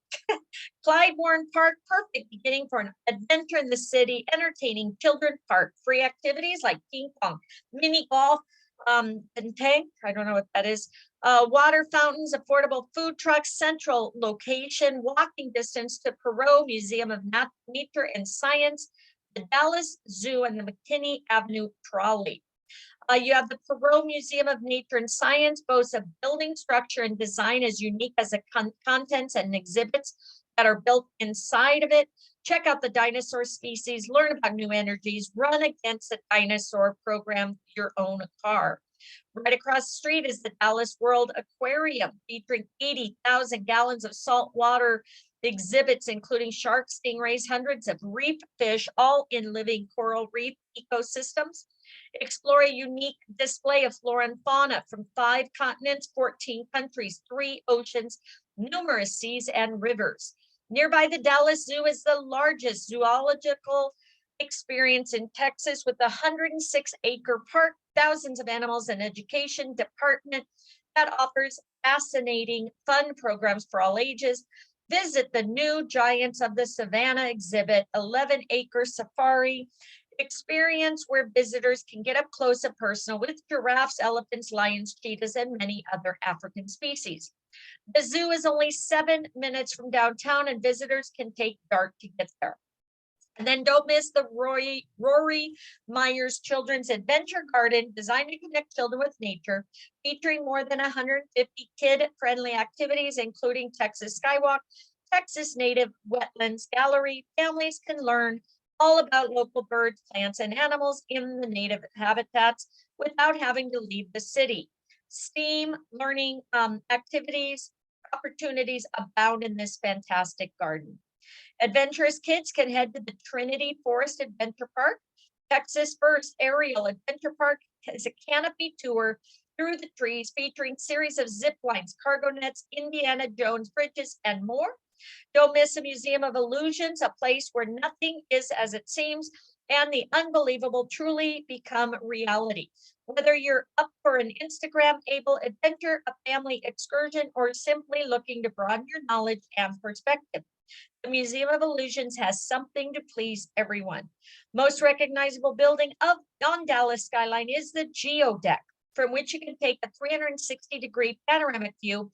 Clyde Warren Park, perfect beginning for an adventure in the city, entertaining children park. Free activities like ping pong, mini golf, and tank, I don't know what that is, water fountains, affordable food trucks, central location, walking distance to Perot Museum of Nature and Science, the Dallas Zoo, and the McKinney Avenue Trolley. You have the Perot Museum of Nature and Science, boasts a building structure and design as unique as the contents and exhibits that are built inside of it. Check out the dinosaur species, learn about new energies, run against the dinosaur, program your own car. Right across the street is the Dallas World Aquarium, featuring 80,000 gallons of salt water Exhibits including sharks, stingrays, hundreds of reef fish, all in living coral reef ecosystems. Explore a unique display of flora and fauna from 5 continents, 14 countries, 3 oceans, numerous seas and rivers. Nearby the Dallas Zoo is the largest zoological experience in Texas with a 106-acre park, thousands of animals, and education department that offers fascinating, fun programs for all ages. Visit the new Giants of the Savannah exhibit, 11-acre safari experience where visitors can get up close and personal with giraffes, elephants, lions, cheetahs, and many other African species. The zoo is only 7 minutes from downtown, and visitors can take DART to get there. And then don't miss the Rory Myers Children's Adventure Garden, designed to connect children with nature, featuring more than 150 kid-friendly activities, including Texas Skywalk, Texas Native Wetlands Gallery. Families can learn all about local birds, plants, and animals in the native habitats without having to leave the city. STEAM learning activities, opportunities abound in this fantastic garden. Adventurous kids can head to the Trinity Forest Adventure Park. Texas' first aerial adventure park is a canopy tour through the trees featuring series of zip lines, cargo nets, Indiana Jones bridges, and more. Don't miss a Museum of Illusions, a place where nothing is as it seems and the unbelievable truly become reality. Whether you're up for an Instagram-able adventure, a family excursion, or simply looking to broaden your knowledge and perspective, the Museum of Illusions has something to please everyone. Most recognizable building on Dallas skyline is the Geodeck, from which you can take a 360-degree panoramic view,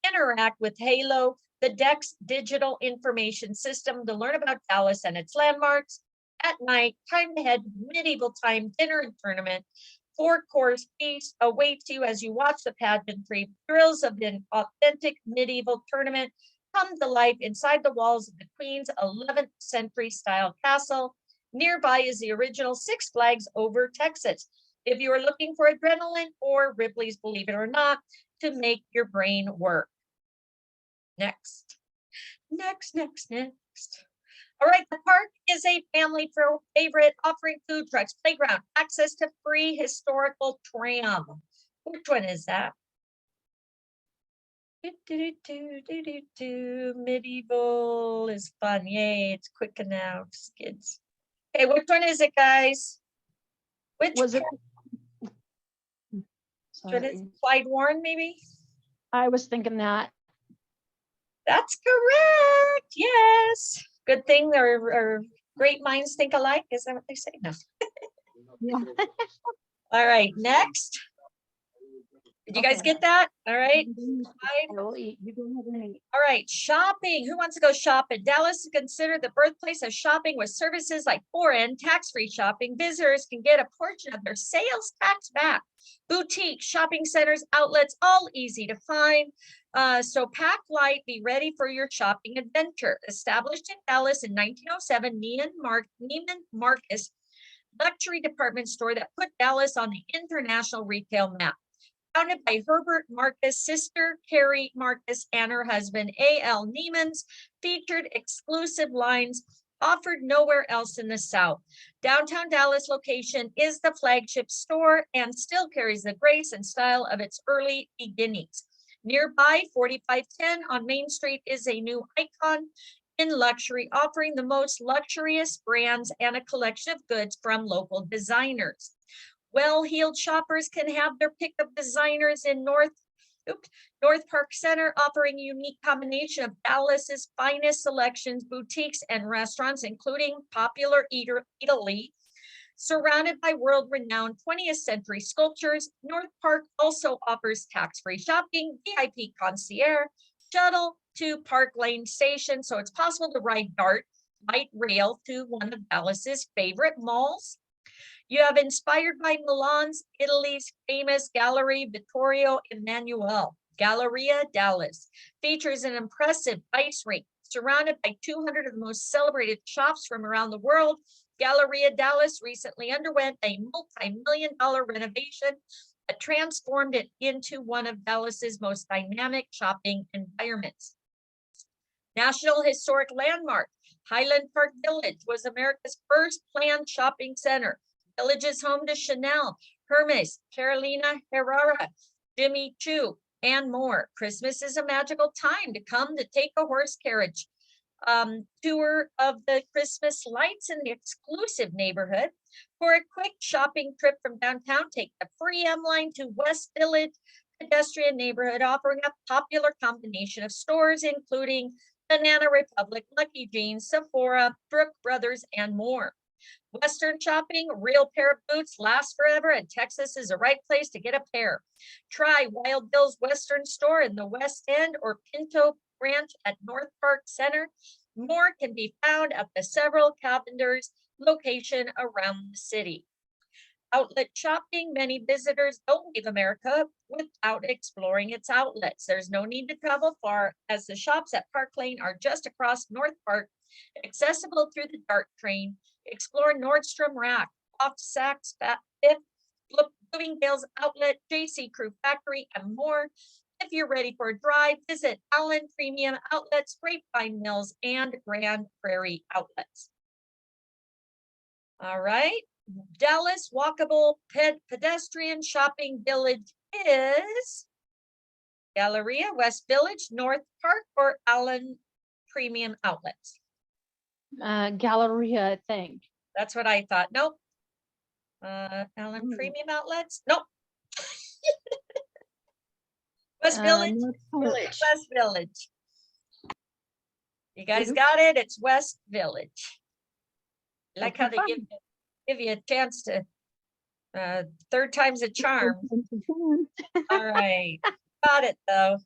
interact with Halo, the deck's digital information system, to learn about Dallas and its landmarks. At night, time to head medieval time dinner and tournament. 4-course feast awaits you as you watch the pageantry. Thrills of an authentic medieval tournament come to life inside the walls of the Queen's 11th century style castle. Nearby is the original Six Flags Over Texas. If you are looking for adrenaline or Ripley's Believe It or Not to make your brain work. Next. All right, the park is a family favorite, offering food trucks, playground, access to free historical tram. Which one is that? Medieval is fun. Yay, it's quick enough, kids. Okay, which one is it, guys? Which was it? Clyde Warren, maybe? I was thinking that. That's correct. Yes. Good thing our great minds think alike. Is that what they say? No. Yeah. All right, next. Did you guys get that? All right. I will eat. You go ahead and eat. All right, shopping. Who wants to go shopping? Dallas is considered the birthplace of shopping with services like foreign tax-free shopping. Visitors can get a portion of their sales tax back. Boutiques, shopping centers, outlets, all easy to find. So pack light, be ready for your shopping adventure. Established in Dallas in 1907, Neiman Marcus luxury department store that put Dallas on the international retail map. Founded by Herbert Marcus, sister Carrie Marcus, and her husband A.L. Neiman's, featured exclusive lines offered nowhere else in the South. Downtown Dallas location is the flagship store and still carries the grace and style of its early beginnings. Nearby, 4510 on Main Street is a new icon in luxury, offering the most luxurious brands and a collection of goods from local designers. Well-heeled shoppers can have their pick of designers in North Park Center, offering a unique combination of Dallas's finest selections, boutiques, and restaurants, including popular Italy. Surrounded by world-renowned 20th century sculptures, North Park also offers tax-free shopping, VIP concierge, shuttle to Park Lane Station, so it's possible to ride DART, light rail, to one of Dallas's favorite malls. You have inspired by Milan's, Italy's famous Gallery Vittorio Emanuele. Galleria Dallas features an impressive ice rink surrounded by 200 of the most celebrated shops from around the world. Galleria Dallas recently underwent a multi-million-dollar renovation that transformed it into one of Dallas's most dynamic shopping environments. National Historic Landmark. Highland Park Village was America's first planned shopping center. Village is home to Chanel, Hermes, Carolina Herrera, Jimmy Choo, and more. Christmas is a magical time to come to take a horse carriage tour of the Christmas lights in the exclusive neighborhood. For a quick shopping trip from downtown, take the free M line to West Village pedestrian neighborhood, offering a popular combination of stores, including Banana Republic, Lucky Jeans, Sephora, Brook Brothers, and more. Western shopping, real pair of boots last forever, and Texas is the right place to get a pair. Try Wild Bill's Western store in the West End or Pinto Branch at North Park Center. More can be found at the several Cavender's location around the city. Outlet shopping, many visitors don't leave America without exploring its outlets. There's no need to travel far, as the shops at Park Lane are just across North Park, accessible through the DART train. Explore Nordstrom Rack, Off Saks Fifth, Bloomingdale's Outlet, JC Crew Factory, and more. If you're ready for a drive, visit Allen Premium Outlets, Grapevine Mills, and Grand Prairie Outlets. All right. Dallas Walkable Pedestrian Shopping Village is Galleria, West Village, North Park, or Allen Premium Outlets? Galleria, I think. That's what I thought. Nope. Allen Premium Outlets? Nope. West Village? West Village. You guys got it? It's West Village. I like how they give you a chance to third time's a charm. All right, got it though.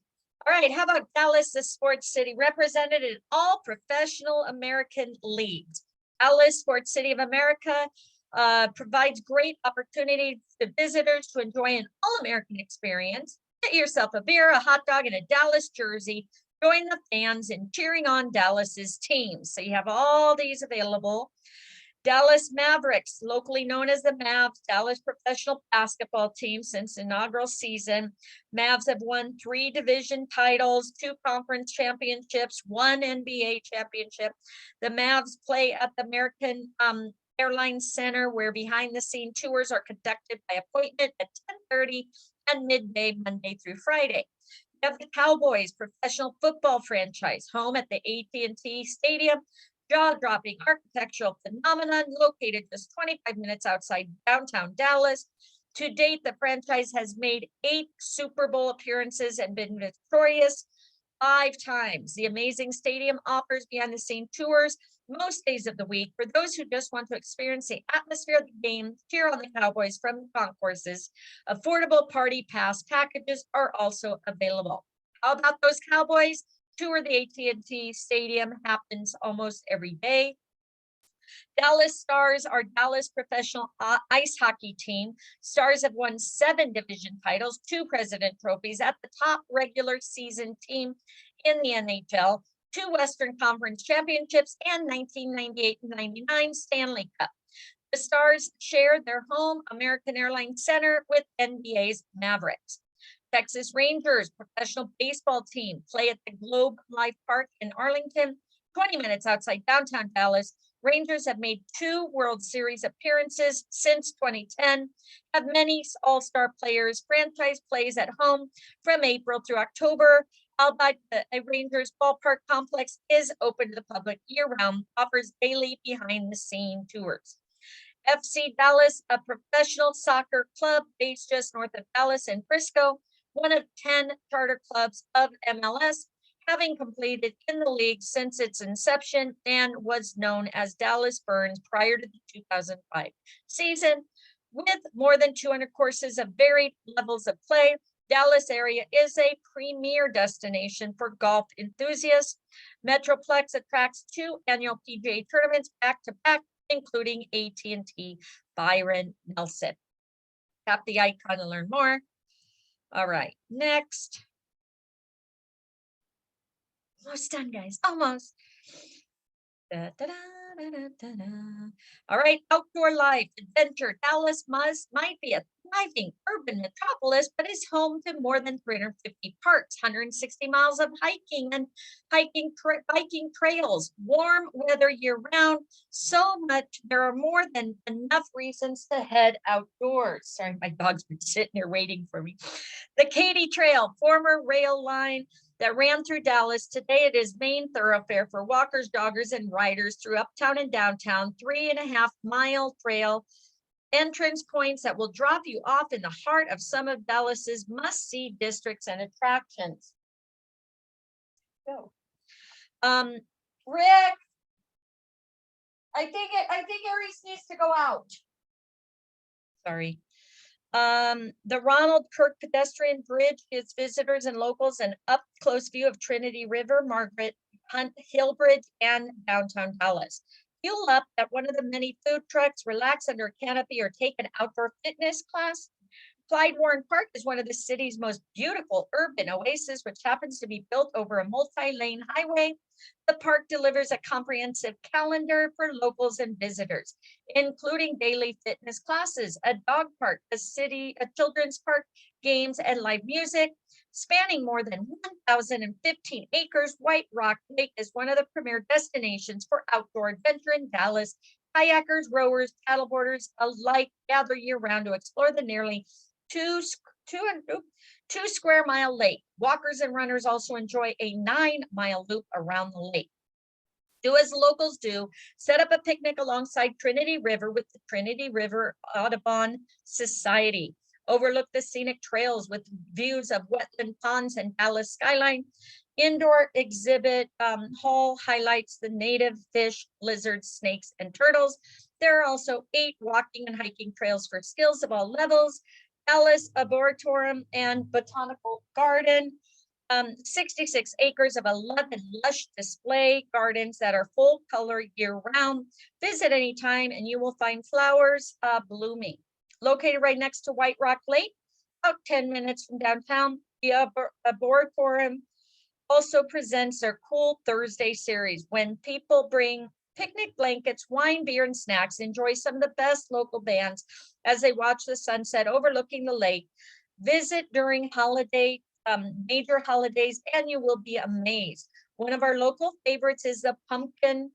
All right, how about Dallas, the sports city, represented in all professional American leagues? Dallas Sports City of America provides great opportunities to visitors to enjoy an all-American experience. Get yourself a beer, a hot dog, and a Dallas jersey. Join the fans in cheering on Dallas's teams. So you have all these available. Dallas Mavericks, locally known as the Mavs, Dallas professional basketball team since inaugural season. Mavs have won 3 division titles, 2 conference championships, 1 NBA championship. The Mavs play at the American Airlines Center, where behind-the-scene tours are conducted by appointment at 10:30 and midday, Monday through Friday. You have the Cowboys, professional football franchise, home at the AT&T Stadium. Jaw-dropping architectural phenomenon located just 25 minutes outside downtown Dallas. To date, the franchise has made 8 Super Bowl appearances and been victorious 5 times. The amazing stadium offers behind-the-scene tours most days of the week for those who just want to experience the atmosphere of the game, cheer on the Cowboys from the concourses. Affordable party pass packages are also available. How about those Cowboys? Tour the AT&T Stadium happens almost every day. Dallas Stars are Dallas professional ice hockey team. Stars have won 7 division titles, 2 President trophies, at the top regular season team in the NHL, 2 Western Conference championships, and 1998 and 99 Stanley Cup. The Stars share their home American Airlines Center with NBA's Mavericks. Texas Rangers, professional baseball team, play at the Globe Life Park in Arlington, 20 minutes outside downtown Dallas. Rangers have made 2 World Series appearances since 2010, have many all-star players. Franchise plays at home from April through October. Albeit the Rangers ballpark complex is open to the public year-round, offers daily behind-the-scene tours. FC Dallas, a professional soccer club based just north of Dallas and Frisco, one of 10 charter clubs of MLS, having completed in the league since its inception, and was known as Dallas Burns prior to the 2005 season. With more than 200 courses of varied levels of play, Dallas area is a premier destination for golf enthusiasts. Metroplex attracts 2 annual PGA tournaments back-to-back, including AT&T Byron Nelson. Tap the icon to learn more. All right, next. Almost done, guys, almost. Da, da, da, da, da, da. All right, outdoor life, adventure. Dallas might be a thriving urban metropolis, but is home to more than 350 parks, 160 miles of hiking and biking trails, warm weather year round. So much, there are more than enough reasons to head outdoors. Sorry, my dog's been sitting here waiting for me. The Katy Trail, former rail line that ran through Dallas. Today it is main thoroughfare for walkers, joggers, and riders through uptown and downtown, 3.5-mile trail entrance points that will drop you off in the heart of some of Dallas's must-see districts and attractions. Go. Rick, I think Aries needs to go out. Sorry. The Ronald Kirk pedestrian bridge gives visitors and locals an up-close view of Trinity River, Margaret Hunt Hill Bridge, and downtown Dallas. Fuel up at one of the many food trucks, relax under a canopy, or take an outdoor fitness class. Clyde Warren Park is one of the city's most beautiful urban oases, which happens to be built over a multi-lane highway. The park delivers a comprehensive calendar for locals and visitors, including daily fitness classes, a dog park, a children's park, games, and live music. Spanning more than 1,015 acres, White Rock Lake is one of the premier destinations for outdoor adventure in Dallas. Kayakers, rowers, paddleboarders alike gather year-round to explore the nearly 2 square mile lake. Walkers and runners also enjoy a 9-mile loop around the lake. Do as locals do, set up a picnic alongside Trinity River with the Trinity River Audubon Society. Overlook the scenic trails with views of wetland ponds and Dallas skyline. Indoor exhibit hall highlights the native fish, lizards, snakes, and turtles. There are also 8 walking and hiking trails for skills of all levels. Dallas Arboretum and Botanical Garden, 66 acres of 11 lush display gardens that are full color year round. Visit anytime and you will find flowers blooming. Located right next to White Rock Lake, about 10 minutes from downtown, the Arboretum also presents their Cool Thursday series when people bring picnic blankets, wine, beer, and snacks. Enjoy some of the best local bands as they watch the sunset overlooking the lake. Visit during major holidays, and you will be amazed. One of our local favorites is the Pumpkin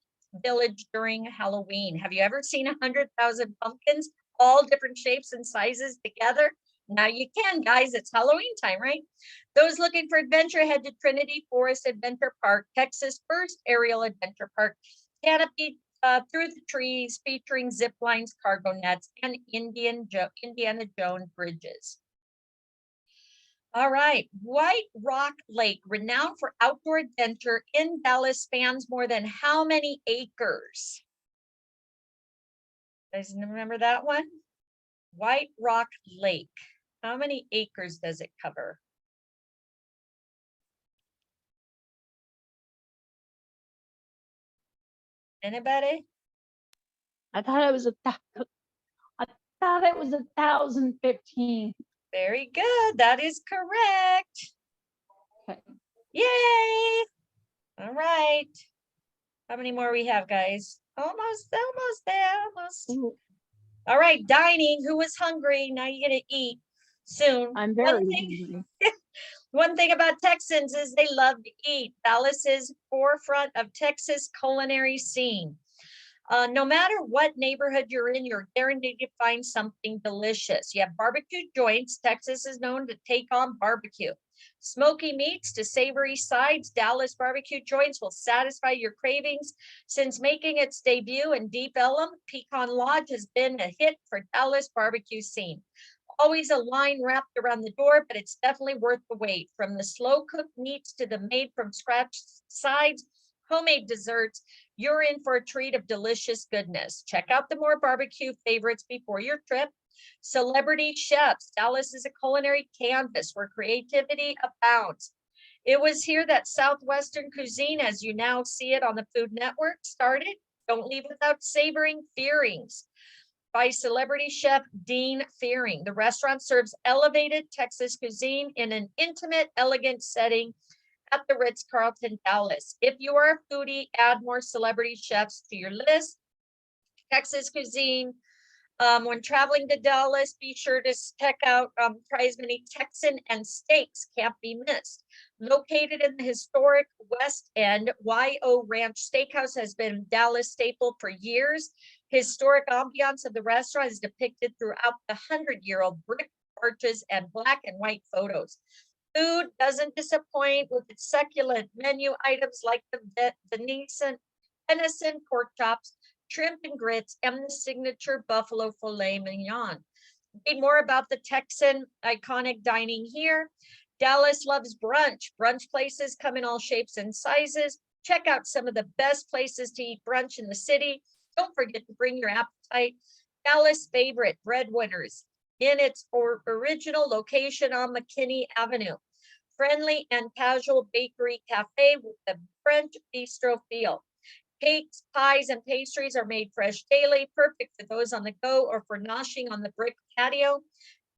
Village during Halloween. Have you ever seen 100,000 pumpkins, all different shapes and sizes together? Now you can, guys. It's Halloween time, right? Those looking for adventure, head to Trinity Forest Adventure Park, Texas' first aerial adventure park. Canopy through the trees, featuring zip lines, cargo nets, and Indiana Jones bridges. All right, White Rock Lake, renowned for outdoor adventure in Dallas, spans more than how many acres? Guys remember that one? White Rock Lake. How many acres does it cover? Anybody? I thought it was 1,015. Very good. That is correct. Okay. Yay! All right. How many more we have, guys? Almost there. Ooh. All right, dining. Who was hungry? Now you're gonna eat soon. I'm very hungry. One thing about Texans is they love to eat. Dallas is forefront of Texas culinary scene. No matter what neighborhood you're in, you're guaranteed to find something delicious. You have barbecue joints. Texas is known to take on barbecue. Smoky meats to savory sides. Dallas barbecue joints will satisfy your cravings. Since making its debut in Deep Ellum, Pecan Lodge has been a hit for Dallas barbecue scene. Always a line wrapped around the door, but it's definitely worth the wait. From the slow cooked meats to the made from scratch sides, homemade desserts, you're in for a treat of delicious goodness. Check out the more barbecue favorites before your trip. Celebrity chefs. Dallas is a culinary canvas where creativity abounds. It was here that Southwestern cuisine, as you now see it on the Food Network, started. Don't leave without savoring Fearing's by celebrity chef Dean Fearing. The restaurant serves elevated Texas cuisine in an intimate, elegant setting at the Ritz-Carlton Dallas. If you are a foodie, add more celebrity chefs to your list. Texas cuisine When traveling to Dallas, be sure to check out, try as many Texan and steaks, can't be missed. Located in the historic West End, YO Ranch Steakhouse has been a Dallas staple for years. Historic ambiance of the restaurant is depicted throughout the 100-year-old brick arches and black and white photos. Food doesn't disappoint with its succulent menu items like the venison pork chops, shrimp and grits, and the signature buffalo filet mignon. Read more about the Texan iconic dining here. Dallas loves brunch. Brunch places come in all shapes and sizes. Check out some of the best places to eat brunch in the city. Don't forget to bring your appetite. Dallas' favorite, Breadwinners, in its original location on McKinney Avenue. Friendly and casual bakery cafe with the French bistro feel. Cakes, pies, and pastries are made fresh daily, perfect for those on the go or for noshing on the brick patio.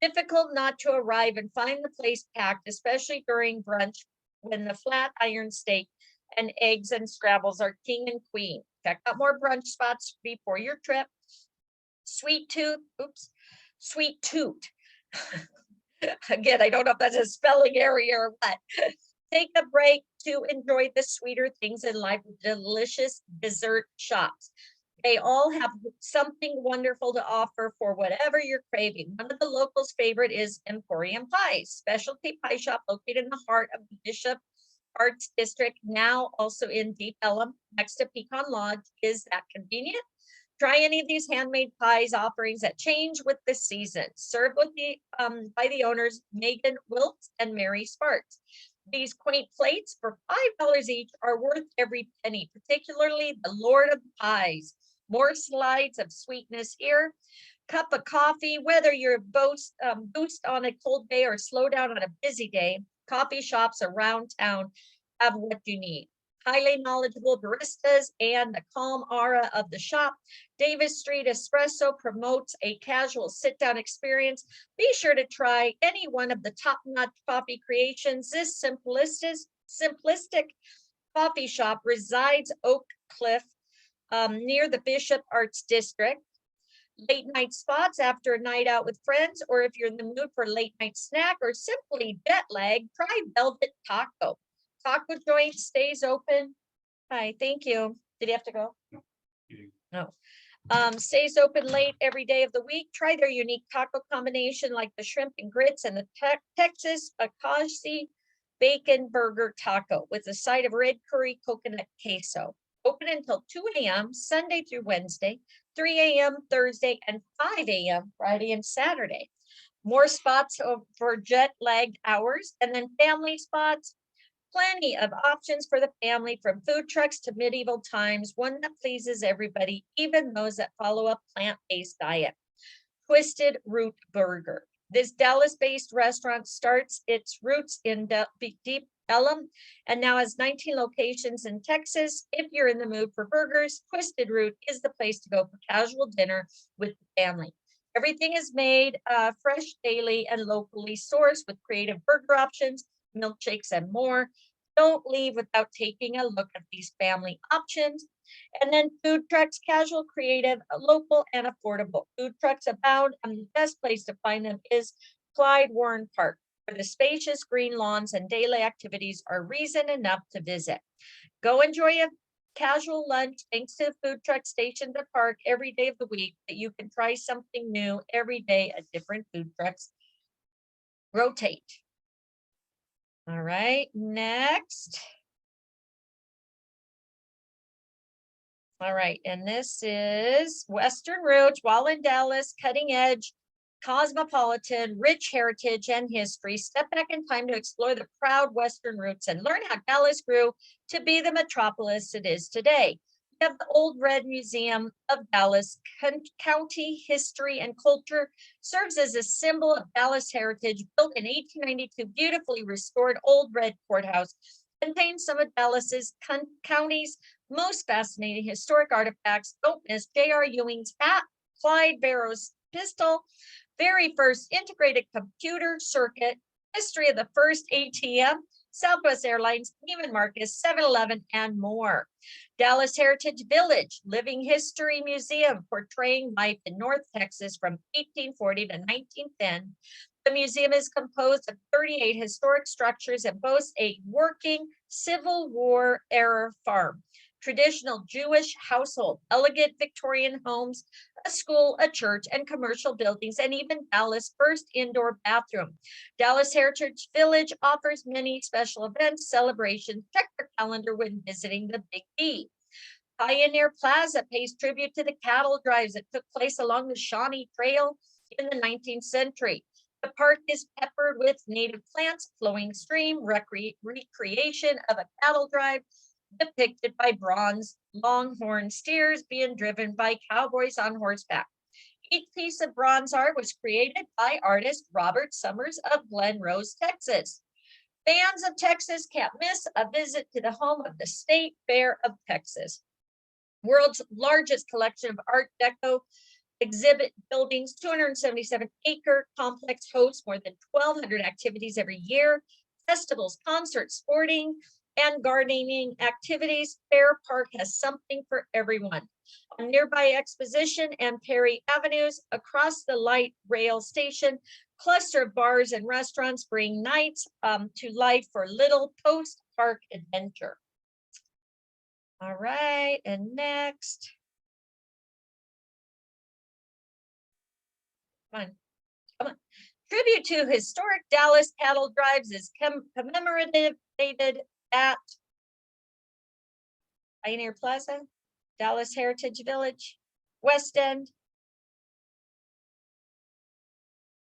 Difficult not to arrive and find the place packed, especially during brunch when the flat iron steak and eggs and scrabbles are king and queen. Check out more brunch spots before your trip. Sweet Tooth. Again, I don't know if that's a spelling error or what. Take a break to enjoy the sweeter things in life with delicious dessert shops. They all have something wonderful to offer for whatever you're craving. One of the locals' favorite is Emporium Pies, specialty pie shop located in the heart of the Bishop Arts District, now also in Deep Ellum, next to Pecan Lodge. Is that convenient? Try any of these handmade pies offerings that change with the season. Served with by the owners, Megan Wiltz and Mary Sparks. These quaint plates for $5 each are worth every penny, particularly the Lord of Pies. More slides of sweetness here. Cup of coffee, whether you're boost on a cold day or slow down on a busy day, coffee shops around town have what you need. Highly knowledgeable baristas and the calm aura of the shop. Davis Street Espresso promotes a casual sit-down experience. Be sure to try any one of the top-notch coffee creations. This simplistic coffee shop resides Oak Cliff, near the Bishop Arts District. Late night spots after a night out with friends, or if you're in the mood for a late night snack or simply jet lag, try Velvet Taco. Taco joint stays open. Hi, thank you. Did you have to go? No. Stays open late every day of the week. Try their unique taco combination like the shrimp and grits and the Texas Akasi bacon burger taco with a side of red curry coconut queso. Open until 2 a.m. Sunday through Wednesday, 3 a.m. Thursday, and 5 a.m. Friday and Saturday. More spots for jet lagged hours, and then family spots. Plenty of options for the family, from food trucks to medieval times, one that pleases everybody, even those that follow a plant-based diet. Twisted Root Burger. This Dallas-based restaurant starts its roots in Deep Ellum and now has 19 locations in Texas. If you're in the mood for burgers, Twisted Root is the place to go for casual dinner with the family. Everything is made fresh daily and locally sourced with creative burger options, milkshakes, and more. Don't leave without taking a look at these family options. And then food trucks, casual, creative, local, and affordable. Food trucks abound, and the best place to find them is Clyde Warren Park, where the spacious green lawns and daily activities are reason enough to visit. Go enjoy a casual lunch thanks to the food truck stationed at the park every day of the week, that you can try something new every day at different food trucks. Rotate. All right, next. All right, and this is Western Roots, while in Dallas, cutting edge, cosmopolitan, rich heritage and history. Step back in time to explore the proud Western roots and learn how Dallas grew to be the metropolis it is today. We have the Old Red Museum of Dallas. County history and culture serves as a symbol of Dallas heritage. Built in 1892, beautifully restored Old Red Courthouse contains some of Dallas's county's most fascinating historic artifacts. Don't miss J.R. Ewing's hat, Clyde Barrow's pistol, very first integrated computer circuit, history of the first ATM, Southwest Airlines, Neiman Marcus, 7-Eleven, and more. Dallas Heritage Village, Living History Museum, portraying life in North Texas from 1840 to 1910. The museum is composed of 38 historic structures and boasts a working Civil War era farm, traditional Jewish household, elegant Victorian homes, a school, a church, and commercial buildings, and even Dallas' first indoor bathroom. Dallas Heritage Village offers many special events, celebrations. Check their calendar when visiting the Big B. Pioneer Plaza pays tribute to the cattle drives that took place along the Shawnee Trail in the 19th century. The park is peppered with native plants, flowing stream, recreation of a cattle drive depicted by bronze longhorn steers being driven by cowboys on horseback. Each piece of bronze art was created by artist Robert Summers of Glen Rose, Texas. Fans of Texas can't miss a visit to the home of the State Fair of Texas. World's largest collection of Art Deco exhibit buildings, 277-acre complex hosts more than 1,200 activities every year, festivals, concerts, sporting, and gardening activities. Fair Park has something for everyone. On nearby Exposition and Perry Avenues, across the light rail station, cluster of bars and restaurants bring nights to life for little post-park adventure. All right, and next. Come on. Tribute to historic Dallas cattle drives is commemorated at Pioneer Plaza, Dallas Heritage Village, West End.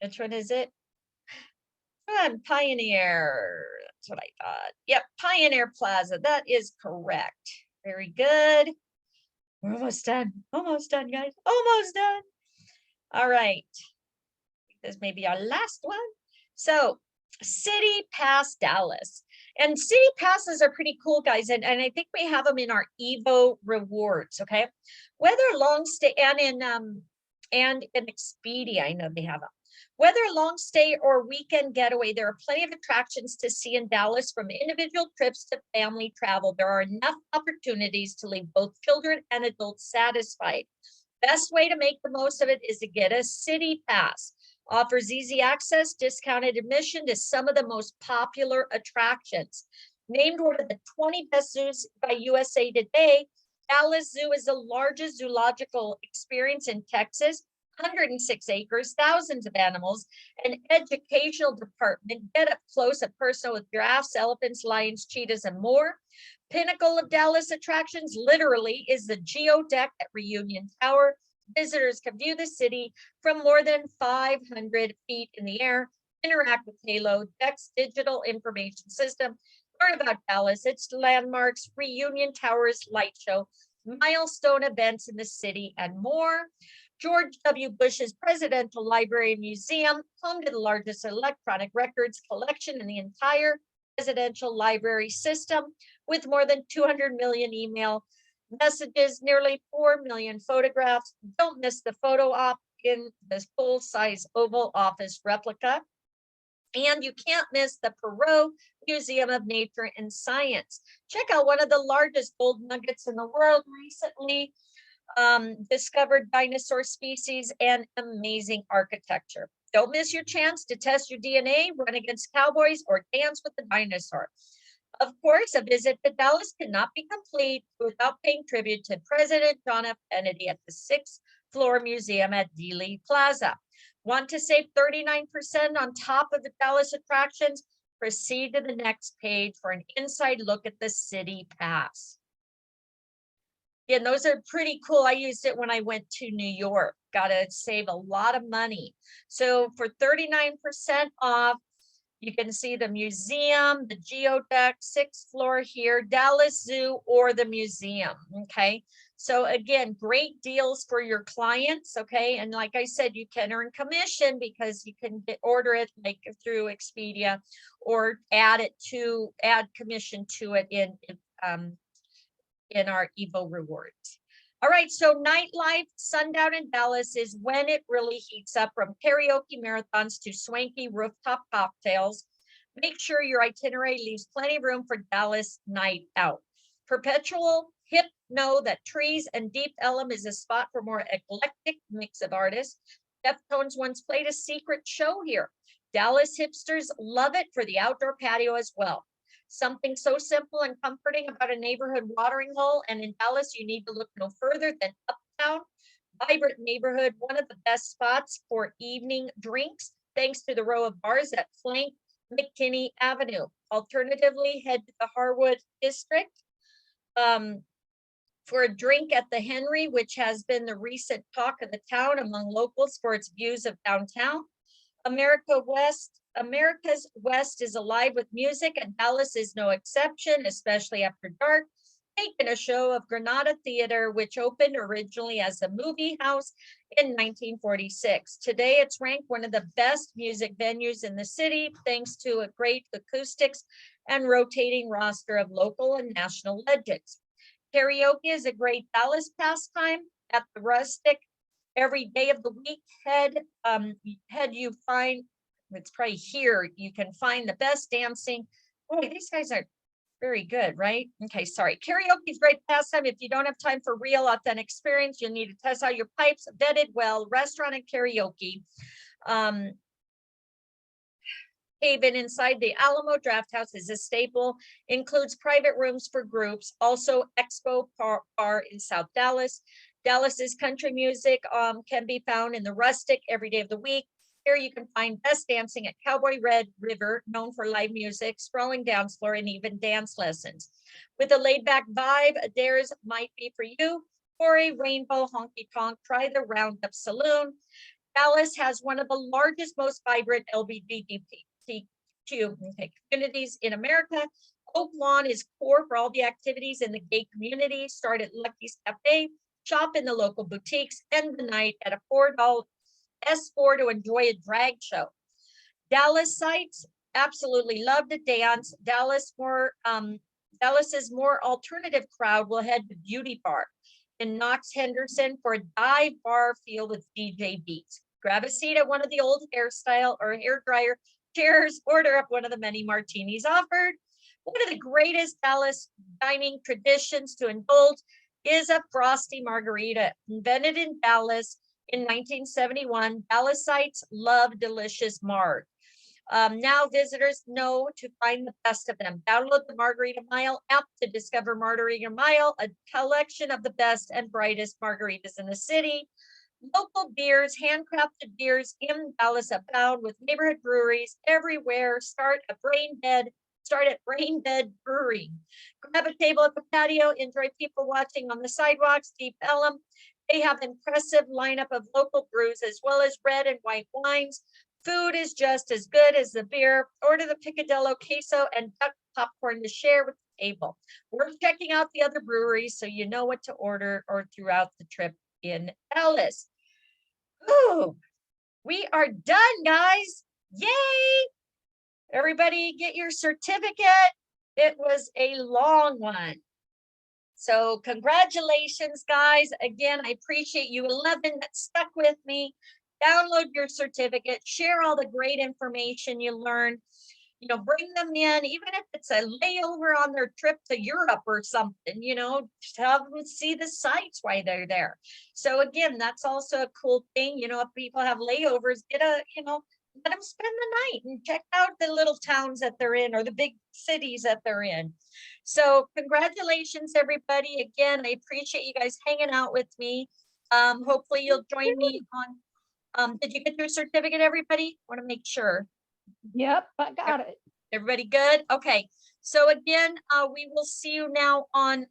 Which one is it? Pioneer. That's what I thought. Yep, Pioneer Plaza. That is correct. Very good. We're almost done. Almost done, guys. Almost done. All right. This may be our last one. So, City Pass Dallas. And City Passes are pretty cool, guys. And I think we have them in our Evo rewards, okay? Whether long stay and in Expedia, I know they have them. Whether a long stay or weekend getaway, there are plenty of attractions to see in Dallas, from individual trips to family travel. There are enough opportunities to leave both children and adults satisfied. Best way to make the most of it is to get a City Pass. Offers easy access, discounted admission to some of the most popular attractions. Named one of the 20 best zoos by USA Today, Dallas Zoo is the largest zoological experience in Texas. 106 acres, thousands of animals, an educational department. Get up close and personal with giraffes, elephants, lions, cheetahs, and more. Pinnacle of Dallas attractions literally is the Geo Deck at Reunion Tower. Visitors can view the city from more than 500 feet in the air, interact with Halo Deck's digital information system, learn about Dallas, its landmarks, Reunion Tower's light show, milestone events in the city, and more. George W. Bush's Presidential Library and Museum, home to the largest electronic records collection in the entire presidential library system, with more than 200 million email messages, nearly 4 million photographs. Don't miss the photo op in this full-size Oval Office replica. And you can't miss the Perot Museum of Nature and Science. Check out one of the largest gold nuggets in the world, recently discovered dinosaur species and amazing architecture. Don't miss your chance to test your DNA, run against cowboys, or dance with the dinosaur. Of course, a visit to Dallas cannot be complete without paying tribute to President John F. Kennedy at the 6th floor museum at Dealey Plaza. Want to save 39% on top of the Dallas attractions? Proceed to the next page for an inside look at the City Pass. Again, those are pretty cool. I used it when I went to New York. Got to save a lot of money. So for 39% off, you can see the museum, the Geodeck, 6th floor here, Dallas Zoo, or the museum, okay? So again, great deals for your clients, okay? And like I said, you can earn commission because you can order it like through Expedia or add commission to it in our Evo rewards. All right, so nightlife, sundown in Dallas is when it really heats up, from karaoke marathons to swanky rooftop cocktails. Make sure your itinerary leaves plenty of room for Dallas Night Out. Perpetual hip know that Trees and Deep Ellum is a spot for more eclectic mix of artists. Deftones once played a secret show here. Dallas hipsters love it for the outdoor patio as well. Something so simple and comforting about a neighborhood watering hole, and in Dallas, you need to look no further than Uptown. Vibrant neighborhood, one of the best spots for evening drinks, thanks to the row of bars that flank McKinney Avenue. Alternatively, head to the Harwood District for a drink at the Henry, which has been the recent talk of the town among locals for its views of downtown. America's West is alive with music, and Dallas is no exception, especially after dark. Taken a show of Granada Theater, which opened originally as a movie house in 1946. Today, it's ranked one of the best music venues in the city, thanks to a great acoustics and rotating roster of local and national legends. Karaoke is a great Dallas pastime at the Rustic. Every day of the week, you find, it's probably here, you can find the best dancing. Boy, these guys are very good, right? Okay, sorry. Karaoke is great pastime. If you don't have time for real, authentic experience, you'll need to test out your pipes, vetted well, restaurant and karaoke. Haven inside the Alamo Draft House is a staple, includes private rooms for groups, also Expo Bar in South Dallas. Dallas's country music can be found in the Rustic every day of the week. Here you can find best dancing at Cowboy Red River, known for live music, sprawling dance floor, and even dance lessons. With a laid-back vibe, Adair's might be for you. For a rainbow honky tonk, try the Roundup Saloon. Dallas has one of the largest, most vibrant LGBTQ communities in America. Oak Lawn is core for all the activities in the gay community. Start at Lucky's Cafe, shop in the local boutiques, end the night at a $4 S4 to enjoy a drag show. Dallas sites absolutely love to dance. Dallas's more alternative crowd will head to Beauty Bar in Knox Henderson for a dive bar feel with DJ beats. Grab a seat at one of the old hairstyle or hair dryer chairs. Order up one of the many martinis offered. One of the greatest Dallas dining traditions to indulge is a frosty margarita. Invented in Dallas in 1971, Dallasites love delicious marg. Now visitors know to find the best of them. Download the Margarita Mile app to discover Margarita Mile, a collection of the best and brightest margaritas in the city. Local beers, handcrafted beers in Dallas abound with neighborhood breweries everywhere. Start at Brain Dead Brewery. Grab a table at the patio, enjoy people watching on the sidewalks. Deep Ellum, they have impressive lineup of local brews as well as red and white wines. Food is just as good as the beer. Order the picadillo queso and duck popcorn to share with the table. We're checking out the other breweries so you know what to order or throughout the trip in Dallas. Ooh, we are done, guys. Yay! Everybody get your certificate. It was a long one. So congratulations, guys. Again, I appreciate you 11 that stuck with me. Download your certificate, share all the great information you learned, bring them in, even if it's a layover on their trip to Europe or something, just have them see the sites while they're there. So again, that's also a cool thing. If people have layovers, let them spend the night and check out the little towns that they're in or the big cities that they're in. So congratulations, everybody. Again, I appreciate you guys hanging out with me. Hopefully you'll join me on, did you get your certificate, everybody? Want to make sure. Yep, I got it. Everybody good? Okay. So again, we will see you now on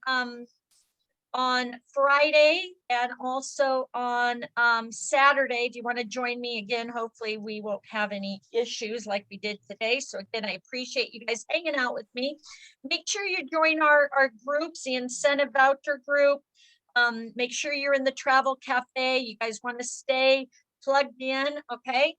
Friday and also on Saturday. Do you want to join me again? Hopefully we won't have any issues like we did today. So again, I appreciate you guys hanging out with me. Make sure you join our groups, the incentive voucher group. Make sure you're in the travel cafe. You guys want to stay plugged in, okay?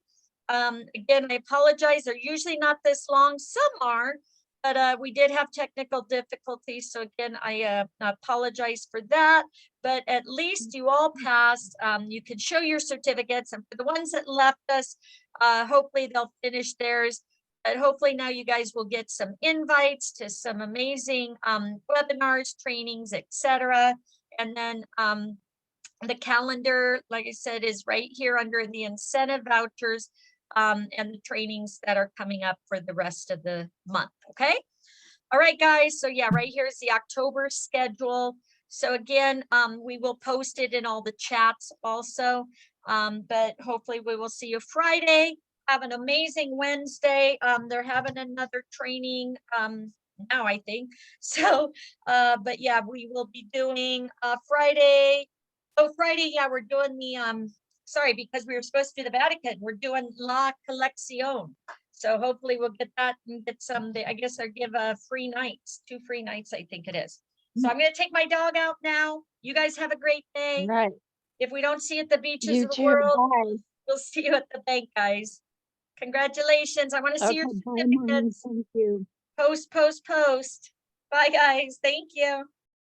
Again, I apologize. They're usually not this long. Some are, but we did have technical difficulties. So again, I apologize for that, but at least you all passed. You can show your certificates, and for the ones that left us, hopefully they'll finish theirs. But hopefully now you guys will get some invites to some amazing webinars, trainings, etc. And then the calendar, like I said, is right here under the incentive vouchers and the trainings that are coming up for the rest of the month. Okay. All right, guys. So yeah, right here is the October schedule. So again, we will post it in all the chats also. But hopefully we will see you Friday. Have an amazing Wednesday. They're having another training now, I think. So, but yeah, we will be doing Friday. Oh, Friday, yeah, we're doing the sorry, because we were supposed to do the Vatican. We're doing La Collection. So hopefully we'll get that and get some. I guess they'll give free nights, 2 free nights, I think it is. So I'm gonna take my dog out now. You guys have a great day. Right. If we don't see you at the beaches You of the too. world, Bye. we'll see you at the bank, guys. Congratulations. I want to see Okay, your bye, Mommy. certificates. Thank you. Post. Bye, guys. Thank you.